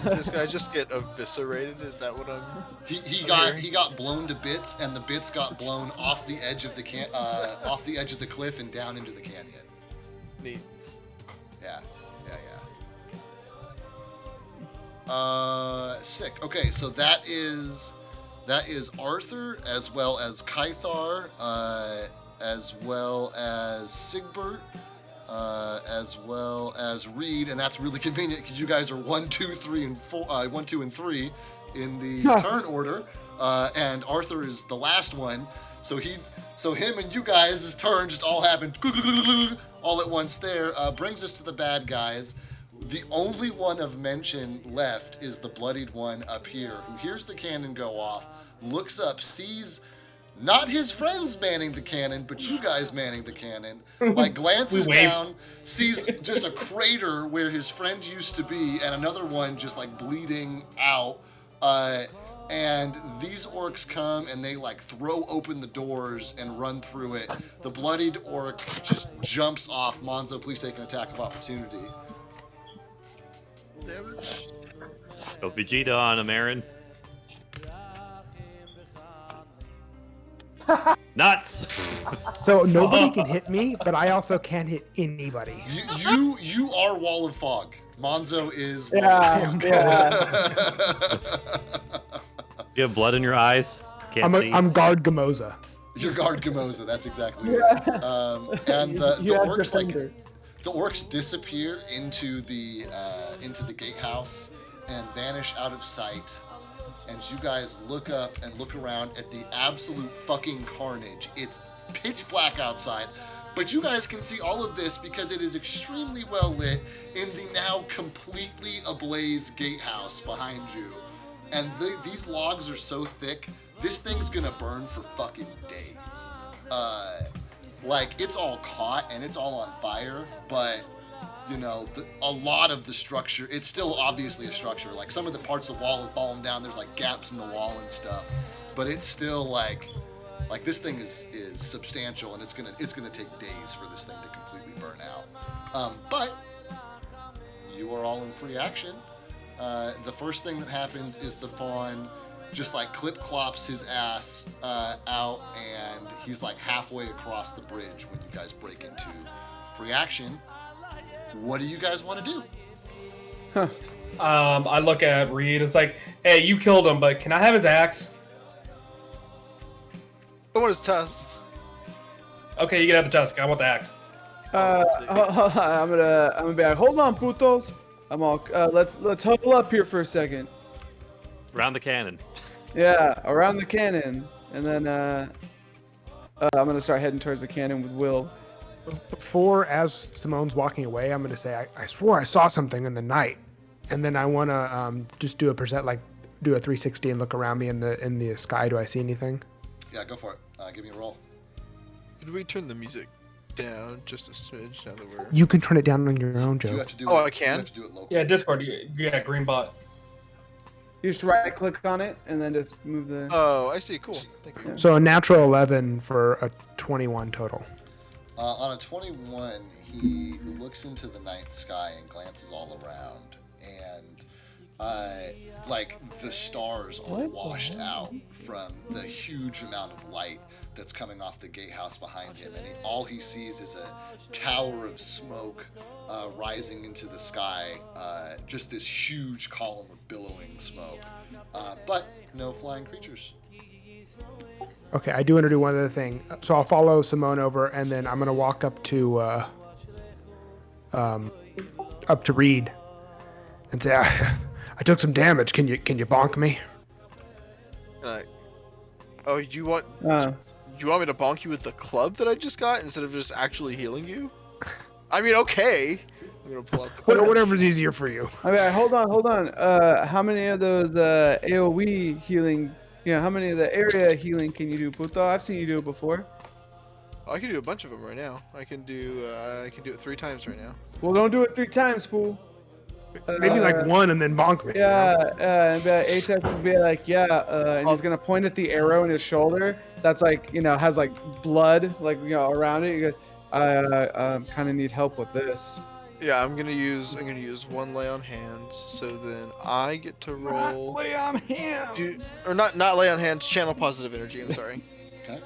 This guy just get eviscerated? Is that what I'm? He got blown to bits, and the bits got blown off the edge of the off the edge of the cliff and down into the canyon. Neat. Yeah. Sick. Okay, so that is Arthur, as well as Kythar, as well as Sigbert, as well as Reed, and that's really convenient because you guys are 1, 2, 3, and 4, 1, 2, and 3 in the turn order, and Arthur is the last one. So him and you guys' turn just all happened all at once. There brings us to the bad guys. The only one of mention left is the bloodied one up here, who hears the cannon go off, looks up, sees not his friends manning the cannon, but you guys manning the cannon. Like glances We wave. down, sees just a crater where his friend used to be, and another one just like bleeding out. And these orcs come and they like throw open the doors and run through it. The bloodied orc just jumps off. Monzo, please take an attack of opportunity. Damage. Go Vegeta on him, Aaron. Nuts! So nobody can hit me, but I also can't hit anybody. You are Wall of Fog. Monzo is Yeah, Warlock. You have blood in your eyes. Can't see. I'm guard Gamoza. Your guard Gamoza, that's exactly Yeah. it. And the You have orcs Defender. the orcs disappear into the gatehouse and vanish out of sight. And you guys look up and look around at the absolute fucking carnage. It's pitch black outside, but you guys can see all of this because it is extremely well lit in the now completely ablaze gatehouse behind you. And these logs are so thick, this thing's gonna burn for fucking days. Like, it's all caught and it's all on fire, but you know, a lot of the structure, it's still obviously a structure. Like, some of the parts of the wall have fallen down, there's like gaps in the wall and stuff, but it's still like this thing is substantial, and it's gonna take days for this thing to completely burn out. But you are all in free action. The first thing that happens is the fawn just like clip clops his ass out, and he's like halfway across the bridge when you guys break into free action. What do you guys want to do? I look at Reed. It's like, hey, you killed him, but can I have his axe? I want his tusks. Okay, you can have the tusk. I want the axe. I'm gonna be like, hold on, putos. I'm all. Let's huddle up here for a second. Around the cannon. Yeah, around the cannon, and then I'm gonna start heading towards the cannon with Will. Before, as Simone's walking away, I'm gonna say, I swore I saw something in the night, and then I wanna just do a 360 and look around me in the sky. Do I see anything? Yeah, go for it. Give me a roll. Did we turn the music down just a smidge now that we're... You can turn it down on your own, You Joe. have to do Oh, it, I can? You have to do it locally. Yeah, Discord. Yeah, green bot. You just right click on it and then just move the. Oh, I see. Cool. Thank you. So a natural 11 for a 21 total. On a 21, he looks into the night sky and glances all around, and like the stars are washed out from the huge amount of light that's coming off the gatehouse behind him, and all he sees is a tower of smoke rising into the sky, just this huge column of billowing smoke, but no flying creatures. Okay, I do want to do one other thing. So I'll follow Simone over, and then I'm gonna walk up to Reed and say, I took some damage. Can you bonk me? Oh, you want me to bonk you with the club that I just got instead of just actually healing you? I mean, okay. I'm gonna pull out the club. Whatever's easier for you. Okay, hold on. How many of those AOE healing? How many of the area healing can you do, Puto? I've seen you do it before. I can do a bunch of them right now. I can do it 3 times right now. Well, don't do it 3 times, fool. Maybe like one and then bonk me. Yeah, and Atex will be like, and he's gonna point at the arrow in his shoulder. That's like, has like blood, like around it. He goes, I kind of need help with this. Yeah, I'm gonna use 1 lay on hands. So then I get to roll. Lay on hands. Or not lay on hands. Channel positive energy. I'm sorry. Okay.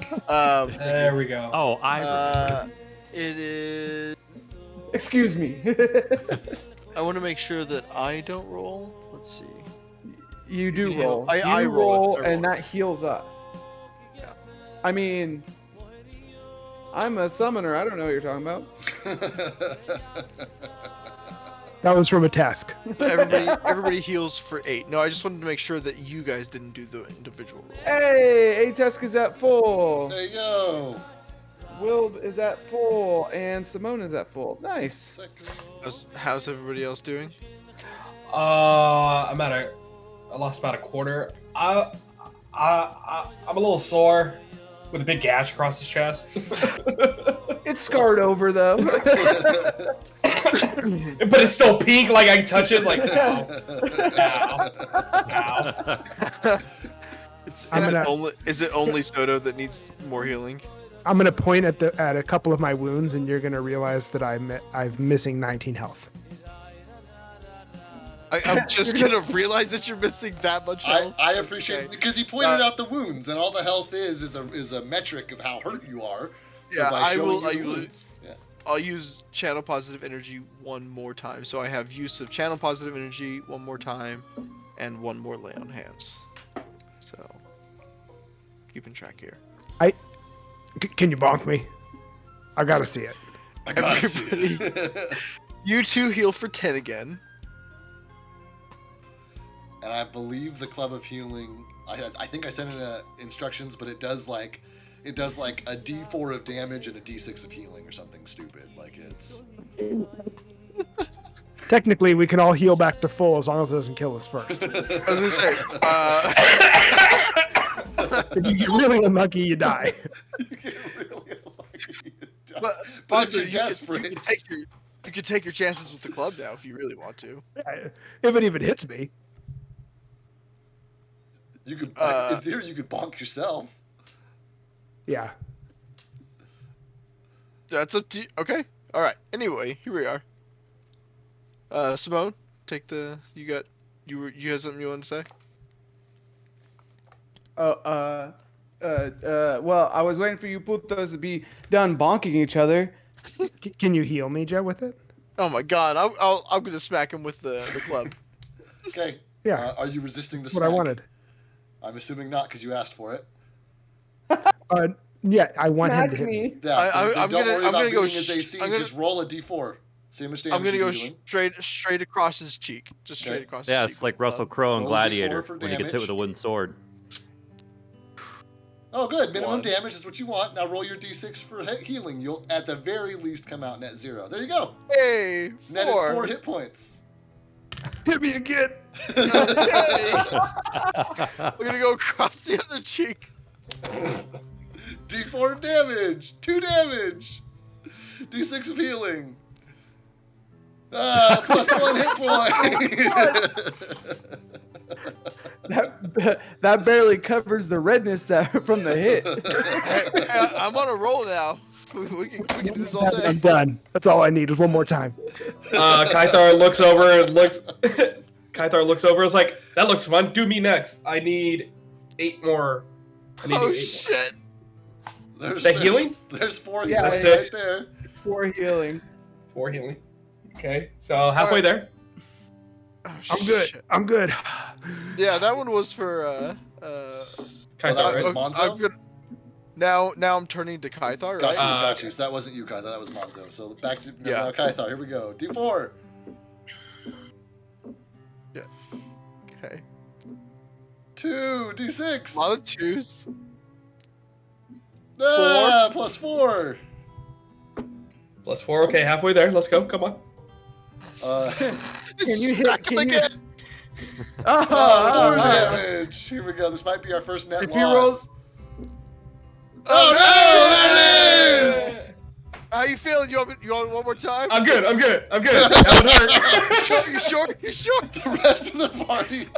There we go. Oh, I remember. It is. Excuse me. I want to make sure that I don't roll. Let's see. You do You roll. heal. I You roll it. I and roll it. that heals us. I mean, I'm a summoner. I don't know what you're talking about. That was from a task. Everybody heals for 8. No, I just wanted to make sure that you guys didn't do the individual roll. Hey, Atesk is at full. There you go. Will is at full, and Simone is at full. Nice. Sick. How's everybody else doing? I lost about a quarter. I'm a little sore with a big gash across his chest. It's scarred over though. But it's still pink, like I can touch it, like ow. Is it only Soto that needs more healing? I'm gonna point at a couple of my wounds, and you're gonna realize that I'm missing 19 health. I'm just gonna realize that you're missing that much health. I appreciate it because he pointed out the wounds, and all the health is a metric of how hurt you are. So Yeah, by I showing will- you I the will- wounds, yeah. I'll use channel positive energy one more time. So I have use of channel positive energy one more time, and one more lay on hands. So keeping track here. Can you bonk me? I gotta see it. I gotta see Everybody. it. You two heal for 10 again. And I believe the Club of Healing. I think I sent in instructions, but it does like a D4 of damage and a D6 of healing or something stupid. Like it's. Technically, we can all heal back to full as long as it doesn't kill us first. I was gonna say, If you get really unlucky, you die. You get really unlucky. but But if Bonzo, you're desperate, you could take your chances with the club now if you really want to. If it even hits me. you could in theory you could bonk yourself. Yeah. That's up to you. Okay. All right. Anyway, here we are. Simone, take the. You had something you want to say? Well, I was waiting for you putos to be done bonking each other. Can you heal me, Joe, with it? Oh my God! I'm gonna smack him with the club. Okay. Yeah. Are you resisting the That's what I smack? wanted. I'm assuming not because you asked for it. Yeah, I want him Smack to hit me. me. Yeah. So I'm don't gonna- worry I'm about gonna go beating his sh- AC. I'm gonna- Just roll a D4. See how much damage I'm gonna you're go doing. straight across his cheek. Just straight Okay. across. Yeah, his it's cheek like with the Russell club. Crowe in Roll a D4 Gladiator for when he gets hit damage. with a wooden sword. Oh, good. Minimum One. damage is what you want. Now roll your D6 for healing. You'll at the very least come out net 0. There you go. Hey, Netted 4 4. hit points. Hit me again. Okay. We're gonna go across the other cheek. D4 of damage. 2 damage. D6 of healing. Plus 1 hit point. That barely covers the redness that from the hit. Hey, I'm on a roll now. We can do this all I'm day. done. That's all I need is one more time. Kythar looks over and looks. Kythar looks over. Is like, that looks fun. Do me next. I need 8 more. I need Oh 8 more. shit! There's, that healing? The's 4 Yeah, healing that's right it. there. It's for healing. 4 healing. Okay, so halfway Alright. there. Oh, I'm good. shit. I'm good. Yeah, that one was for Kythar, that right? was Monzo? I'm good. Now I'm turning to Kythar, right? Got you. So that wasn't you, Kythar. That was Monzo. So back to Yeah. Kythar. Here we go. D4. Okay. 2. D6. A lot of 2s. Plus 4. Plus 4. Okay, halfway there. Let's go. Come on. Can you hit? Smack him Can you? again. Oh, 4 damage. Here we go. This might be our first net If loss. he rolls- Oh, no! There it is! How you feeling? You want it one more time? I'm good. That would hurt. You sure? You sure? The rest of the party.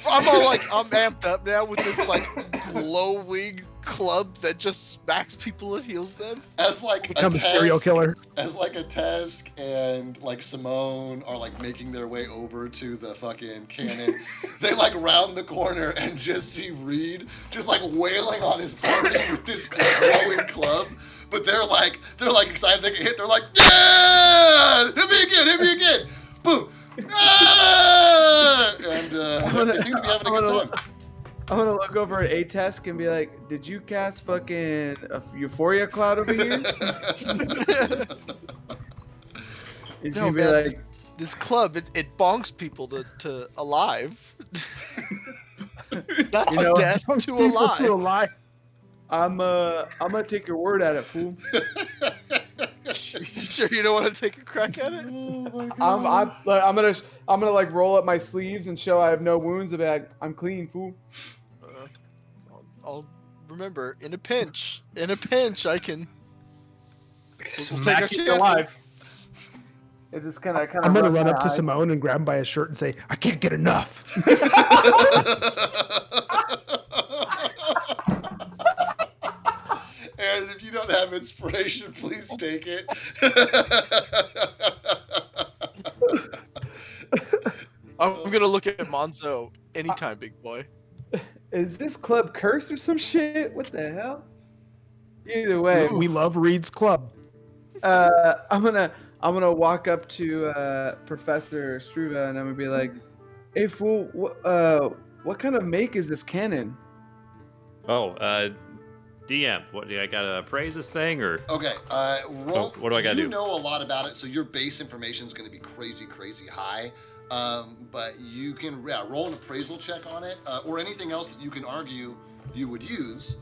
I'm all like, I'm amped up now with this like glowing club that just smacks people and heals them. As like Become a serial Tesk- killer. As like a Tesk and like Simone are like making their way over to the fucking cannon, they like round the corner and just see Reed just like wailing on his party with this glowing club. But they're like excited they get hit. They're like, yeah, hit me again, boom. Ah! And they seem to be having a good time. I'm gonna look over at A-Task and be like, "Did you cast fucking a Euphoria cloud over here?" And No, she'd be man, like, this club it bonks people to alive. Not You to know, death, to People alive. to alive. I'm gonna take your word at it, fool. You sure you don't want to take a crack at it? Oh my I'm gonna like roll up my sleeves and show I have no wounds. And be like, I'm clean, fool. I'll remember in a pinch. In a pinch, I can. We'll take our Smack you chances. alive. It's just kind of. I'm gonna run up to Simone and grab him by his shirt and say, "I can't get enough." And if you don't have inspiration, please take it. I'm gonna look at Monzo anytime, big boy. Is this club cursed or some shit? What the hell? Either way, We love Reed's club. I'm gonna walk up to Professor Struva and I'm gonna be like, "Hey fool, what kind of make is this cannon?" Oh, DM, what do I gotta appraise this thing or? Okay, roll. What do I gotta you do? know a lot about it, so your base information is going to be crazy, crazy high. But you can roll an appraisal check on it, or anything else that you can argue you would use.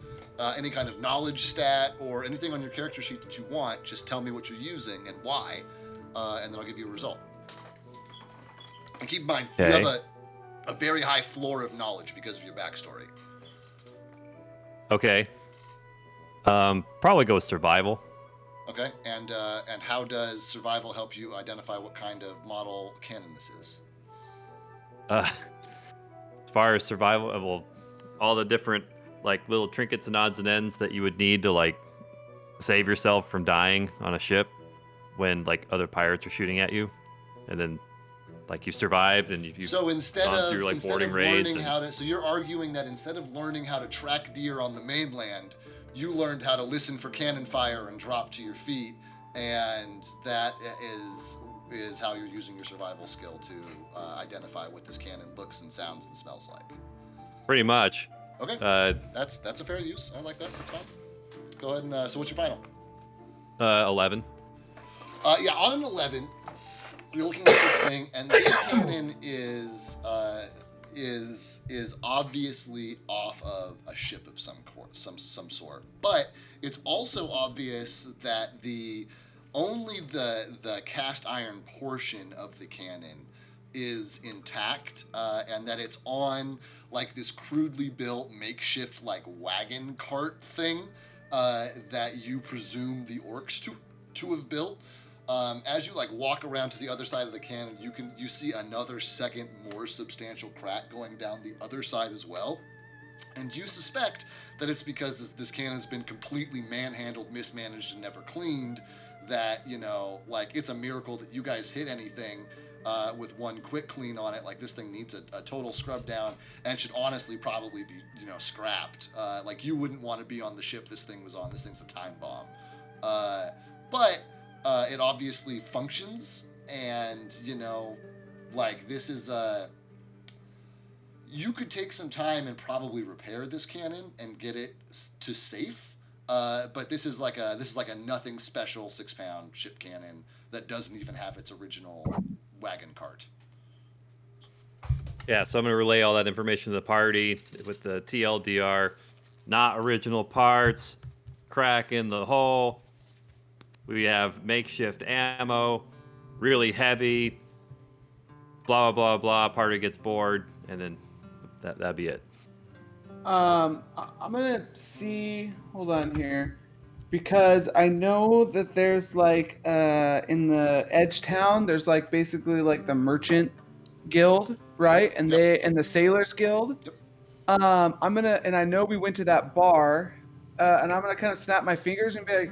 Any kind of knowledge stat or anything on your character sheet that you want. Just tell me what you're using and why, and then I'll give you a result. And keep in mind, you Okay. have a very high floor of knowledge because of your backstory. Okay. Probably go with survival. Okay, and how does survival help you identify what kind of model cannon this is? As far as survival, well, all the different like little trinkets and odds and ends that you would need to like save yourself from dying on a ship when like other pirates are shooting at you, and then like you survived and you've So instead gone of through, like, instead boarding of raids learning and- how to, so you're arguing that instead of learning how to track deer on the mainland, you learned how to listen for cannon fire and drop to your feet, and that is how you're using your survival skill to identify what this cannon looks and sounds and smells like. pretty much. Okay, that's a fair use. I like that. That's fine. Go ahead and so what's your final? 11. Yeah, on an 11, you're looking at this thing, and this cannon is obviously off of a ship of some sort, but it's also obvious that only the cast iron portion of the cannon is intact, and that it's on like this crudely built makeshift like wagon cart thing that you presume the orcs to have built. As you like walk around to the other side of the cannon, you see another second more substantial crack going down the other side as well, and you suspect that it's because this cannon's been completely manhandled, mismanaged, and never cleaned. That like it's a miracle that you guys hit anything with one quick clean on it. Like this thing needs a total scrub down and should honestly probably be scrapped. Like you wouldn't want to be on the ship this thing was on. This thing's a time bomb, but. It obviously functions, and like this is you could take some time and probably repair this cannon and get it to safe. But this is like a nothing special 6-pound ship cannon that doesn't even have its original wagon cart. Yeah, so I'm gonna relay all that information to the party with the TLDR, not original parts, crack in the hull. We have makeshift ammo, really heavy, blah, blah, blah, blah. Party gets bored, and then that'd be it. I'm gonna see. Hold on here, because I know that there's like in the Edge Town, there's like basically like the Merchant Guild, right? And Yep. the Sailors Guild. Yep. And I know we went to that bar, and I'm gonna kind of snap my fingers and be like,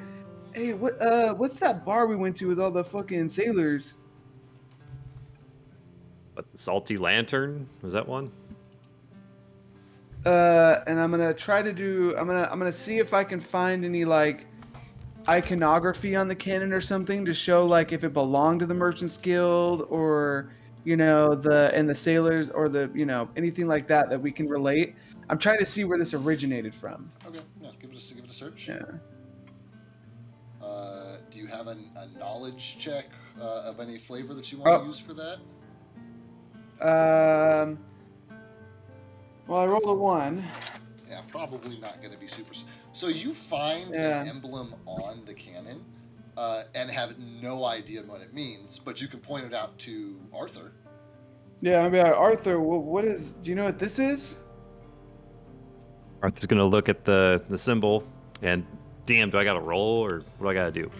"Hey, what's that bar we went to with all the fucking sailors?" But the Salty Lantern, was that one? And I'm gonna try to do. I'm gonna see if I can find any like iconography on the cannon or something to show like if it belonged to the Merchants Guild or the sailors or anything like that we can relate. I'm trying to see where this originated from. Okay, yeah, give it a search. Yeah. Do you have a knowledge check of any flavor that you want to use for that? Well, I rolled a 1. Yeah, probably not going to be super. So you find an emblem on the cannon and have no idea what it means, but you can point it out to Arthur. Yeah, I'll be like, Arthur, what is? Do you know what this is? Arthur's gonna look at the symbol and, damn, do I gotta roll or what do I gotta do?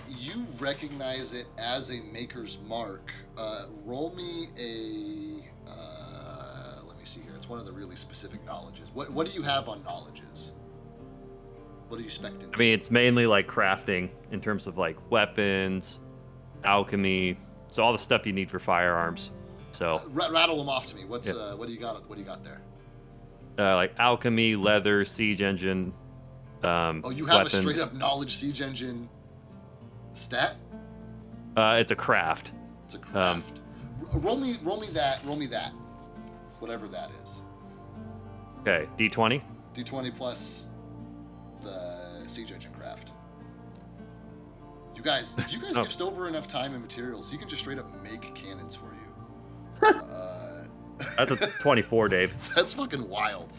You recognize it as a maker's mark. Roll me a. Let me see here. It's one of the really specific knowledges. What do you have on knowledges? What are you expecting? I mean, it's mainly like crafting in terms of like weapons, alchemy, so all the stuff you need for firearms. So rattle them off to me. What do you got? What do you got there? Like alchemy, leather, siege engine. You have weapons. a straight up knowledge siege engine Stat? It's a craft. It's a craft. Roll me that. Whatever that is. Okay, D20. D20 plus the siege engine craft. You guys Oh. gift over enough time and materials, you can just straight up make cannons for you. That's a 24, Dave. That's fucking wild.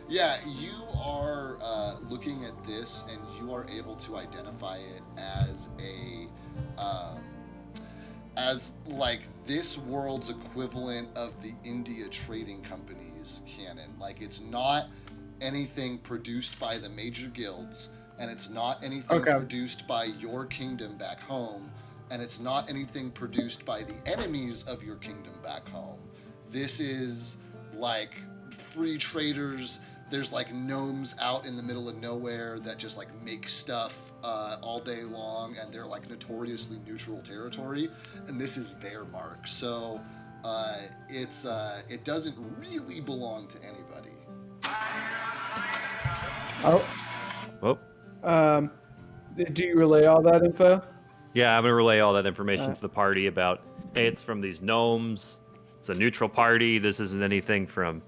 Yeah, you are looking at this, and you are able to identify it as as like this world's equivalent of the India Trading Company's cannon. Like, it's not anything produced by the major guilds, and it's not anything Okay. produced by your kingdom back home, and it's not anything produced by the enemies of your kingdom back home. This is like free traders. There's like gnomes out in the middle of nowhere that just like make stuff all day long, and they're like notoriously neutral territory, and this is their mark. So it doesn't really belong to anybody. Oh, Whoop. do you relay all that info? Yeah, I'm gonna relay all that information Alright. to the party about, hey, it's from these gnomes. It's a neutral party. This isn't anything from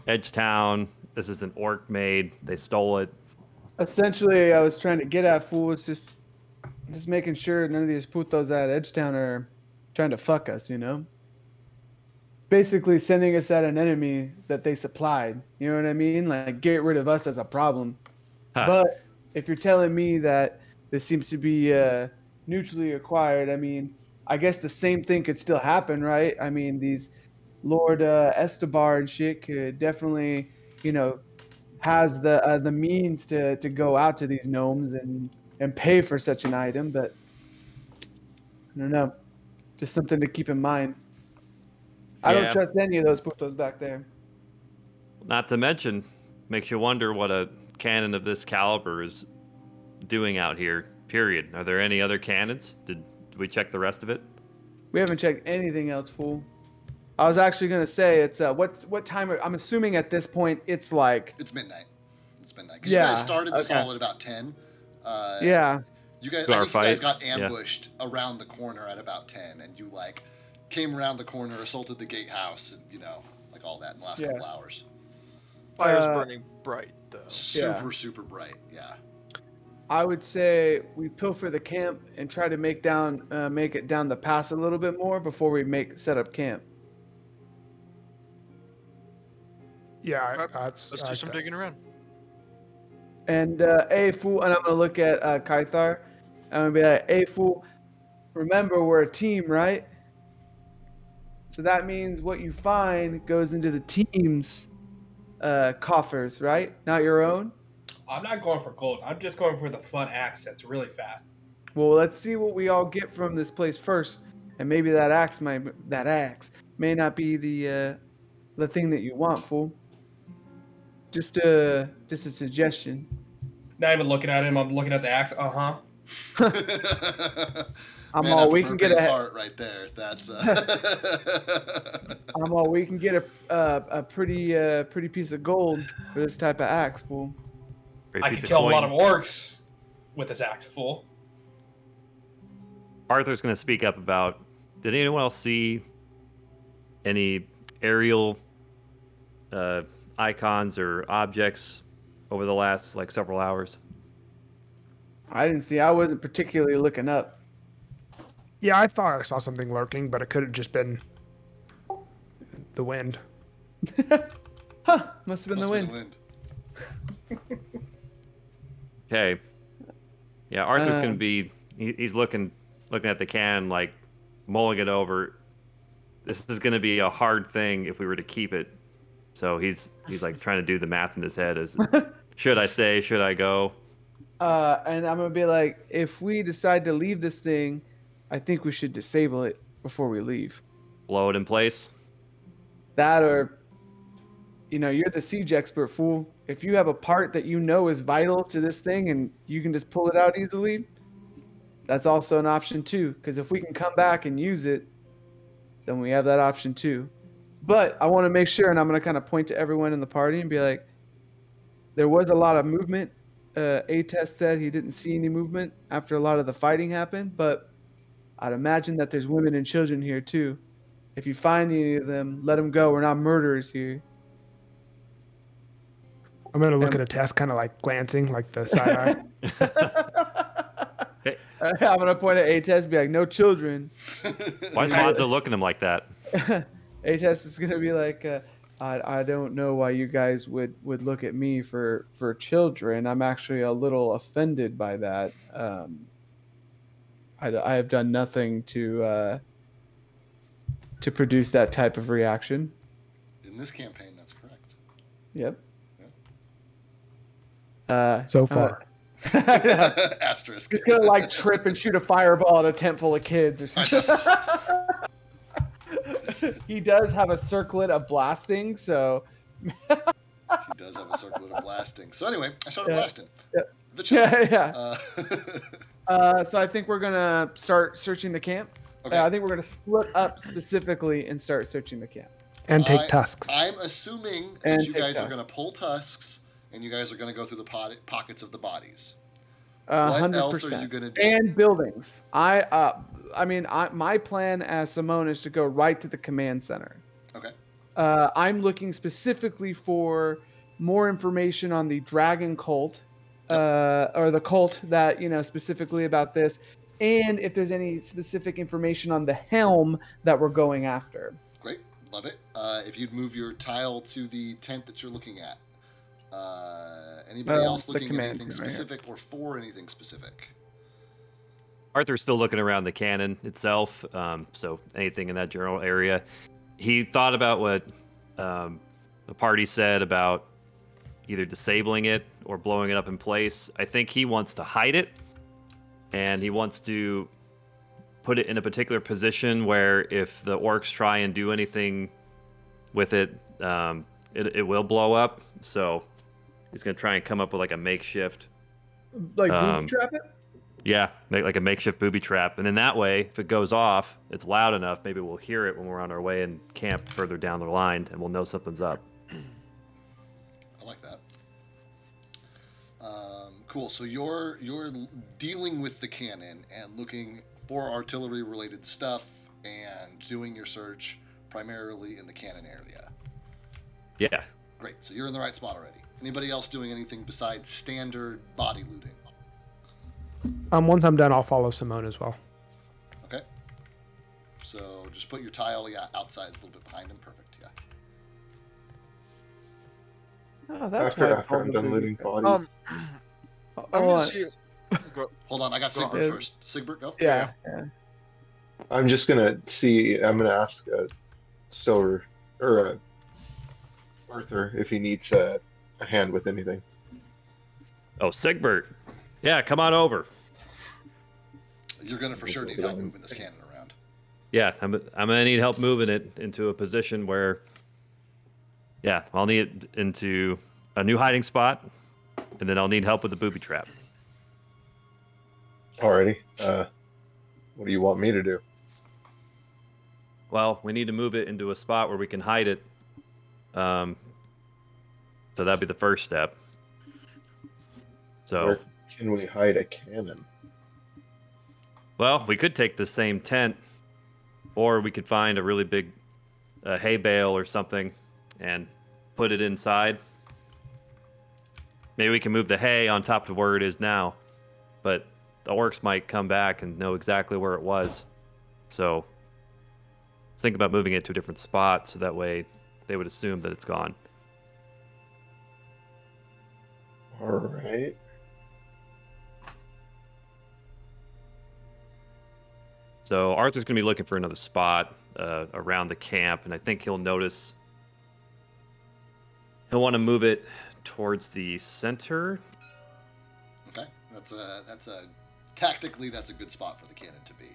Edgetown. This isn't orc made. They stole it. Essentially, I was trying to get at, fool, was just making sure none of these putos at Edgetown are trying to fuck us, you know? Basically sending us at an enemy that they supplied. You know what I mean? Like, get rid of us as a problem. Huh. But if you're telling me that this seems to be neutrally acquired, I mean, I guess the same thing could still happen, right? I mean, these Lord Estebar and shit could definitely, you know, has the means to go out to these gnomes and pay for such an item, but I don't know. Just something to keep in mind. I don't Yeah. trust any of those putos back there. Not to mention, makes you wonder what a cannon of this caliber is doing out here. Period. Are there any other cannons? Did we check the rest of it? We haven't checked anything else, fool. I was actually gonna say it's what time? I'm assuming at this point it's like It's midnight. It's midnight. Because you guys Yeah, started this okay. all at about 10. yeah. You guys, To I our think you guys fight, got yeah. ambushed around the corner at about 10, and you like came around the corner, assaulted the gatehouse, and you know, like all that in the last Yeah. couple hours. Fire's burning bright though. Super bright. Yeah. I would say we pilfer the camp and try to make it down the pass a little bit more before we set up camp. Yeah, Alright, that's. Let's do some digging around. And hey, fool, and I'm gonna look at Kaithar. I'm gonna be like, hey, fool, remember we're a team, right? So that means what you find goes into the team's coffers, right? Not your own. I'm not going for gold. I'm just going for the fun axe that's really fast. Well, let's see what we all get from this place first, and maybe that axe may not be the thing that you want, fool. Just a suggestion. Not even looking at him. I'm looking at the axe. Uh-huh. I'm Man all after we can get Murphy's a heart right there. That's. I'm all we can get a pretty piece of gold for this type of axe, fool. Great I piece could of kill a lot coin. of orcs with this axe, fool. Arthur's going to speak up about, did anyone else see any aerial icons or objects over the last like several hours? I didn't see. I wasn't particularly looking up. Yeah, I thought I saw something lurking, but it could have just been the wind. Huh? Must have been the Must wind. be the wind. Okay. Yeah, Arthur's going to be, he's looking at the can, like mulling it over. This is going to be a hard thing if we were to keep it. So he's like trying to do the math in his head. Should I stay? Should I go? And I'm gonna be like, if we decide to leave this thing, I think we should disable it before we leave. Blow it in place? That or, you know, you're the siege expert, fool. If you have a part that you know is vital to this thing and you can just pull it out easily, that's also an option too. Because if we can come back and use it, then we have that option too. But I want to make sure, and I'm going to kind of point to everyone in the party and be like, there was a lot of movement A-Test said he didn't see any movement after a lot of the fighting happened, but I'd imagine that there's women and children here too. If you find any of them, let them go. We're not murderers here. I'm gonna look at a test, kind of like glancing, like the side eye. Hey, I'm gonna point at A-Test and be like, no children. why is Monzo looking at him like that? A-Test is gonna be like, I don't know why you guys would look at me for children. I'm actually a little offended by that. I have done nothing to produce that type of reaction. In this campaign, that's correct. Yep. So far. Asterisk. He's gonna like trip and shoot a fireball at a tent full of kids or something. He does have a circlet of blasting, so He does have a circlet of blasting. So anyway, I started Yeah. blasting. Yeah. The children. yeah. So I think we're gonna start searching the camp. Okay. I think we're gonna split up specifically and start searching the camp. And take tusks. I'm assuming And that you take guys are tusks. going to pull tusks, and you guys are going to go through the pockets of the bodies. 100%. What else are you going to do? And buildings. My plan as Simone is to go right to the command center. Okay. I'm looking specifically for more information on the dragon cult, or the cult that, specifically about this, and if there's any specific information on the helm that we're going after. Great. Love it. If you'd move your tile to the tent that you're looking at. Anybody else the looking at command anything tent right here. specific or for anything specific? Arthur's still looking around the cannon itself, so anything in that general area. He thought about what the party said about either disabling it or blowing it up in place. I think he wants to hide it, and he wants to put it in a particular position where if the orcs try and do anything with it, it will blow up. So he's going to try and come up with like a makeshift... Like booby trap it? Yeah, make like a makeshift booby trap. And then that way, if it goes off, it's loud enough, maybe we'll hear it when we're on our way and camp further down the line, and we'll know something's up. I like that. Cool. So you're dealing with the cannon and looking for artillery-related stuff and doing your search primarily in the cannon area. Yeah. Great. So you're in the right spot already. Anybody else doing anything besides standard body looting? Once I'm done, I'll follow Simone as well. Okay. So just put your tile, outside, a little bit behind him. Perfect. Yeah. Oh, that's After I'm done looting bodies. I'm gonna see. Hold on. I got Go Sigbert on. first. Sigbert, go. Yeah. I'm just gonna see. I'm gonna ask Stover or Arthur if he needs a hand with anything. Oh, Sigbert. Yeah, come on over. You're gonna for sure need help moving this cannon around. Yeah, I'm gonna need help moving it into a position where, yeah, I'll need it into a new hiding spot, and then I'll need help with the booby trap. Alrighty. What do you want me to do? Well, we need to move it into a spot where we can hide it. So that'd be the first step. So, Where can we hide a cannon? well, we could take the same tent, or we could find a really big hay bale or something and put it inside. Maybe we can move the hay on top of where it is now, but the orcs might come back and know exactly where it was. So let's think about moving it to a different spot so that way they would assume that it's gone. Alright. So Arthur's going to be looking for another spot around the camp, and I think he'll notice he'll want to move it towards the center. Okay. That's a tactically that's a good spot for the cannon to be.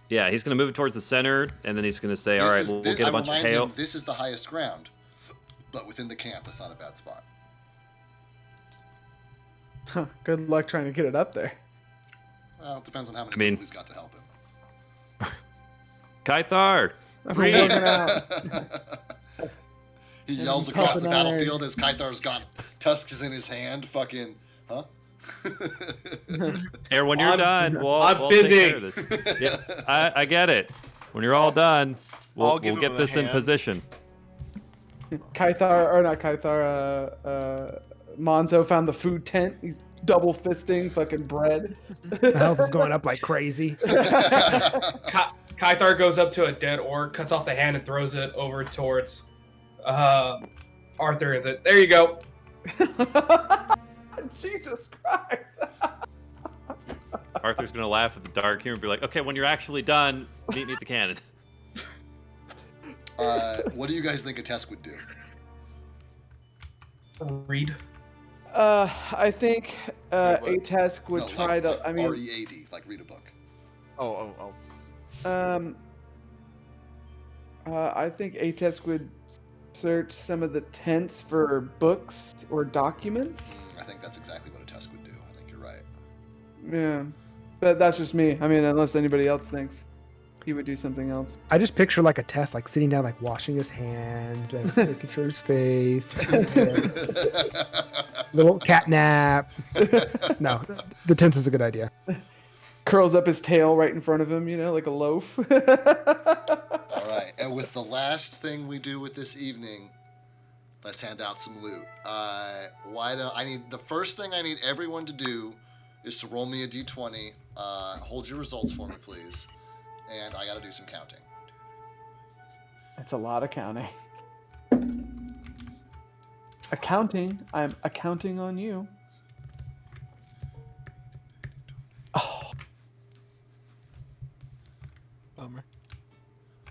Yeah, he's going to move it towards the center, and then he's going to say, all right, we'll get a bunch of remind hail. him, this is the highest ground, but within the camp, that's not a bad spot. Huh, good luck trying to get it up there. Well, it depends on how many I mean- people he's got to help him. Kythar! I'm looking out. He And yells I'm across the pumping iron. battlefield as Kythar's got tusks in his hand. Fucking, huh? Here, when you're done, I'm we'll busy. take care of this. Yeah, I get it. When you're all done, I'll we'll give him get a this in hand. position. Kythar, or not Kythar, Monzo found the food tent. He's double fisting fucking bread. My health is going up like crazy. Kythar goes up to a dead orc, cuts off the hand, and throws it over towards Arthur. There you go. Jesus Christ. Arthur's gonna laugh at the dark humor and be like, "Okay, when you're actually done, meet me at the cannon." What do you guys think a Tesk would do? Read. I think What? Atesk would No, try like, to. like I mean, READ, like read a book. Oh. I think Atesk would search some of the tents for books or documents. I think that's exactly what a Tesk would do. I think you're right. Yeah, that's just me. I mean, unless anybody else thinks he would do something else. I just picture like a test, like sitting down, like washing his hands, like making sure his face, his head, little cat nap. No, the tent is a good idea. Curls up his tail right in front of him, like a loaf. All right, and with the last thing we do with this evening, let's hand out some loot. The first thing I need everyone to do is to roll me a d20. Hold your results for me, please. And I got to do some counting. That's a lot of counting. Accounting. I'm accounting on you. Oh. Bummer.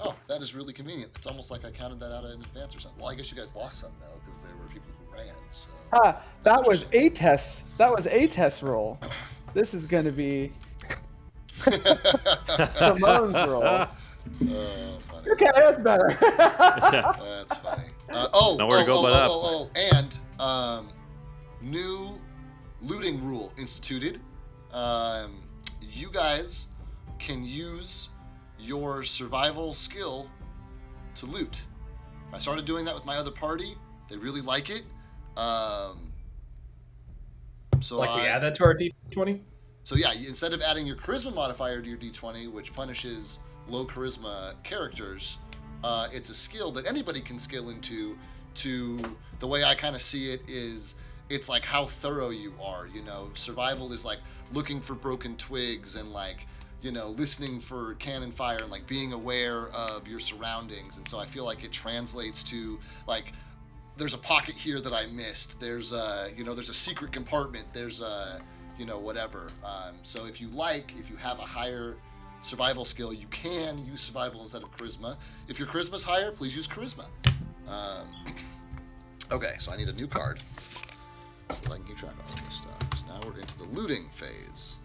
Oh, That is really convenient. It's almost like I counted that out in advance or something. Well, I guess you guys lost some though, because there were people who ran. So Ah, that was interesting. a test. That was a test roll. This is gonna be Simone's roll. Funny. Okay, that's better. That's funny. Nowhere to go but up. And new looting rule instituted. You guys can use your survival skill to loot. I started doing that with my other party. They really like it. So Like we add that to our D20? So yeah, instead of adding your charisma modifier to your d20, which punishes low charisma characters, it's a skill that anybody can skill into. The way I kind of see it is, it's like how thorough you are. Survival is like looking for broken twigs and like, listening for cannon fire and like being aware of your surroundings. And so I feel like it translates to like, there's a pocket here that I missed. There's there's a secret compartment. There's whatever. So if you have a higher survival skill, you can use survival instead of charisma. If your charisma's higher, please use charisma. Okay, so I need a new card so that I can keep track of all this stuff. So now we're into the looting phase.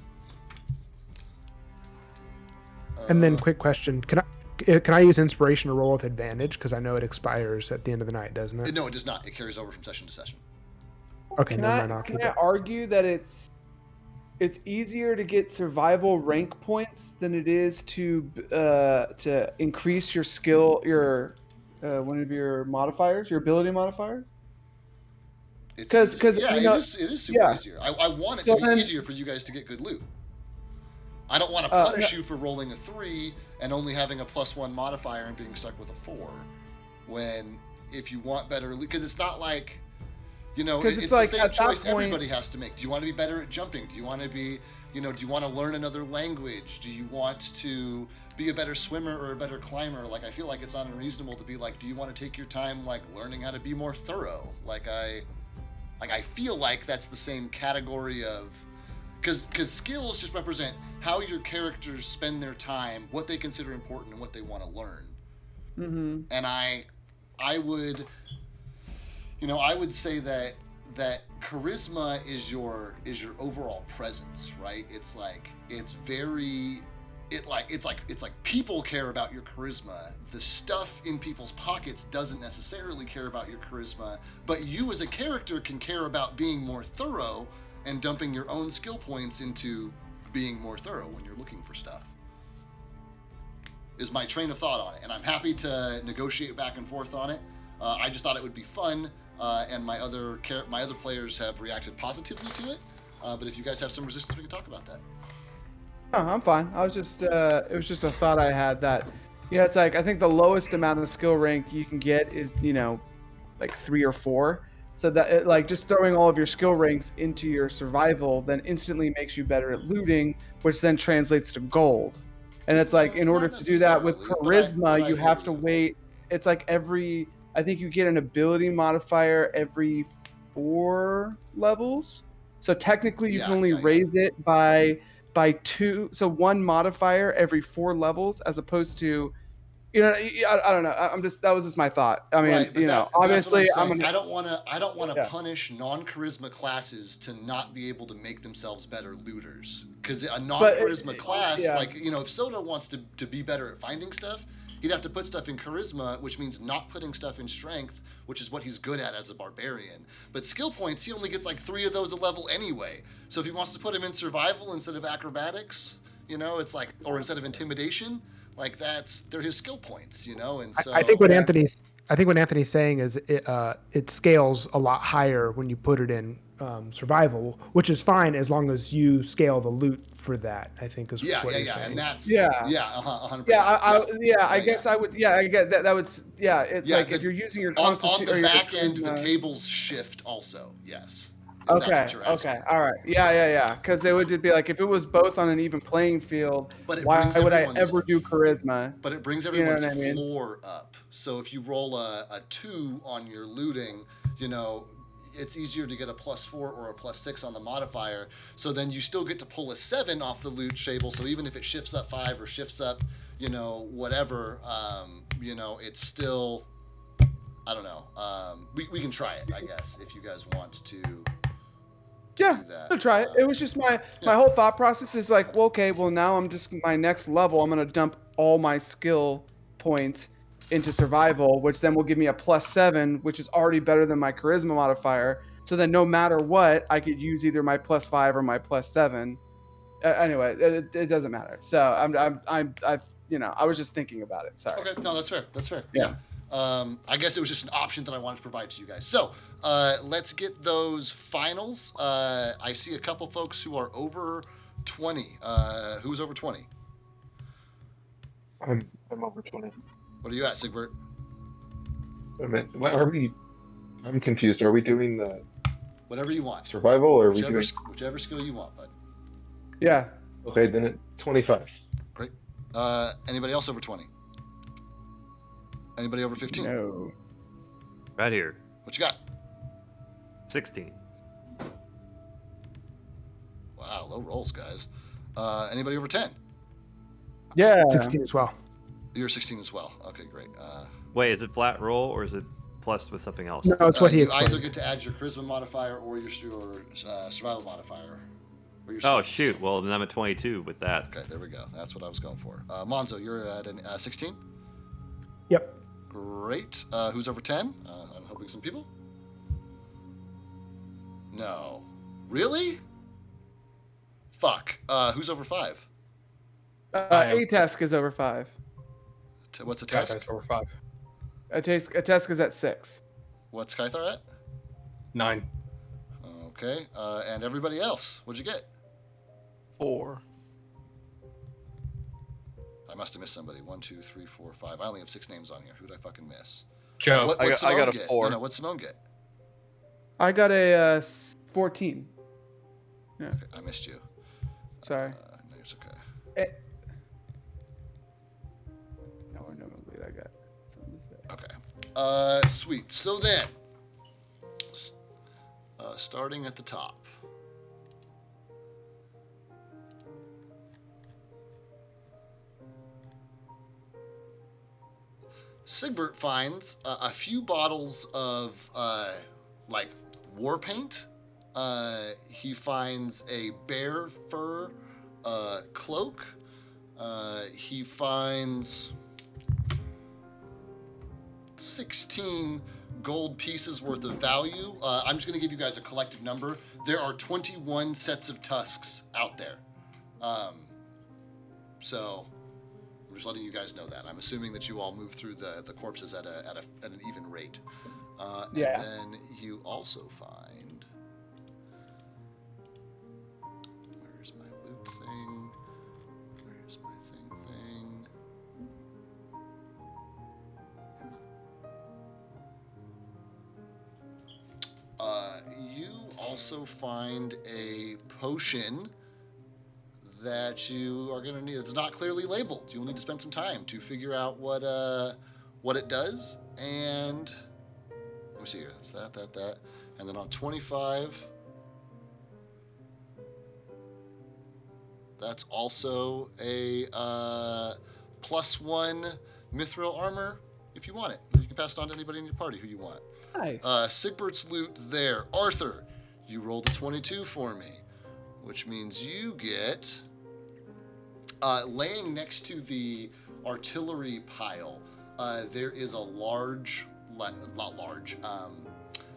And then, quick question: Can I use inspiration to roll with advantage? Because I know it expires at the end of the night, doesn't it? No, it does not. It carries over from session to session. Okay, Can never I, mind. I'll can keep I it. argue that it's easier to get survival rank points than it is to increase your skill, your one of your modifiers, your ability modifier? Because it is super easier. I want it to be then- easier for you guys to get good loot. I don't want to punish you for rolling a 3 and only having a +1 modifier and being stuck with a 4. When if you want better loot, because it's not like, it's like, the same at that choice point- everybody has to make. Do you want to be better at jumping? Do you want to be, do you want to learn another language? Do you want to be a better swimmer or a better climber? Like, I feel like it's unreasonable to be like, do you want to take your time like learning how to be more thorough? I feel like that's the same category of, because skills just represent how your characters spend their time, what they consider important, and what they want to learn. Mm-hmm. And I would, I would say that charisma is your overall presence, right? It's like people care about your charisma. The stuff in people's pockets doesn't necessarily care about your charisma, but you as a character can care about being more thorough and dumping your own skill points into being more thorough when you're looking for stuff. Is my train of thought on it, and I'm happy to negotiate back and forth on it. I just thought it would be fun, and my other players have reacted positively to it. But if you guys have some resistance, we can talk about that. Oh, I'm fine. I was just it was just a thought I had that it's like I think the lowest amount of skill rank you can get is, like 3 or 4. So that like just throwing all of your skill ranks into your survival then instantly makes you better at looting, which then translates to gold. And it's like in order Not to do that with necessarily, charisma, I you hear have to you. wait. It's like I think you get an ability modifier every 4 levels. So technically you can only raise it by 2, so 1 modifier every 4 levels, as opposed to, I don't know. That was just my thought. I mean, Right, but that's what obviously I'm I'm saying. gonna. I don't want to Yeah. punish non-charisma classes to not be able to make themselves better looters. Because a non-charisma class, yeah. like if Soda wants to be better at finding stuff, he'd have to put stuff in charisma, which means not putting stuff in strength, which is what he's good at as a barbarian. But skill points, he only gets like 3 of those a level anyway. So if he wants to put him in survival instead of acrobatics, it's like, or instead of intimidation, like they're his skill points, and so I think what Anthony's saying is it scales a lot higher when you put it in survival, which is fine as long as you scale the loot for that. I think is what you're saying. And that's 100%. I guess I would. Yeah, I get that. That would. Yeah, it's like if you're using your on the or your back end, the charisma- tables shift also. Yes. If Okay. That's what you're asking. Okay. All right. Yeah. Because it would just be like if it was both on an even playing field. But it Why brings would I everyone's ever do charisma? But it brings You know everyone's what I mean? floor up. So if you roll a 2 on your looting, it's easier to get a +4 or a +6 on the modifier. So then you still get to pull a 7 off the loot table. So even if it shifts up 5 or shifts up, whatever, it's still, I don't know. We can try it, I guess, if you guys want to. Yeah, do that. I'll try it. It was just my whole thought process is like, well, okay, well now I'm just my next level. I'm gonna dump all my skill points into survival, which then will give me a +7, which is already better than my charisma modifier. So then no matter what, I could use either my +5 or my +7. Anyway, it doesn't matter. So I was just thinking about it. Sorry. Okay, no, that's fair. That's fair. Yeah. I guess it was just an option that I wanted to provide to you guys. So let's get those finals. I see a couple folks who are over 20. Who's over 20? I'm over 20. What are you at, Sigbert? What are we? I'm confused. Are we doing the Whatever you want. survival or are we Whichever, doing? whichever skill you want, bud. Yeah. Okay, then at 25. Great. Anybody else over 20? Anybody over 15? No. Right here. What you got? 16. Wow, low rolls, guys. Anybody over 10? Yeah. 16 as well. You're 16 as well. Okay, great. Wait, is it flat roll or is it plus with something else? No, it's what he you explained. either get to add your charisma modifier or your survival modifier. Or your Oh strength. shoot! Well, then I'm at 22 with that. Okay, there we go. That's what I was going for. Monzo, you're at 16? Yep. Great. Who's over 10? I'm hoping some people. No. Really? Fuck. Who's over 5? Atesk is over 5. What's a Guy's task? over 5. Atesk is at 6. What's Skythar at? 9. Okay. And everybody else, what'd you get? 4. I must have missed somebody. 1, 2, 3, 4, 5. I only have 6 names on here. Who did I fucking miss? Joe. What, I what's got Simone a get? 4. No, what's Simone get? I got a 14. Okay, I missed you. Sorry. No, it's okay. No, I got something to say. Okay. Sweet. So then, starting at the top. Sigbert finds a few bottles of like war paint. He finds a bear fur cloak. He finds 16 gold pieces worth of value. I'm just going to give you guys a collective number. There are 21 sets of tusks out there. So I'm just letting you guys know that. I'm assuming that you all move through the corpses at an even rate. Yeah. And then you also find also find a potion that you are going to need. It's not clearly labeled. You'll need to spend some time to figure out what it does. And let me see here. That's that. And then on 25, that's also a +1 mithril armor if you want it. You can pass it on to anybody in your party who you want. Nice. Sigbert's loot there. Arthur, you rolled a 22 for me, which means you get, laying next to the artillery pile, there is a large, not large,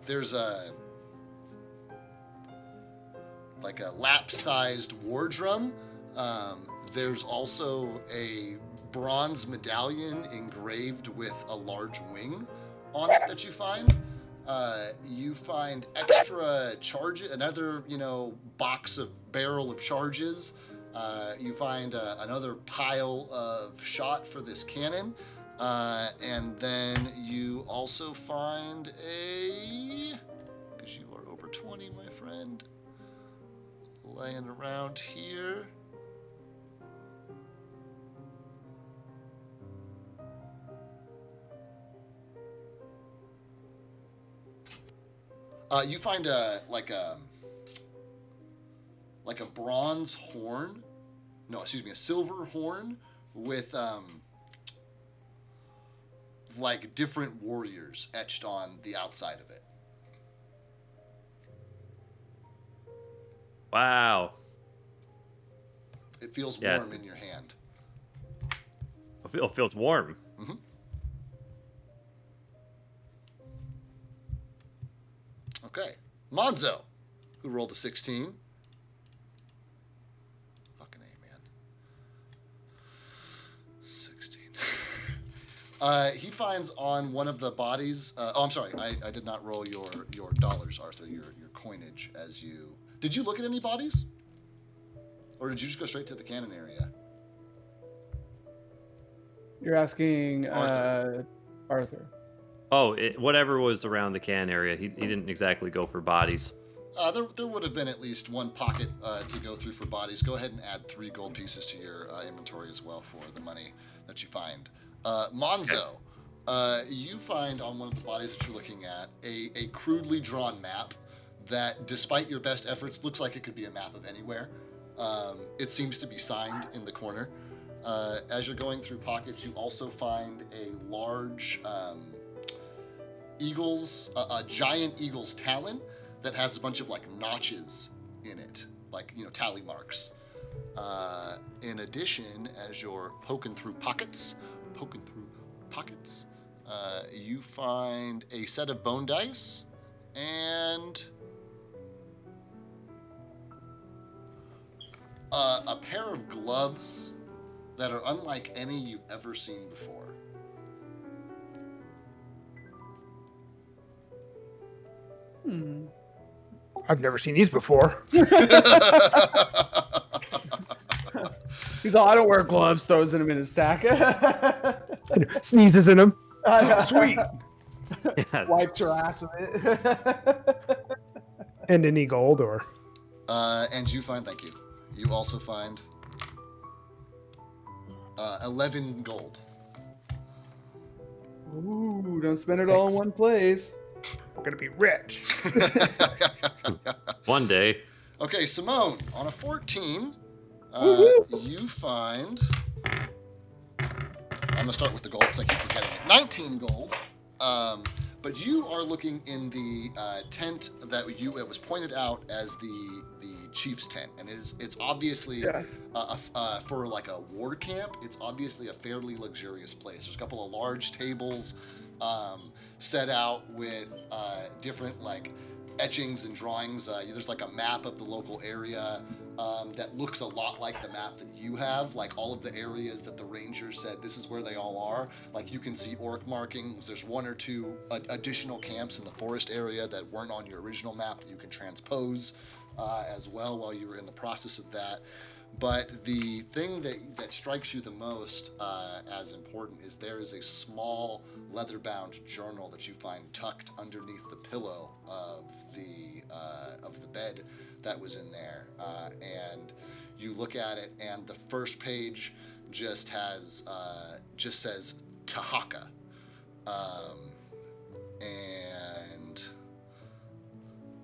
there's a, like a lap-sized war drum. There's also a bronze medallion engraved with a large wing on it that you find. You find extra charges, another, barrel of charges. You find another pile of shot for this cannon. And then you also find because you are over 20, my friend, laying around here. You find a bronze horn. No, excuse me, a silver horn with different warriors etched on the outside of it. Wow. It feels Yeah. warm in your hand. It feels warm. Mm-hmm. Okay. Monzo, who rolled a 16. Fucking A, man. 16. He finds on one of the bodies. I'm sorry. I did not roll your dollars, Arthur. Your coinage as you. Did you look at any bodies, or did you just go straight to the cannon area? You're asking Arthur. Arthur. Oh, whatever was around the can area. He didn't exactly go for bodies. There would have been at least one pocket to go through for bodies. Go ahead and add 3 gold pieces to your inventory as well for the money that you find. Monzo, you find on one of the bodies that you're looking at a crudely drawn map that, despite your best efforts, looks like it could be a map of anywhere. It seems to be signed in the corner. As you're going through pockets, you also find a large a giant eagle's talon that has a bunch of notches in it, tally marks. In addition, as you're poking through pockets, you find a set of bone dice and a pair of gloves that are unlike any you've ever seen before. I've never seen these before. He's all, I don't wear gloves, throws them in his sack. Sneezes in them. Sweet. Yeah. Wipes her ass with it. And any gold or? And you find, thank you. You also find 11 gold. Ooh, don't spend it all in one place. We're gonna be rich. One day. Okay, Simone, on a 14, you find. I'm gonna start with the gold because I keep forgetting it. 19 gold. But you are looking in the tent that was pointed out as the chief's tent, and it's obviously Yes. for a war camp. It's obviously a fairly luxurious place. There's a couple of large tables set out with different etchings and drawings. There's a map of the local area that looks a lot like the map that you have. All of the areas that the rangers said this is where they all are. You can see orc markings. There's 1 or 2 additional camps in the forest area that weren't on your original map that you can transpose as well while you were in the process of that. But the thing that strikes you the most as important is there is a small leather-bound journal that you find tucked underneath the pillow of the bed that was in there, and you look at it, and the first page just says Tahaka, and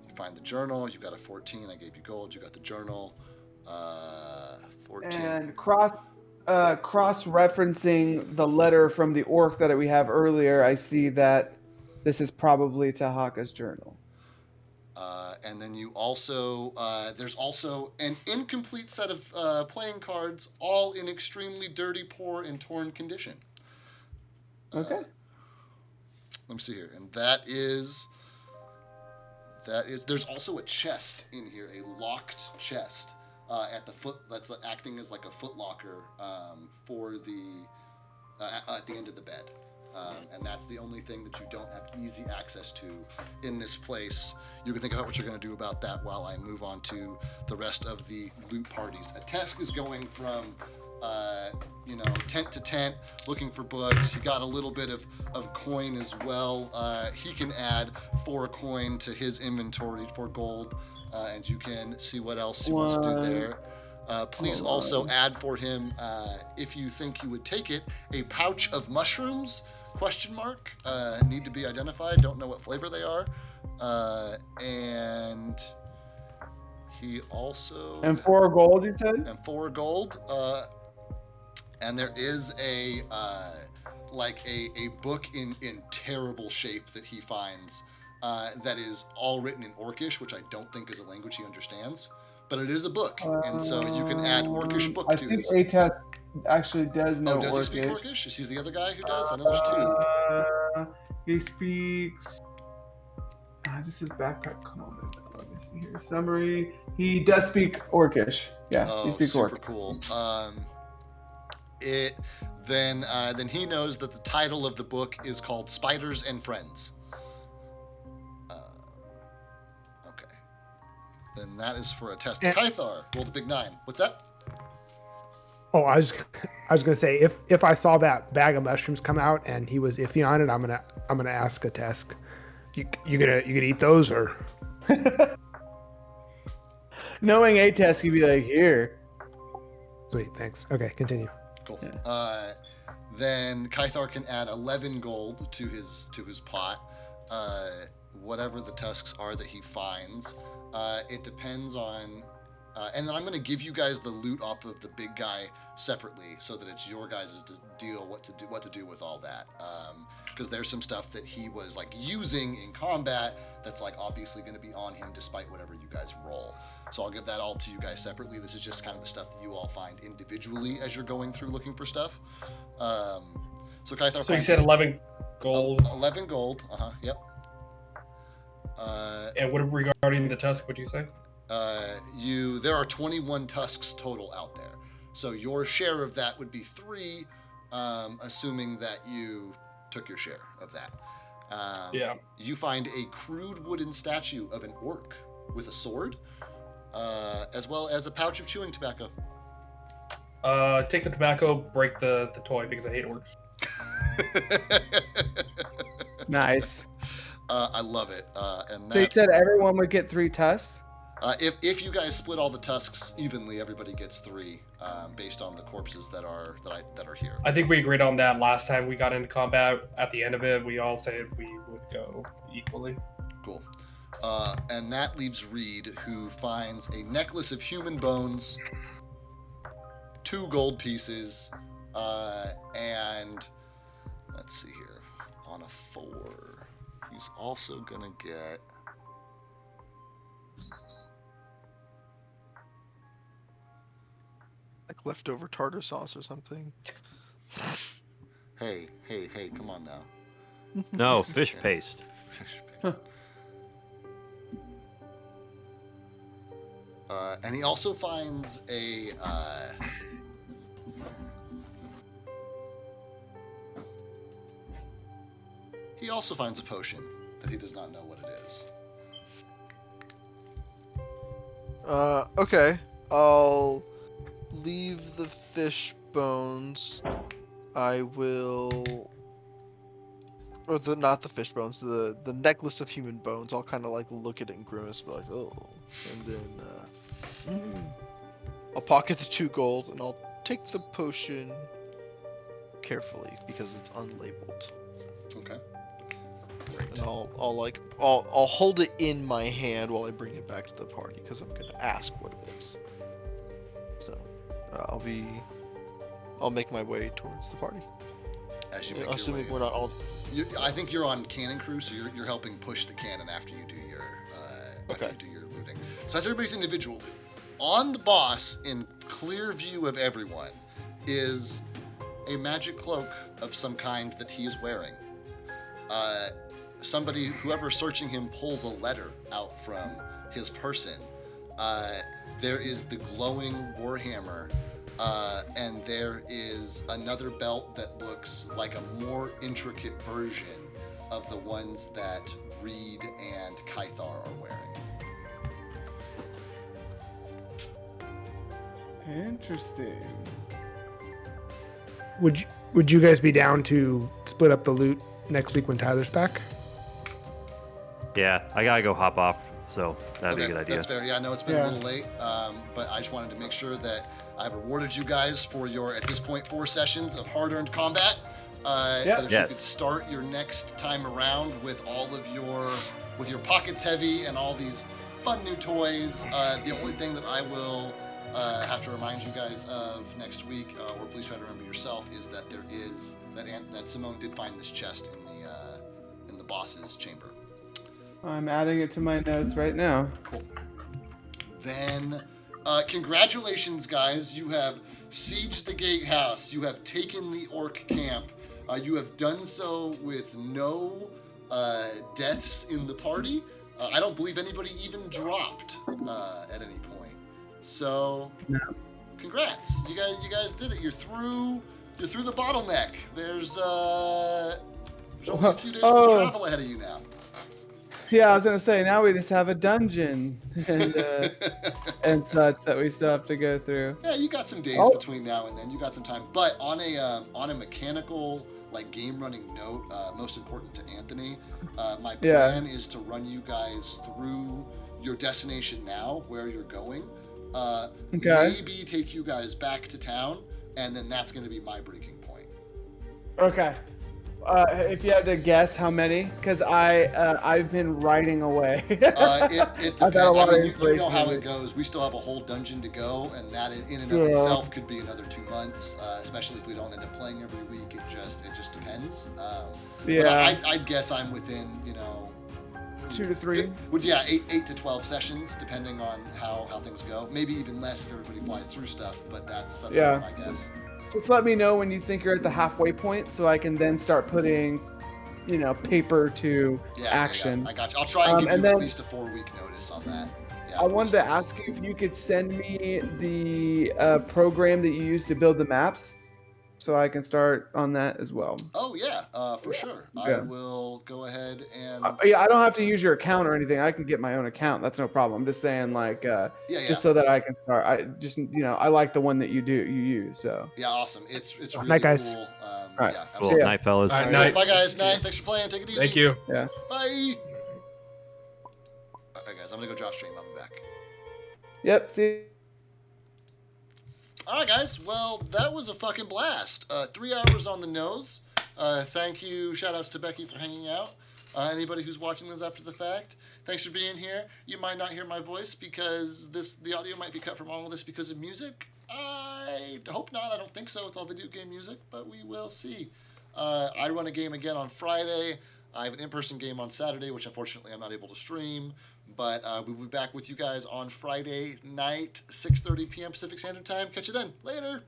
you find the journal. You got a 14. I gave you gold. You got the journal. 14. And cross-referencing the letter from the orc that we have earlier, I see that this is probably Tahaka's journal. And then you also there's also an incomplete set of playing cards, all in extremely dirty, poor, and torn condition. Okay. Let me see here, and that is. There's also a chest in here, a locked chest at the foot that's acting as like a foot locker for the at the end of the bed. And that's the only thing that you don't have easy access to in this place. You can think about what you're going to do about that while I move on to the rest of the loot parties. A Tesk is going from tent to tent looking for books. He got a little bit of coin as well. He can add 4 coin to his inventory for gold, and you can see what else he wants to do there. Please also add for him, if you think you would take it, a pouch of mushrooms, ? Need to be identified, don't know what flavor they are. And he also... And 4 gold, you said? And 4 gold. And there is a book in terrible shape that he finds that is all written in Orcish, which I don't think is a language he understands. But it is a book, and so you can add Orcish book to his... I think Atas actually does know Orcish. Oh, does he speak Orcish? Is he the other guy who does? I know there's 2. He speaks... this is backpack comment. Let me see here. Summary. He does speak Orcish. Yeah, he speaks super Orcish. Cool. Then he knows that the title of the book is called Spiders and Friends. Okay. Then that is for a test. Kythar, roll the big 9. What's that? Oh, I was gonna say if I saw that bag of mushrooms come out and he was iffy on it, I'm gonna ask a Tesk. You gonna eat those or? Knowing Atas, he'd be like, here. Sweet, thanks. Okay, continue. Cool. Yeah. Then Kythar can add 11 gold to his pot. Whatever the tusks are that he finds. It depends on... and then I'm going to give you guys the loot off of the big guy separately, so that it's your guys' deal what to do with all that. Because there's some stuff that he was like using in combat that's like obviously going to be on him despite whatever you guys roll. So I'll give that all to you guys separately. This is just kind of the stuff that you all find individually as you're going through looking for stuff. So Kythar. So you said 11 gold. 11 gold. Yep. And what regarding the tusk? Would you say? There are 21 tusks total out there. So your share of that would be 3, assuming that you took your share of that. Yeah. You find a crude wooden statue of an orc with a sword, as well as a pouch of chewing tobacco. Take the tobacco, break the toy because I hate orcs. Nice. I love it. And so you said everyone would get 3 tusks? If you guys split all the tusks evenly, everybody gets 3, based on the corpses that are here. I think we agreed on that last time we got into combat. At the end of it, we all said we would go equally. Cool. And that leaves Reed, who finds a necklace of human bones, 2 gold pieces, and let's see here. On a 4, he's also gonna get. Like leftover tartar sauce or something. Hey, come on now. No, fish paste. Fish paste. And he also finds a... he also finds a potion that he does not know what it is. Okay. I'll leave the fish bones. I will, or not the fish bones, the necklace of human bones. I'll kind of like look at it and grimace, be like, oh, and then I'll pocket the 2 gold and I'll take the potion carefully because it's unlabeled. Okay. And Great. I'll hold it in my hand while I bring it back to the party because I'm gonna ask what it is. So I'll make my way towards the party. As you make Assuming your way, we're not all. I think you're on cannon crew, so you're helping push the cannon after you do your Okay. after you do your looting. So that's everybody's individual loot. On the boss, in clear view of everyone, is a magic cloak of some kind that he is wearing. Whoever's searching him pulls a letter out from his person. There is the glowing warhammer, and there is another belt that looks like a more intricate version of the ones that Reed and Kythar are wearing. Interesting. Would you guys be down to split up the loot next week when Tyler's back? Yeah, I gotta go hop off, so that'd be a Okay, good idea. that's fair. Yeah, I know it's been Yeah. a little late, but I just wanted to make sure that I've rewarded you guys for your, at this point, 4 sessions of hard-earned combat. Yep. So that you Yes. could start your next time around with with your pockets heavy and all these fun new toys. The only thing that I will have to remind you guys of next week, or please try to remember yourself, is that there is that Simone did find this chest in the boss's chamber. I'm adding it to my notes right now. Cool. Then, congratulations, guys. You have sieged the gatehouse. You have taken the orc camp. You have done so with no deaths in the party. I don't believe anybody even dropped at any point. So, No. congrats. You guys did it. You're through the bottleneck. There's only a few days worth of travel ahead of you now. Yeah, I was gonna say now we just have a dungeon and such that we still have to go through. Yeah, you got some days Oh. between now and then. You got some time. But on a mechanical, like, game running note, most important to Anthony, my Yeah. plan is to run you guys through your destination now, where you're going. Okay. Maybe take you guys back to town, and then that's going to be my breaking point. Okay. If you had to guess how many, because I've been writing away. It depends. I've had a lot I mean, of you inspiration know how lately. it goes. We still have a whole dungeon to go, and that in and of Yeah. itself could be another 2 months, especially if we don't end up playing every week. It just depends. Yeah. But I'd guess I'm within 2 to 3. Yeah, 8 to 12 sessions, depending on how things go. Maybe even less if everybody flies through stuff. But that's Yeah. kind of my guess. Just let me know when you think you're at the halfway point, so I can then start putting, paper to Yeah, action. Yeah. I got you. I'll try and give And you at then- least a 4-week notice on that. Yeah, I wanted to 46. ask you if you could send me the program that you use to build the maps, so I can start on that as well. Oh yeah, for sure. I Yeah. will go ahead and. Yeah, I don't have to use your account or anything. I can get my own account. That's no problem. I'm just saying, Yeah. just so that I can start. I like the one that you use. So. Yeah, awesome. It's really Night, guys. cool. Right. Yeah, Cool. absolutely. ya. Night, fellas. All right, All night. right, bye guys. Night. Thanks for playing. Take it easy. Thank you. Bye. All right, guys. I'm gonna go drop stream. I'll be back. Yep. See. All right, guys. Well, that was a fucking blast. 3 hours on the nose. Thank you. Shout outs to Becky for hanging out. Anybody who's watching this after the fact, thanks for being here. You might not hear my voice because the audio might be cut from all of this because of music. I hope not. I don't think so. It's all video game music, but we will see. I run a game again on Friday. I have an in-person game on Saturday, which unfortunately I'm not able to stream. But we'll be back with you guys on Friday night, 6:30 p.m. Pacific Standard Time. Catch you then. Later.